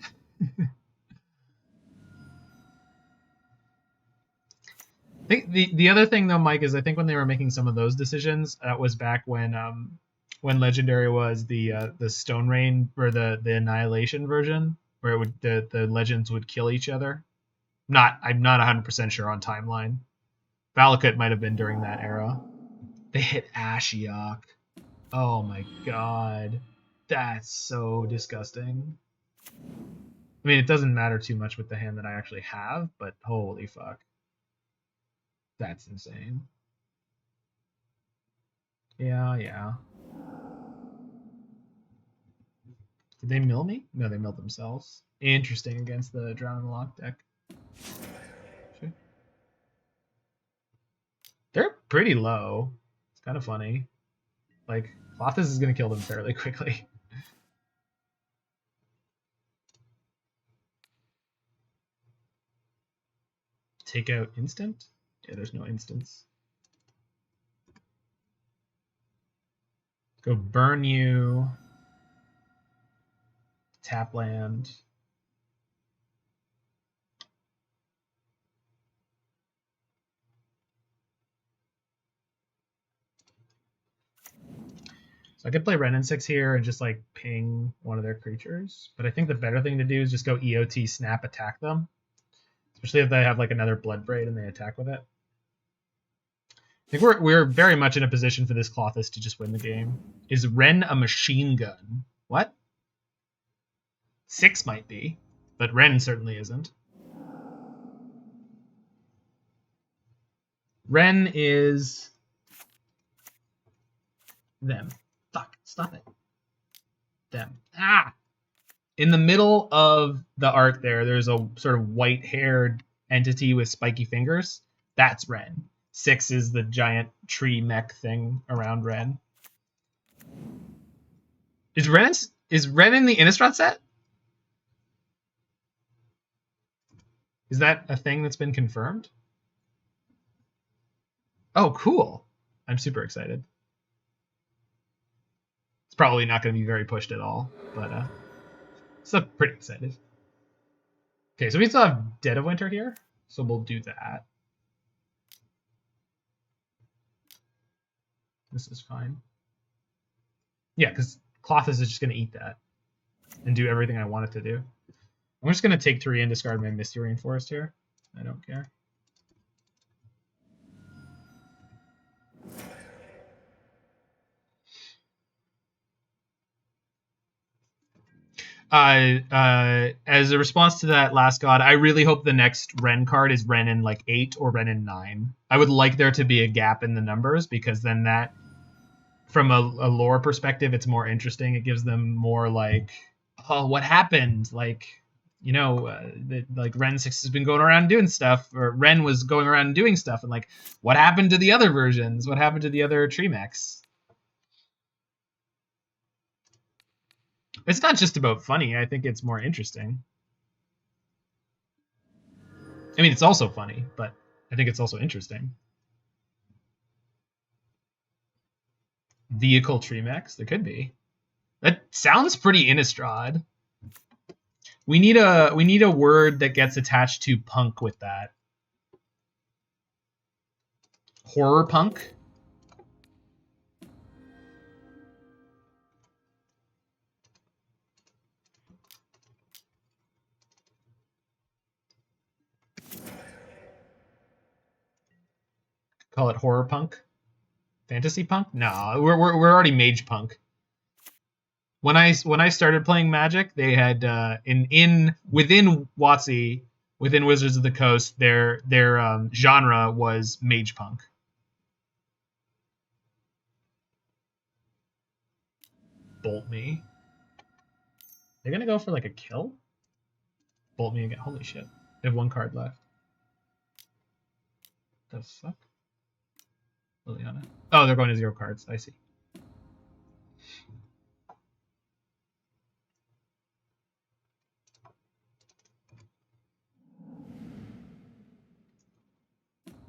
I think the other thing though, Mike, is I think when they were making some of those decisions, that was back when Legendary was the Stone Rain or the Annihilation version, where it would the legends would kill each other. I'm not 100% sure on timeline. Valakut might have been during that era. They hit Ashiok. Oh my god, that's so disgusting. I mean, it doesn't matter too much with the hand that I actually have, but holy fuck. That's insane. Yeah. Did they mill me? No, they milled themselves. Interesting against the Drown and Loch deck. Sure. They're pretty low. It's kind of funny. Like, Clothis is going to kill them fairly quickly. Take out instant? Yeah, there's no instants. Go burn you. Tap land. So I could play Renin 6 here and just like ping one of their creatures. But I think the better thing to do is just go EOT snap attack them. Especially if they have like another Bloodbraid and they attack with it. I think we're very much in a position for this Clothis to just win the game. Is Ren a machine gun? What? 6 might be, but Ren certainly isn't. Ren is them. Fuck, stop it. them. Ah! In the middle of the art there's a sort of white-haired entity with spiky fingers. That's Ren. 6 is the giant tree mech thing around Ren. Is Ren in the Innistrad set? Is that a thing that's been confirmed? Oh, cool. I'm super excited. It's probably not going to be very pushed at all, but still pretty excited. Okay, so we still have Dead of Winter here, so we'll do that. This is fine. Yeah, because Clothis is just going to eat that and do everything I want it to do. I'm just going to take 3 and discard my Misty Rainforest here. I don't care. As a response to that last god, I really hope the next Ren card is Ren in like 8 or Ren in 9. I would like there to be a gap in the numbers, because then that, from a lore perspective, it's more interesting. It gives them more like, oh, what happened? Like, you know, like Ren 6 has been going around doing stuff, or Ren was going around doing stuff, and like, what happened to the other versions? What happened to the other tree mechs? It's not just about funny. I think it's more interesting. I mean, it's also funny, but I think it's also interesting. Vehicle tree mechs? There could be. That sounds pretty Innistrad. We need a word that gets attached to punk with that. Horror punk? Call it horror punk? Fantasy punk? No, we're already mage punk. When I started playing Magic, they had within WotC, within Wizards of the Coast, their genre was mage punk. Bolt me. They're gonna go for like a kill? Bolt me again. Holy shit. They have 1 card left. The fuck? Liliana. Oh, they're going to 0 cards. I see.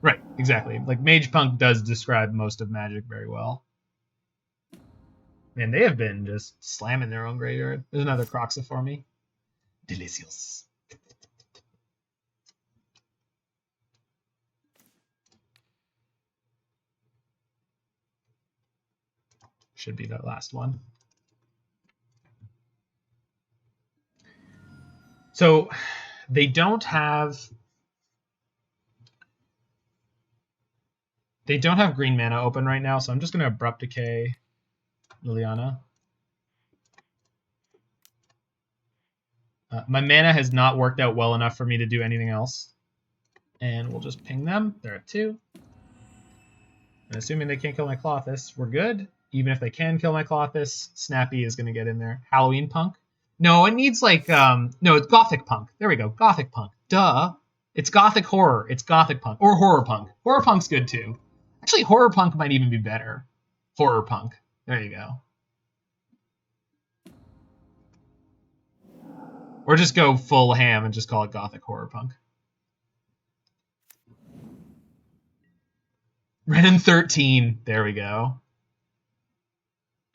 Right, exactly. Like, Mage Punk does describe most of Magic very well. Man, they have been just slamming their own graveyard. There's another Croxa for me. Delicious. Should be that last one. So, they don't have green mana open right now, so I'm just going to Abrupt Decay Liliana. My mana has not worked out well enough for me to do anything else. And we'll just ping them. They're at 2. And assuming they can't kill my Clothis, we're good. Even if they can kill my Clothis, Snappy is going to get in there. Halloween Punk? No, it needs like, no, it's Gothic Punk. There we go, Gothic Punk. Duh. It's Gothic Horror. It's Gothic Punk. Or Horror Punk. Horror Punk's good too. Actually, Horror Punk might even be better. Horror Punk. There you go. Or just go full ham and just call it Gothic Horror Punk. Ren 13. There we go.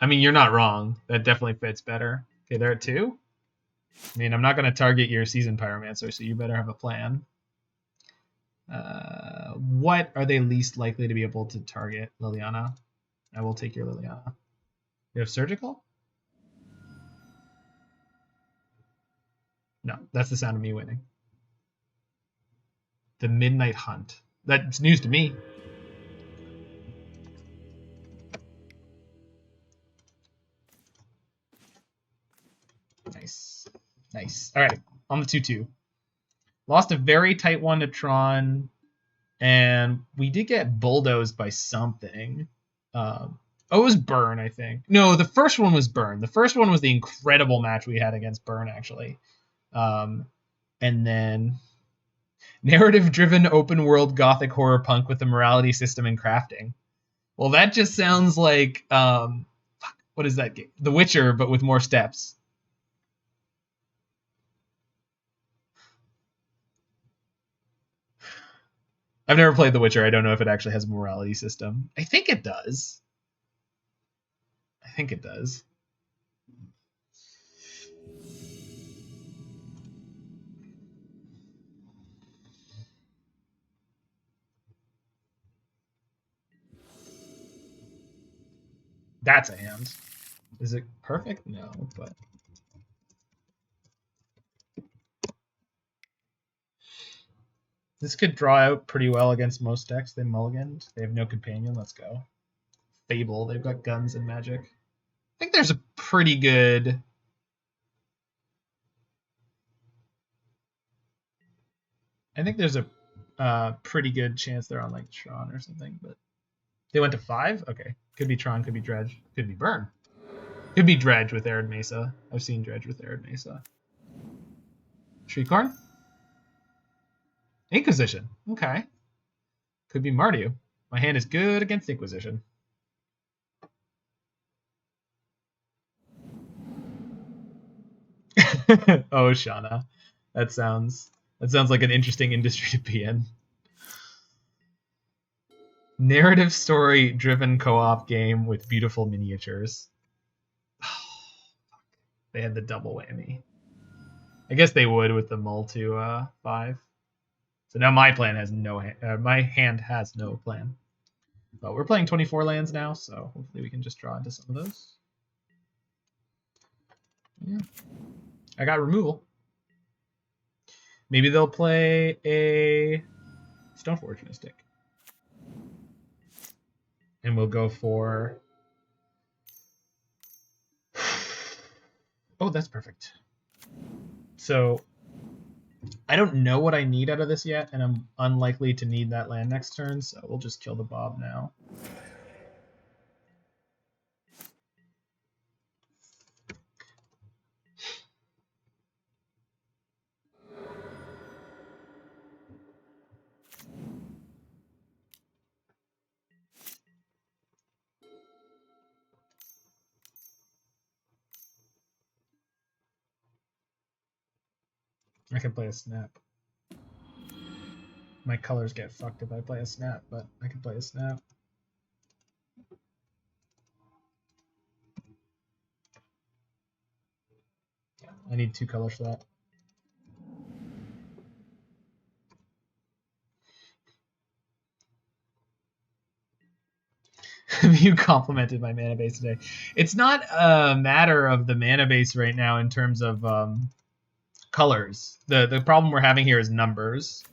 I mean, you're not wrong. That definitely fits better. Okay, they're at 2. I mean, I'm not going to target your Seasoned Pyromancer, so you better have a plan. What are they least likely to be able to target? Liliana. I will take your Liliana. You have Surgical? No, that's the sound of me winning. The Midnight Hunt. That's news to me. Nice. Nice. All right, on the 2-2. Lost a very tight one to Tron, and we did get bulldozed by something. Oh, Oh, it was Burn, I think. No, the first one was Burn. The first one was the incredible match we had against Burn, actually. And then narrative-driven open-world gothic horror punk with a morality system and crafting. Well, that just sounds like what is that game? The Witcher, but with more steps. I've never played The Witcher. I don't know if it actually has a morality system. I think it does. I think it does. That's a hand. Is it perfect? No, but... This could draw out pretty well against most decks. They mulliganed. They have no companion. Let's go. Fable. They've got guns and magic. I think there's a pretty good... I think there's a pretty good chance they're on like Tron or something, but they went to 5? Okay. Could be Tron, could be Dredge, could be Burn. Could be Dredge with Arid Mesa. I've seen Dredge with Arid Mesa. Shriekarn? Inquisition. Okay. Could be Mardu. My hand is good against Inquisition. Oh, Shauna. That sounds like an interesting industry to be in. Narrative story driven co-op game with beautiful miniatures. They had the double whammy. I guess they would with the mull to 5. So now my plan has no my hand has no plan. But we're playing 24 lands now, so hopefully we can just draw into some of those. Yeah. I got removal. Maybe they'll play a Stoneforge Mystic. And we'll go for... Oh, that's perfect. So I don't know what I need out of this yet, and I'm unlikely to need that land next turn, so we'll just kill the Bob now. I can play a Snap. My colors get fucked if I play a Snap, but I can play a Snap. Yeah, I need 2 colors for that. You complimented my mana base today. It's not a matter of the mana base right now in terms of colors. The problem we're having here is numbers.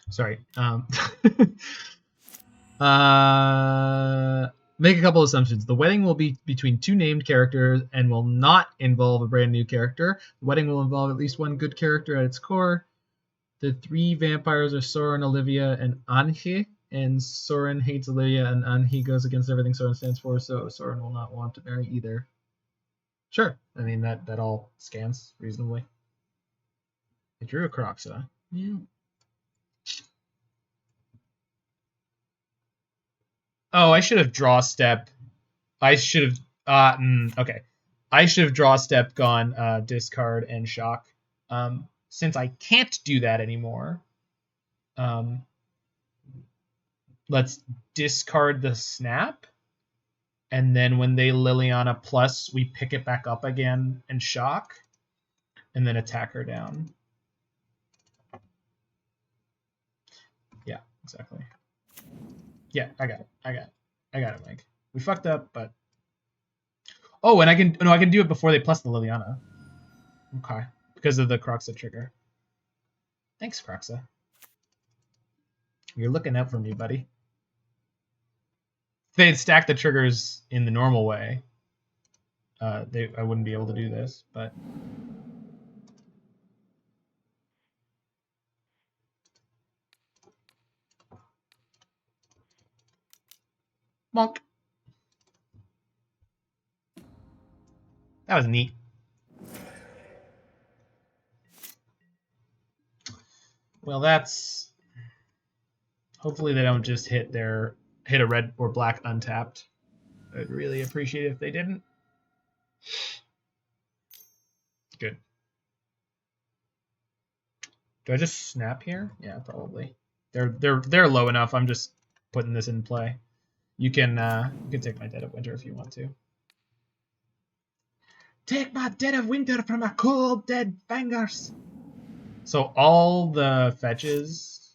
Sorry. Make a couple assumptions. The wedding will be between 2 named characters and will not involve a brand new character. The wedding will involve at least 1 good character at its core. The 3 vampires are Soren, Olivia, and Anhe. And Soren hates Olivia, and Anhe goes against everything Soren stands for, so Soren will not want to marry either. Sure. I mean, that all scans reasonably. I drew a Croxa. Yeah. Oh, I should have draw step. I should have. Okay. I should have draw step, gone discard and shock. Since I can't do that anymore, let's discard the Snap, and then when they Liliana plus, we pick it back up again and shock, and then attack her down. Yeah, exactly. Yeah, I got it, Mike. We fucked up, but... Oh, and I can do it before they plus the Liliana. Okay. Because of the Croxa trigger. Thanks, Croxa. You're looking out for me, buddy. they had stacked the triggers in the normal way, I wouldn't be able to do this, but monk. That was neat. Well, that's hopefully they don't just hit a red or black untapped. I'd really appreciate it if they didn't. Good. Do I just snap here? Yeah, probably. They're low enough. I'm just putting this in play. You can take my Dead of Winter if you want to. Take my Dead of Winter from my cold dead fingers. So all the fetches.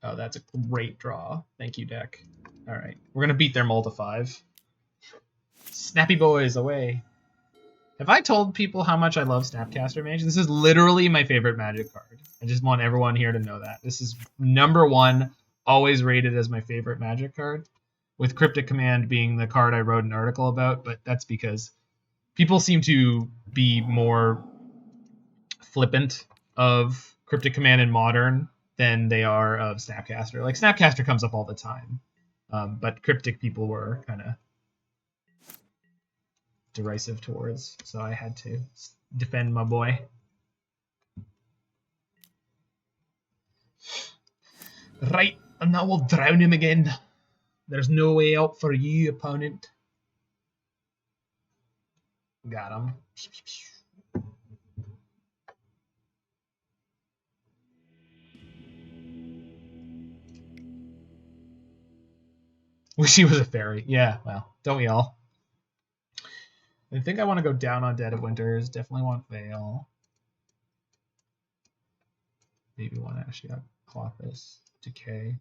Oh, that's a great draw. Thank you, deck. All right, we're gonna beat their mull to 5. Snappy boys away. Have I told people how much I love Snapcaster Mage? This is literally my favorite Magic card. I just want everyone here to know that. This is #1, always rated as my favorite Magic card, with Cryptic Command being the card I wrote an article about, but that's because people seem to be more flippant of Cryptic Command in Modern than they are of Snapcaster. Like, Snapcaster comes up all the time, but Cryptic people were kind of derisive towards, so I had to defend my boy. Right, and now we'll drown him again. There's no way out for you, opponent. Got him. Wish he was a fairy. Yeah, well, don't we all? I think I want to go down on Dead of Winters. Definitely want Veil. Maybe want to actually have Clothis. Decay.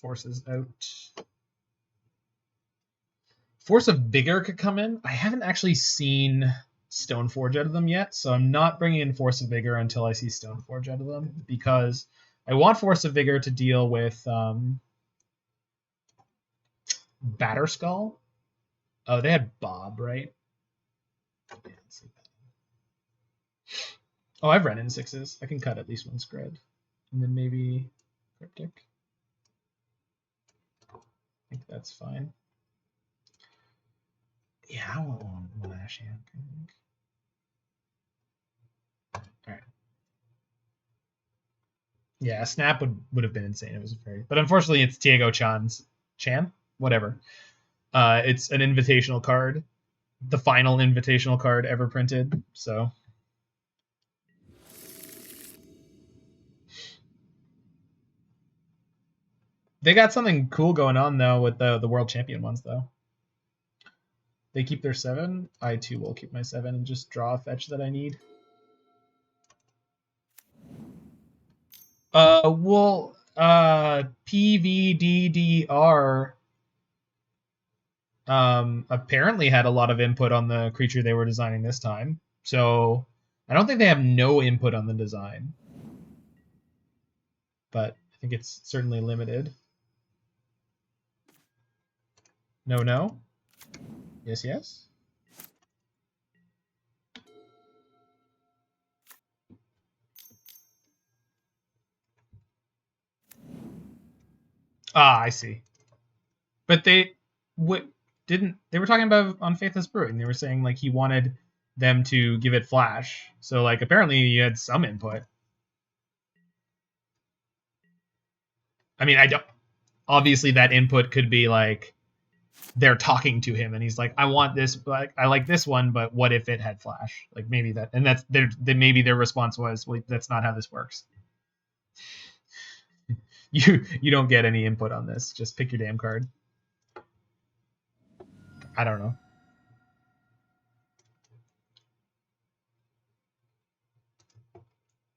Forces out. Force of Vigor could come in. I haven't actually seen Stoneforge out of them yet, so I'm not bringing in Force of Vigor until I see Stoneforge out of them, because I want Force of Vigor to deal with Batterskull. Oh, they had Bob, right? Yeah, let's see. Oh, I've run in 6s. I can cut at least one Skred. And then maybe Cryptic. I think that's fine. Yeah, I want one Ashiok, I think. Alright. Yeah, Snap would have been insane. It was very, but unfortunately it's Tiago Chan? Whatever. It's an invitational card. The final invitational card ever printed, so. They got something cool going on though with the world champion ones though. They keep their 7. I too will keep my 7 and just draw a fetch that I need. PVDDR apparently had a lot of input on the creature they were designing this time. So I don't think they have no input on the design. But I think it's certainly limited. No. Yes. Ah, I see. But they were talking about on Faithless Brewing. They were saying like he wanted them to give it flash. So like apparently you had some input. I mean, I don't. Obviously, that input could be like they're talking to him, and he's like, "I want this, but I like this one, but what if it had flash?" Like maybe that, and that's maybe their response was, "Well, that's not how this works. You don't get any input on this. Just pick your damn card." I don't know.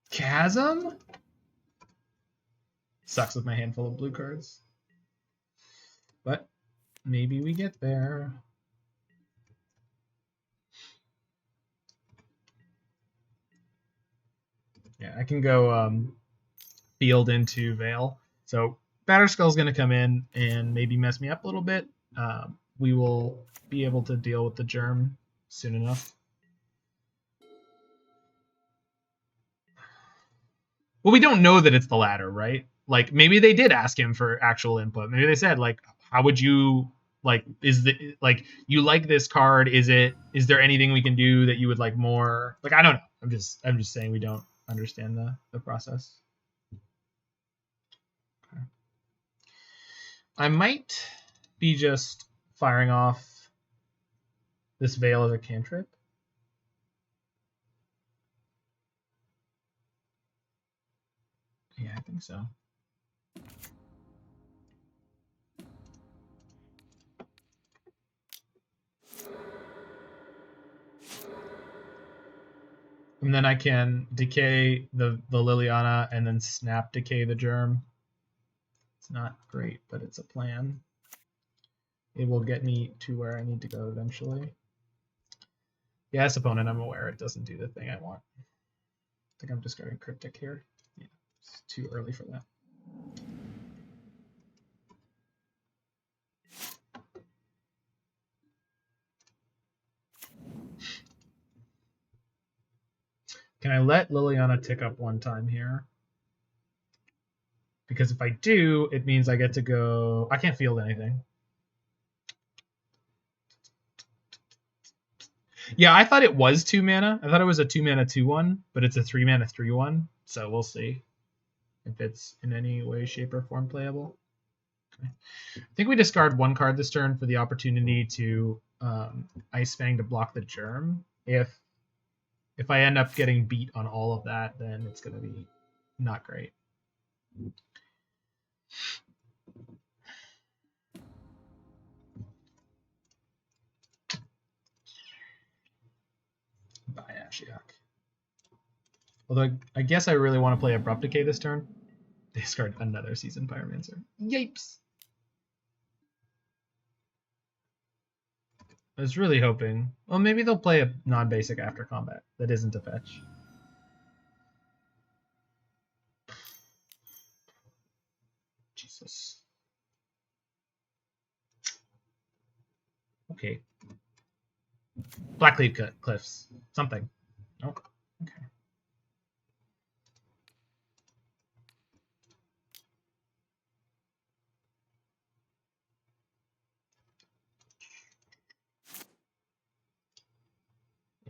Chasm sucks with my handful of blue cards, but maybe we get there. Yeah, I can go field into Veil. So Batterskull's going to come in and maybe mess me up a little bit. We will be able to deal with the germ soon enough. Well, we don't know that it's the latter, right? Like maybe they did ask him for actual input. Maybe they said like, how would you like? Is the like you like this card? Is there anything we can do that you would like more? Like I don't know. I'm just saying we don't understand the process. Okay. I might be just firing off this Veil as a cantrip. Yeah, I think so. And then I can decay the Liliana and then snap decay the germ. It's not great, but it's a plan. It will get me to where I need to go eventually. Yes, opponent, I'm aware it doesn't do the thing I want. I think I'm discarding Cryptic here. Yeah, it's too early for that. Can I let Liliana tick up one time here? Because if I do, it means I get to go... I can't field anything. Yeah, I thought it was 2 mana. I thought it was a 2 mana 2/1, but it's a 3 mana 3/1. So we'll see if it's in any way, shape, or form playable. Okay. I think we discard one card this turn for the opportunity to Ice-Fang to block the germ. If I end up getting beat on all of that, then it's going to be not great. Bye, Ashiok. Although I guess I really want to play Abrupt Decay this turn. Discard another Seasoned Pyromancer. Yipes! I was really hoping... Well, maybe they'll play a non-basic after combat that isn't a fetch. Jesus. Okay. Blackleaf Cliffs. Something. Nope. Okay.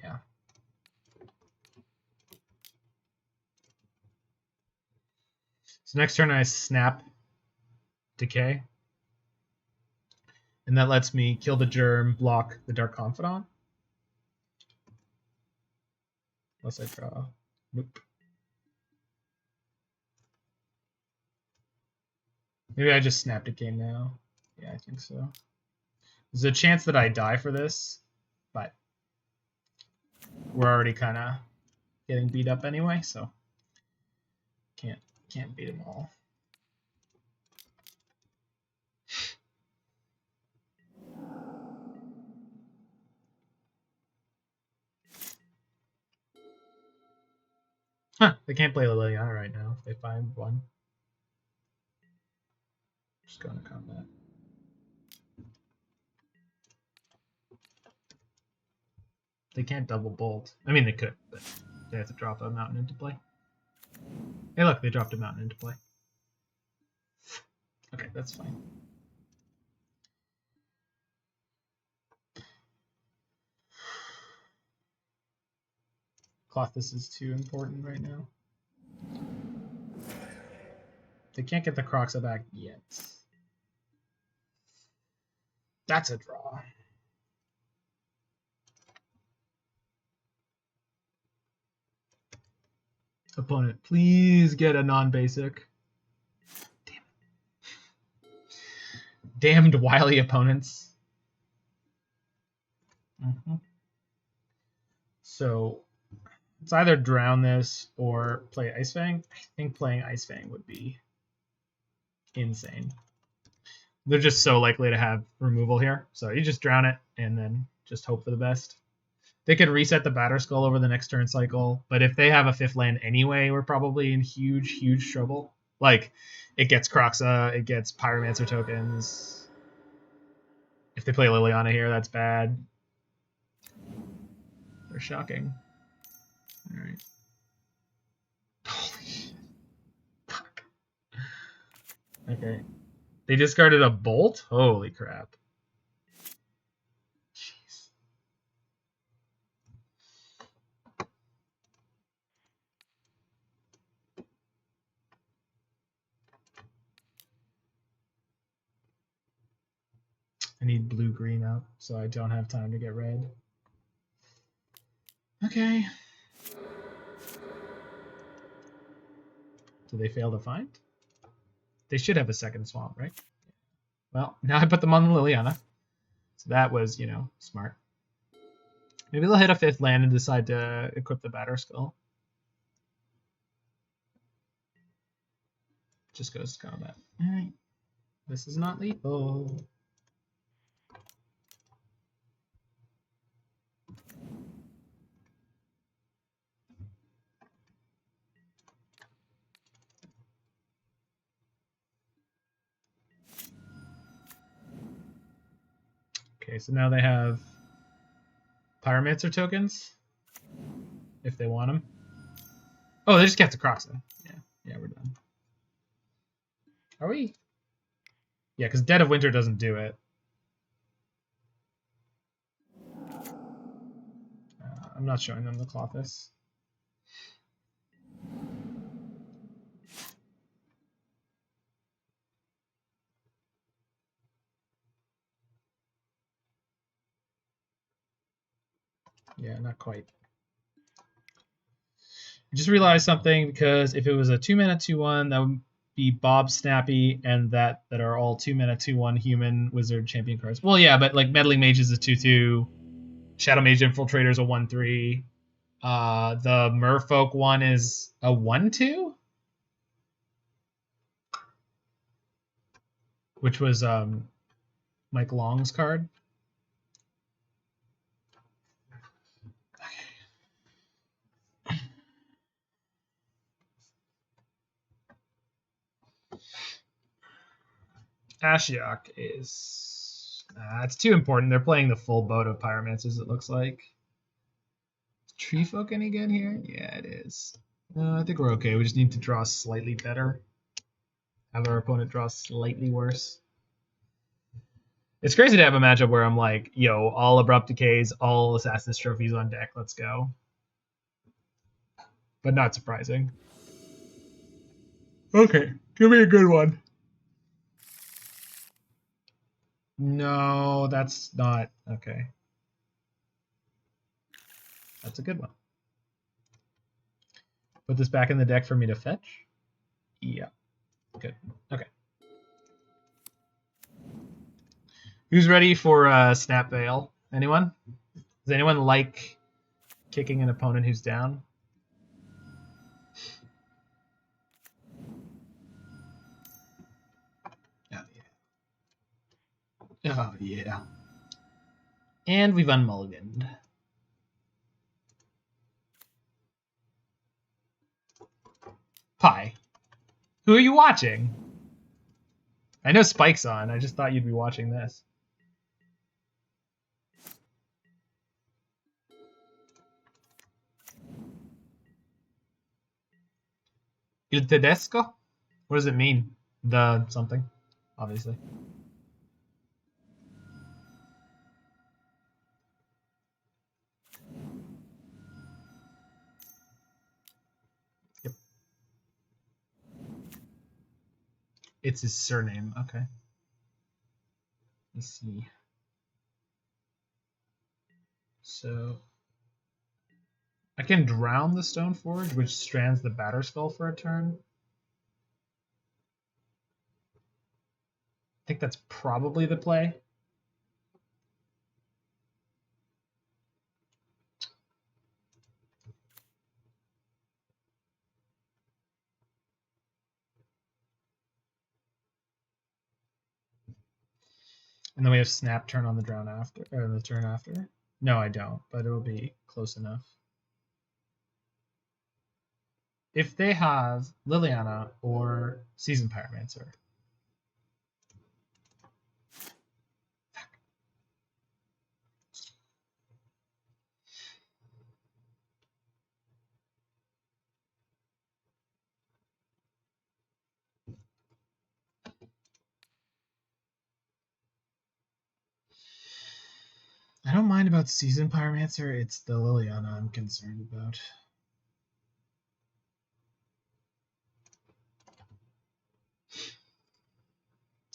Yeah. So next turn I snap Decay. And that lets me kill the germ, block the Dark Confidant. Unless I draw. Nope. Maybe I just snap Decay now. Yeah, I think so. There's a chance that I die for this, but we're already kind of getting beat up anyway, so can't beat them all. Huh, they can't play Liliana right now if they find one. Just going to combat. They can't double bolt. I mean, they could, but they have to drop a mountain into play. Hey, look, they dropped a mountain into play. Okay, that's fine. Cloth, this is too important right now. They can't get the Croxa back yet. That's a draw. Opponent, please get a non-basic. Damn. Damned wily opponents. So it's either drown this or play Ice-Fang. I think playing Ice-Fang would be insane. They're just so likely to have removal here. So you just drown it and then just hope for the best. They could reset the Batter Skull over the next turn cycle, but if they have a 5th land anyway, we're probably in huge, huge trouble. Like, it gets Kroxa, it gets Pyromancer tokens. If they play Liliana here, that's bad. They're shocking. Alright. Holy shit. Fuck. Okay. They discarded a Bolt? Holy crap. Jeez. I need blue-green up, so I don't have time to get red. Okay. Do they fail to find? They should have a second swamp, right? Well, now I put them on the Liliana. So that was, you know, smart. Maybe they'll hit a 5th land and decide to equip the Batter Skull. Just goes to combat. Alright. This is not lethal. Okay, so now they have Pyromancer tokens, if they want them. Oh, they just get to Kroxa. Yeah, we're done. Are we? Yeah, because Dead of Winter doesn't do it. I'm not showing them the Clothis. Yeah, not quite. I just realized something, because if it was a 2-mana 2/1, that would be Bob, Snappy, and that are all 2-mana 2/1 human wizard champion cards. Well, yeah, but like Meddling Mage is a 2/2, Shadow Mage Infiltrator is a 1/3. The Merfolk one is a 1/2, which was Mike Long's card. Ashiok is... it's too important. They're playing the full boat of Pyromancers, it looks like. Is Treefolk any good here? Yeah, it is. I think we're okay. We just need to draw slightly better. Have our opponent draw slightly worse. It's crazy to have a matchup where I'm like, yo, all Abrupt Decays, all Assassin's Trophies on deck. Let's go. But not surprising. Okay, give me a good one. No, that's not. Okay. That's a good one. Put this back in the deck for me to fetch? Yeah. Good. Okay. Who's ready for Snap Veil? Anyone? Does anyone like kicking an opponent who's down? Oh, yeah. Oh, yeah. And we've unmulliganed. Pie. Who are you watching? I know Spike's on. I just thought you'd be watching this. Il Tedesco? What does it mean? The something, obviously. Yep. It's his surname. Okay. Let's see. So I can drown the Stoneforge, which strands the Batter Skull for a turn. I think that's probably the play. And then we have Snap turn on the drown after, or the turn after. No, I don't, but it'll be close enough. If they have Liliana or Seasoned Pyromancer. I don't mind about Seasoned Pyromancer, it's the Liliana I'm concerned about.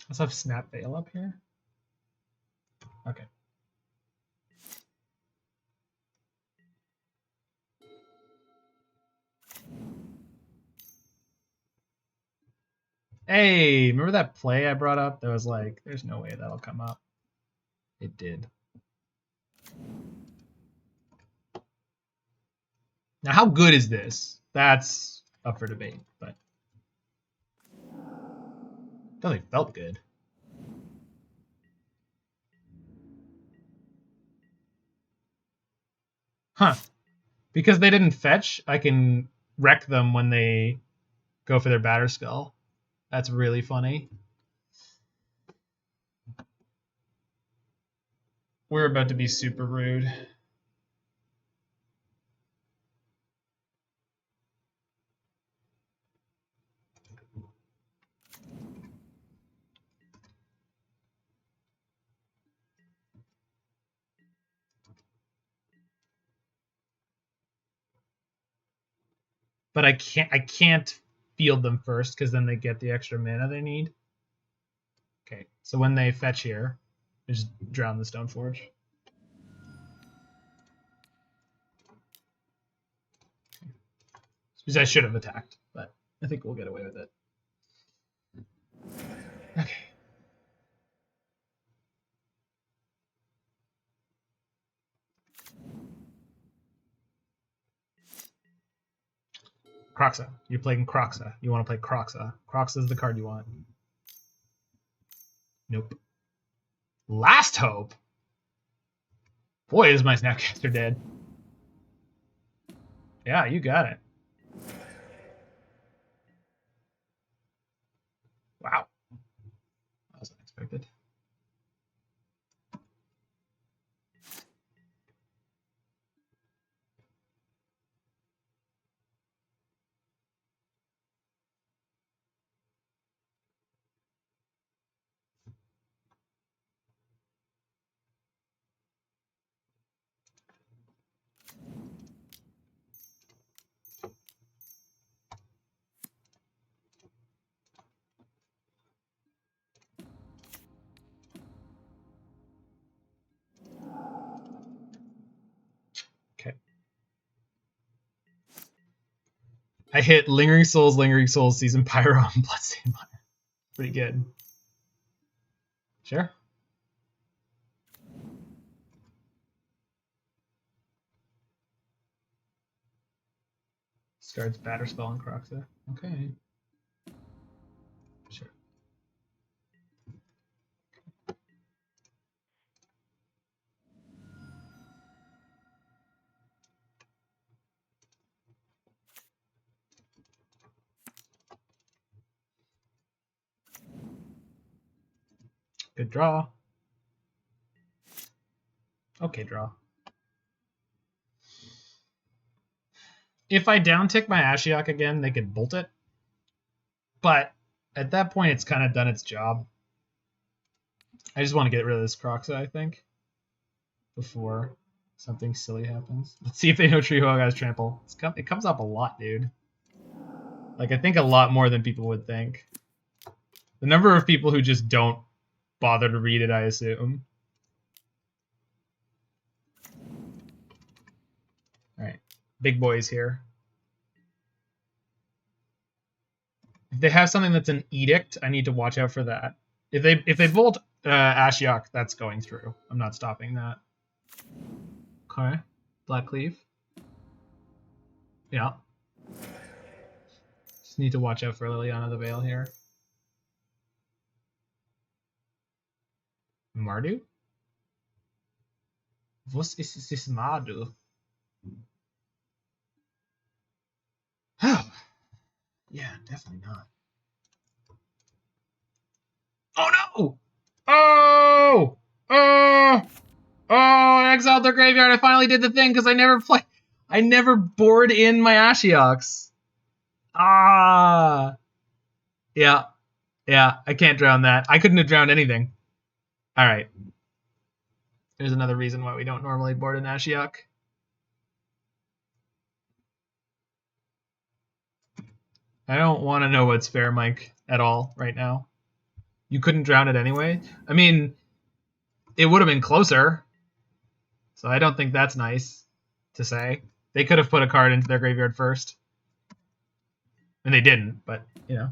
Let's have Snap Veil up here. Okay. Hey, remember that play I brought up that was like, there's no way that'll come up? It did. Now, how good is this? That's up for debate, but definitely felt good. Huh. Because they didn't fetch, I can wreck them when they go for their Batterskull. That's really funny. We're about to be super rude. But I can't field them first because then they get the extra mana they need. Okay, so when they fetch here, I just drown the Stoneforge. Because I should have attacked, but I think we'll get away with it. Okay. Kroxa. You're playing Kroxa. You want to play Kroxa. Kroxa is the card you want. Nope. Last Hope? Boy, is my Snapcaster dead. Yeah, you got it. Wow. That was unexpected. Okay. I hit Lingering Souls, Seasoned Pyro, and Bloodstained Mire. Pretty good. Sure. Discards Batterskull and Kroxa. Okay. Sure. Good draw. Okay, draw. If I downtick my Ashiok again, they could bolt it. But at that point, it's kind of done its job. I just want to get rid of this Kroxa, I think, before something silly happens. Let's see if they know Treefolk has Trample. It comes up a lot, dude. Like, I think a lot more than people would think. The number of people who just don't bother to read it, I assume. All right, big boys here. If they have something that's an edict, I need to watch out for that. If they bolt Ashiok, that's going through. I'm not stopping that. Okay, Black Cleave. Yeah. Just need to watch out for Liliana the Veil here. Mardu? Was ist this Madu? Oh, yeah, definitely not. Oh no! Oh! Oh! Oh, I exiled their graveyard. I finally did the thing because I never board in my Ashioks. Ah! Yeah. Yeah, I can't drown that. I couldn't have drowned anything. Alright. There's another reason why we don't normally board an Ashiok. I don't want to know what's fair, Mike, at all right now. You couldn't drown it anyway? I mean, it would have been closer. So I don't think that's nice to say. They could have put a card into their graveyard first. And they didn't, but, you know.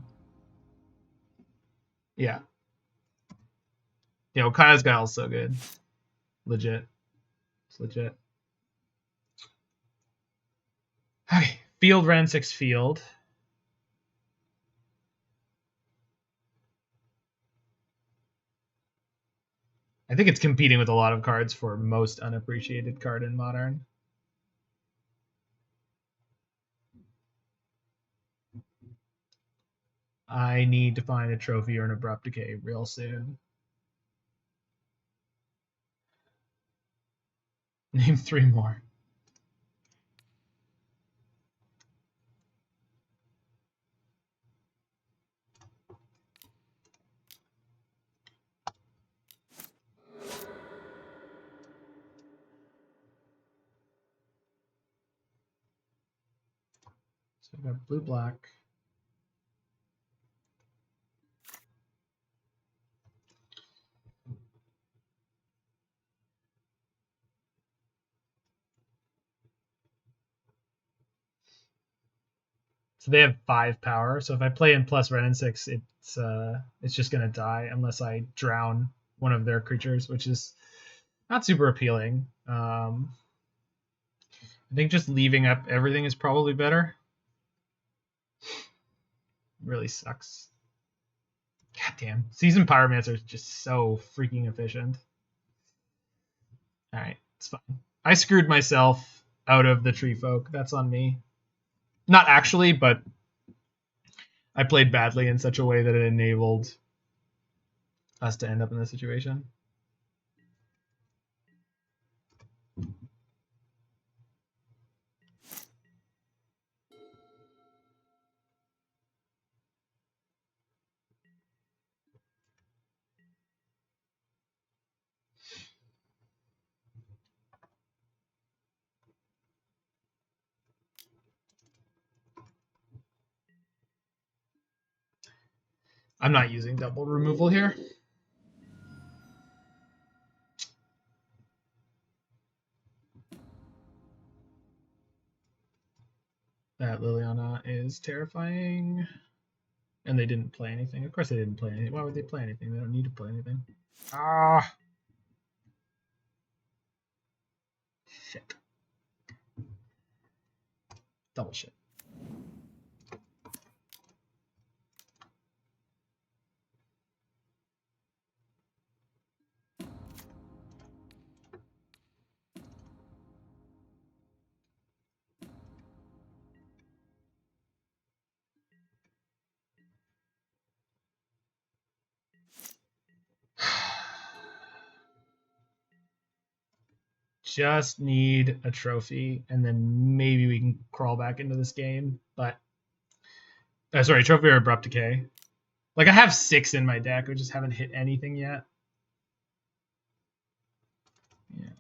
Yeah. You know, Kaya's Guile's so good. Legit. It's legit. Okay. Field ran 6 field. I think it's competing with a lot of cards for most unappreciated card in Modern. I need to find a trophy or an Abrupt Decay real soon. Name 3 more. So I've got blue, black. So they have 5 power. So if I play in plus red and 6, it's just gonna die unless I drown one of their creatures, which is not super appealing. I think just leaving up everything is probably better. Really sucks. God damn. Seasoned Pyromancer is just so freaking efficient. Alright, it's fine. I screwed myself out of the Treefolk. That's on me. Not actually, but I played badly in such a way that it enabled us to end up in this situation. I'm not using double removal here. That Liliana is terrifying. And they didn't play anything. Of course they didn't play anything. Why would they play anything? They don't need to play anything. Ah! Shit. Double shit. Just need a trophy, and then maybe we can crawl back into this game. But sorry, trophy or abrupt decay. Like I have 6 in my deck, I just haven't hit anything yet. Yeah.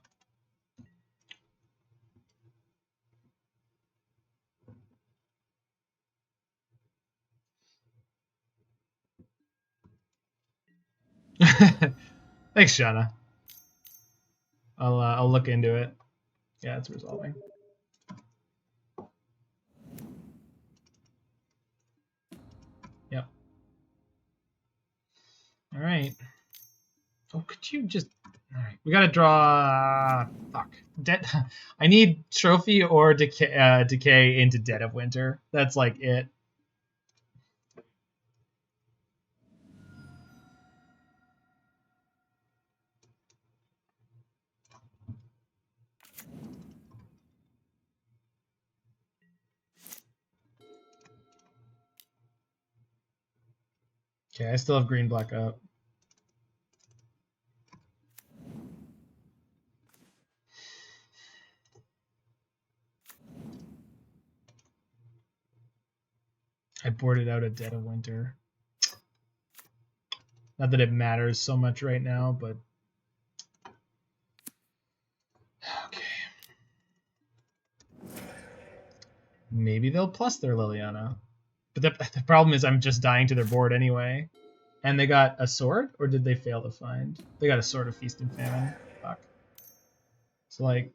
Thanks, Shana. I'll look into it. Yeah, it's resolving. Yep. All right. Oh, could you just? All right. We gotta draw. Fuck. I need trophy or decay into Dead of Winter. That's like it. Okay, I still have green black up. I boarded out a Dead of Winter. Not that it matters so much right now, but okay. Maybe they'll plus their Liliana. But the problem is I'm just dying to their board anyway. And they got a sword? Or did they fail to find? They got a Sword of Feast and Famine. Fuck. So, like,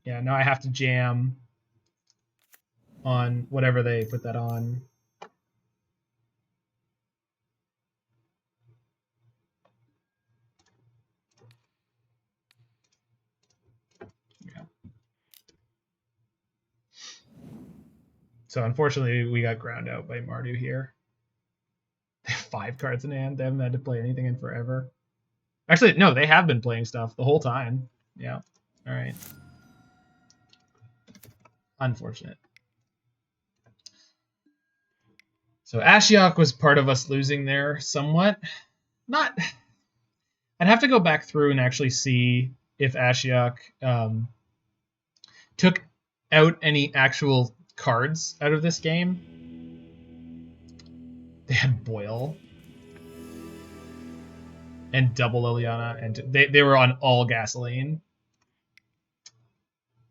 yeah, now I have to jam on whatever they put that on. Yeah. So, unfortunately, we got ground out by Mardu here. They have 5 cards in hand. They haven't had to play anything in forever. Actually, no, they have been playing stuff the whole time. Yeah. All right. Unfortunate. So Ashiok was part of us losing there somewhat. Not. I'd have to go back through and actually see if Ashiok took out any actual cards out of this game. They had Boil and double Liliana, and they were on all gasoline.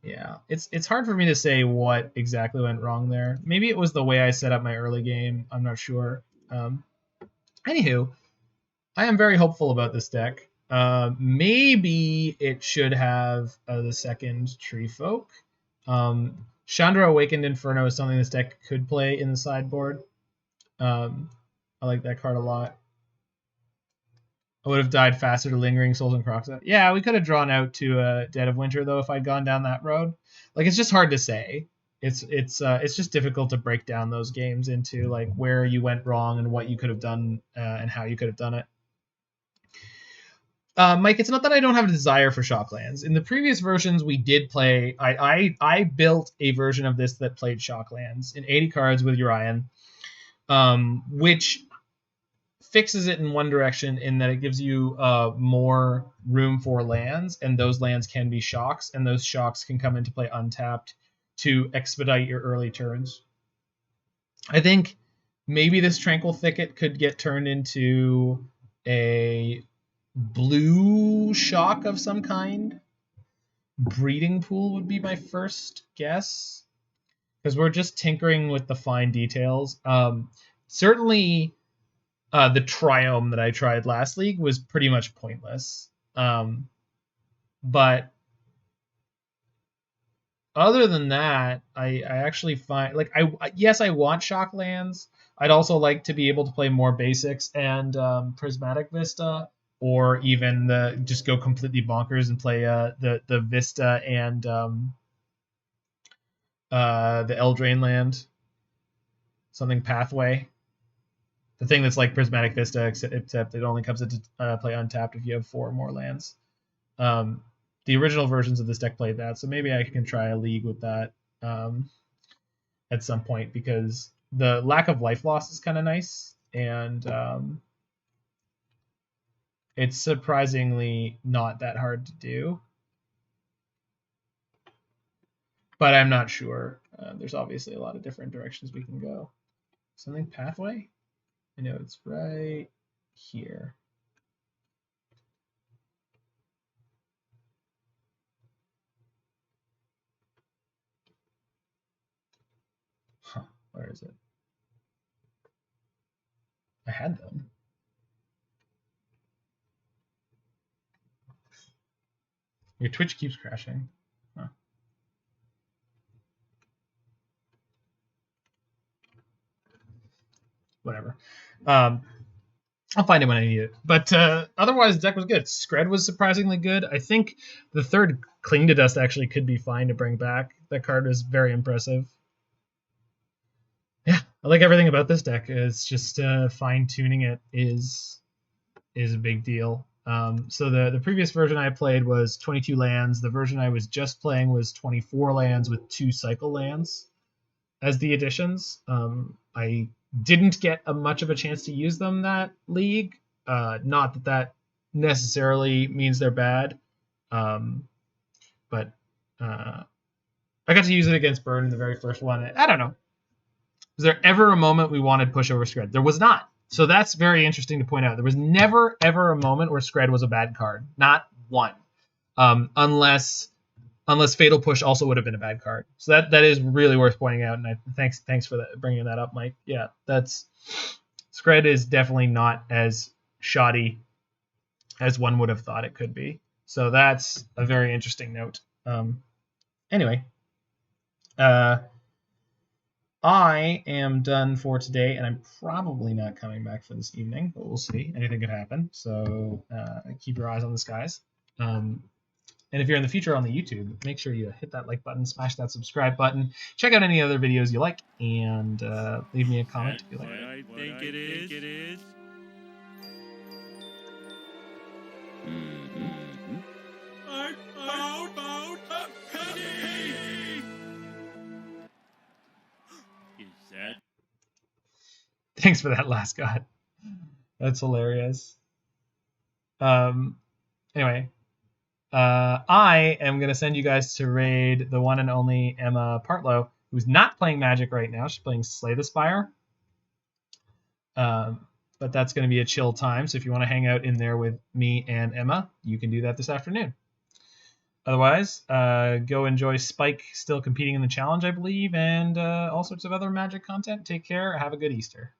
Yeah, it's hard for me to say what exactly went wrong there. Maybe it was the way I set up my early game. I'm not sure. Anywho, I am very hopeful about this deck. Maybe it should have the second Treefolk. Chandra Awakened Inferno is something this deck could play in the sideboard. I like that card a lot. I would have died faster to Lingering Souls and Croxa. Yeah, we could have drawn out to Dead of Winter though if I'd gone down that road. Like, it's just hard to say. It's just difficult to break down those games into like where you went wrong and what you could have done and how you could have done it. Mike, it's not that I don't have a desire for Shocklands. In the previous versions, we did play. I built a version of this that played Shocklands in 80 cards with Urian, which fixes it in one direction in that it gives you more room for lands, and those lands can be shocks, and those shocks can come into play untapped to expedite your early turns. I think maybe this Tranquil Thicket could get turned into a blue shock of some kind. Breeding Pool would be my first guess, because we're just tinkering with the fine details. Certainly the Triome that I tried last league was pretty much pointless. But other than that, I actually find, like, yes, I want Shocklands. I'd also like to be able to play more basics and Prismatic Vista, or even just go completely bonkers and play the Vista and the Eldraine land, something Pathway. The thing that's like Prismatic Vista, except it only comes into play untapped if you have 4 or more lands. The original versions of this deck played that, so maybe I can try a league with that at some point, because the lack of life loss is kind of nice, and it's surprisingly not that hard to do. But I'm not sure. There's obviously a lot of different directions we can go. Something Pathway? I know it's right here. Huh, where is it? I had them. Your Twitch keeps crashing. Huh. Whatever. I'll find it when I need it. But otherwise, the deck was good. Skred was surprisingly good. I think the third Cling to Dust actually could be fine to bring back. That card is very impressive. Yeah, I like everything about this deck. It's just fine-tuning it is a big deal. So the previous version I played was 22 lands. The version I was just playing was 24 lands with 2 cycle lands as the additions. I didn't get much of a chance to use them that league. Not that that necessarily means they're bad, but I got to use it against Burn in the very first one. I don't know. Was there ever a moment we wanted pushover Skred? There was not. So that's very interesting to point out. There was never, ever a moment where Skred was a bad card. Not one. Unless Fatal Push also would have been a bad card. So that is really worth pointing out. And thanks for bringing that up, Mike. Yeah, Skred is definitely not as shoddy as one would have thought it could be. So that's a very interesting note. Anyway, I am done for today, and I'm probably not coming back for this evening, but we'll see. Anything could happen. So keep your eyes on the skies. And if you're in the future on the YouTube, make sure you hit that like button, smash that subscribe button, check out any other videos you like, and leave me a comment if you like. I think it is. I found a penny! Is that? Thanks for that last God. That's hilarious. Anyway, I am going to send you guys to raid the one and only Emma Partlow, who's not playing Magic right now. She's playing Slay the Spire. But that's going to be a chill time. So if you want to hang out in there with me and Emma, you can do that this afternoon. Otherwise, go enjoy Spike still competing in the challenge, I believe, and all sorts of other Magic content. Take care. Have a good Easter.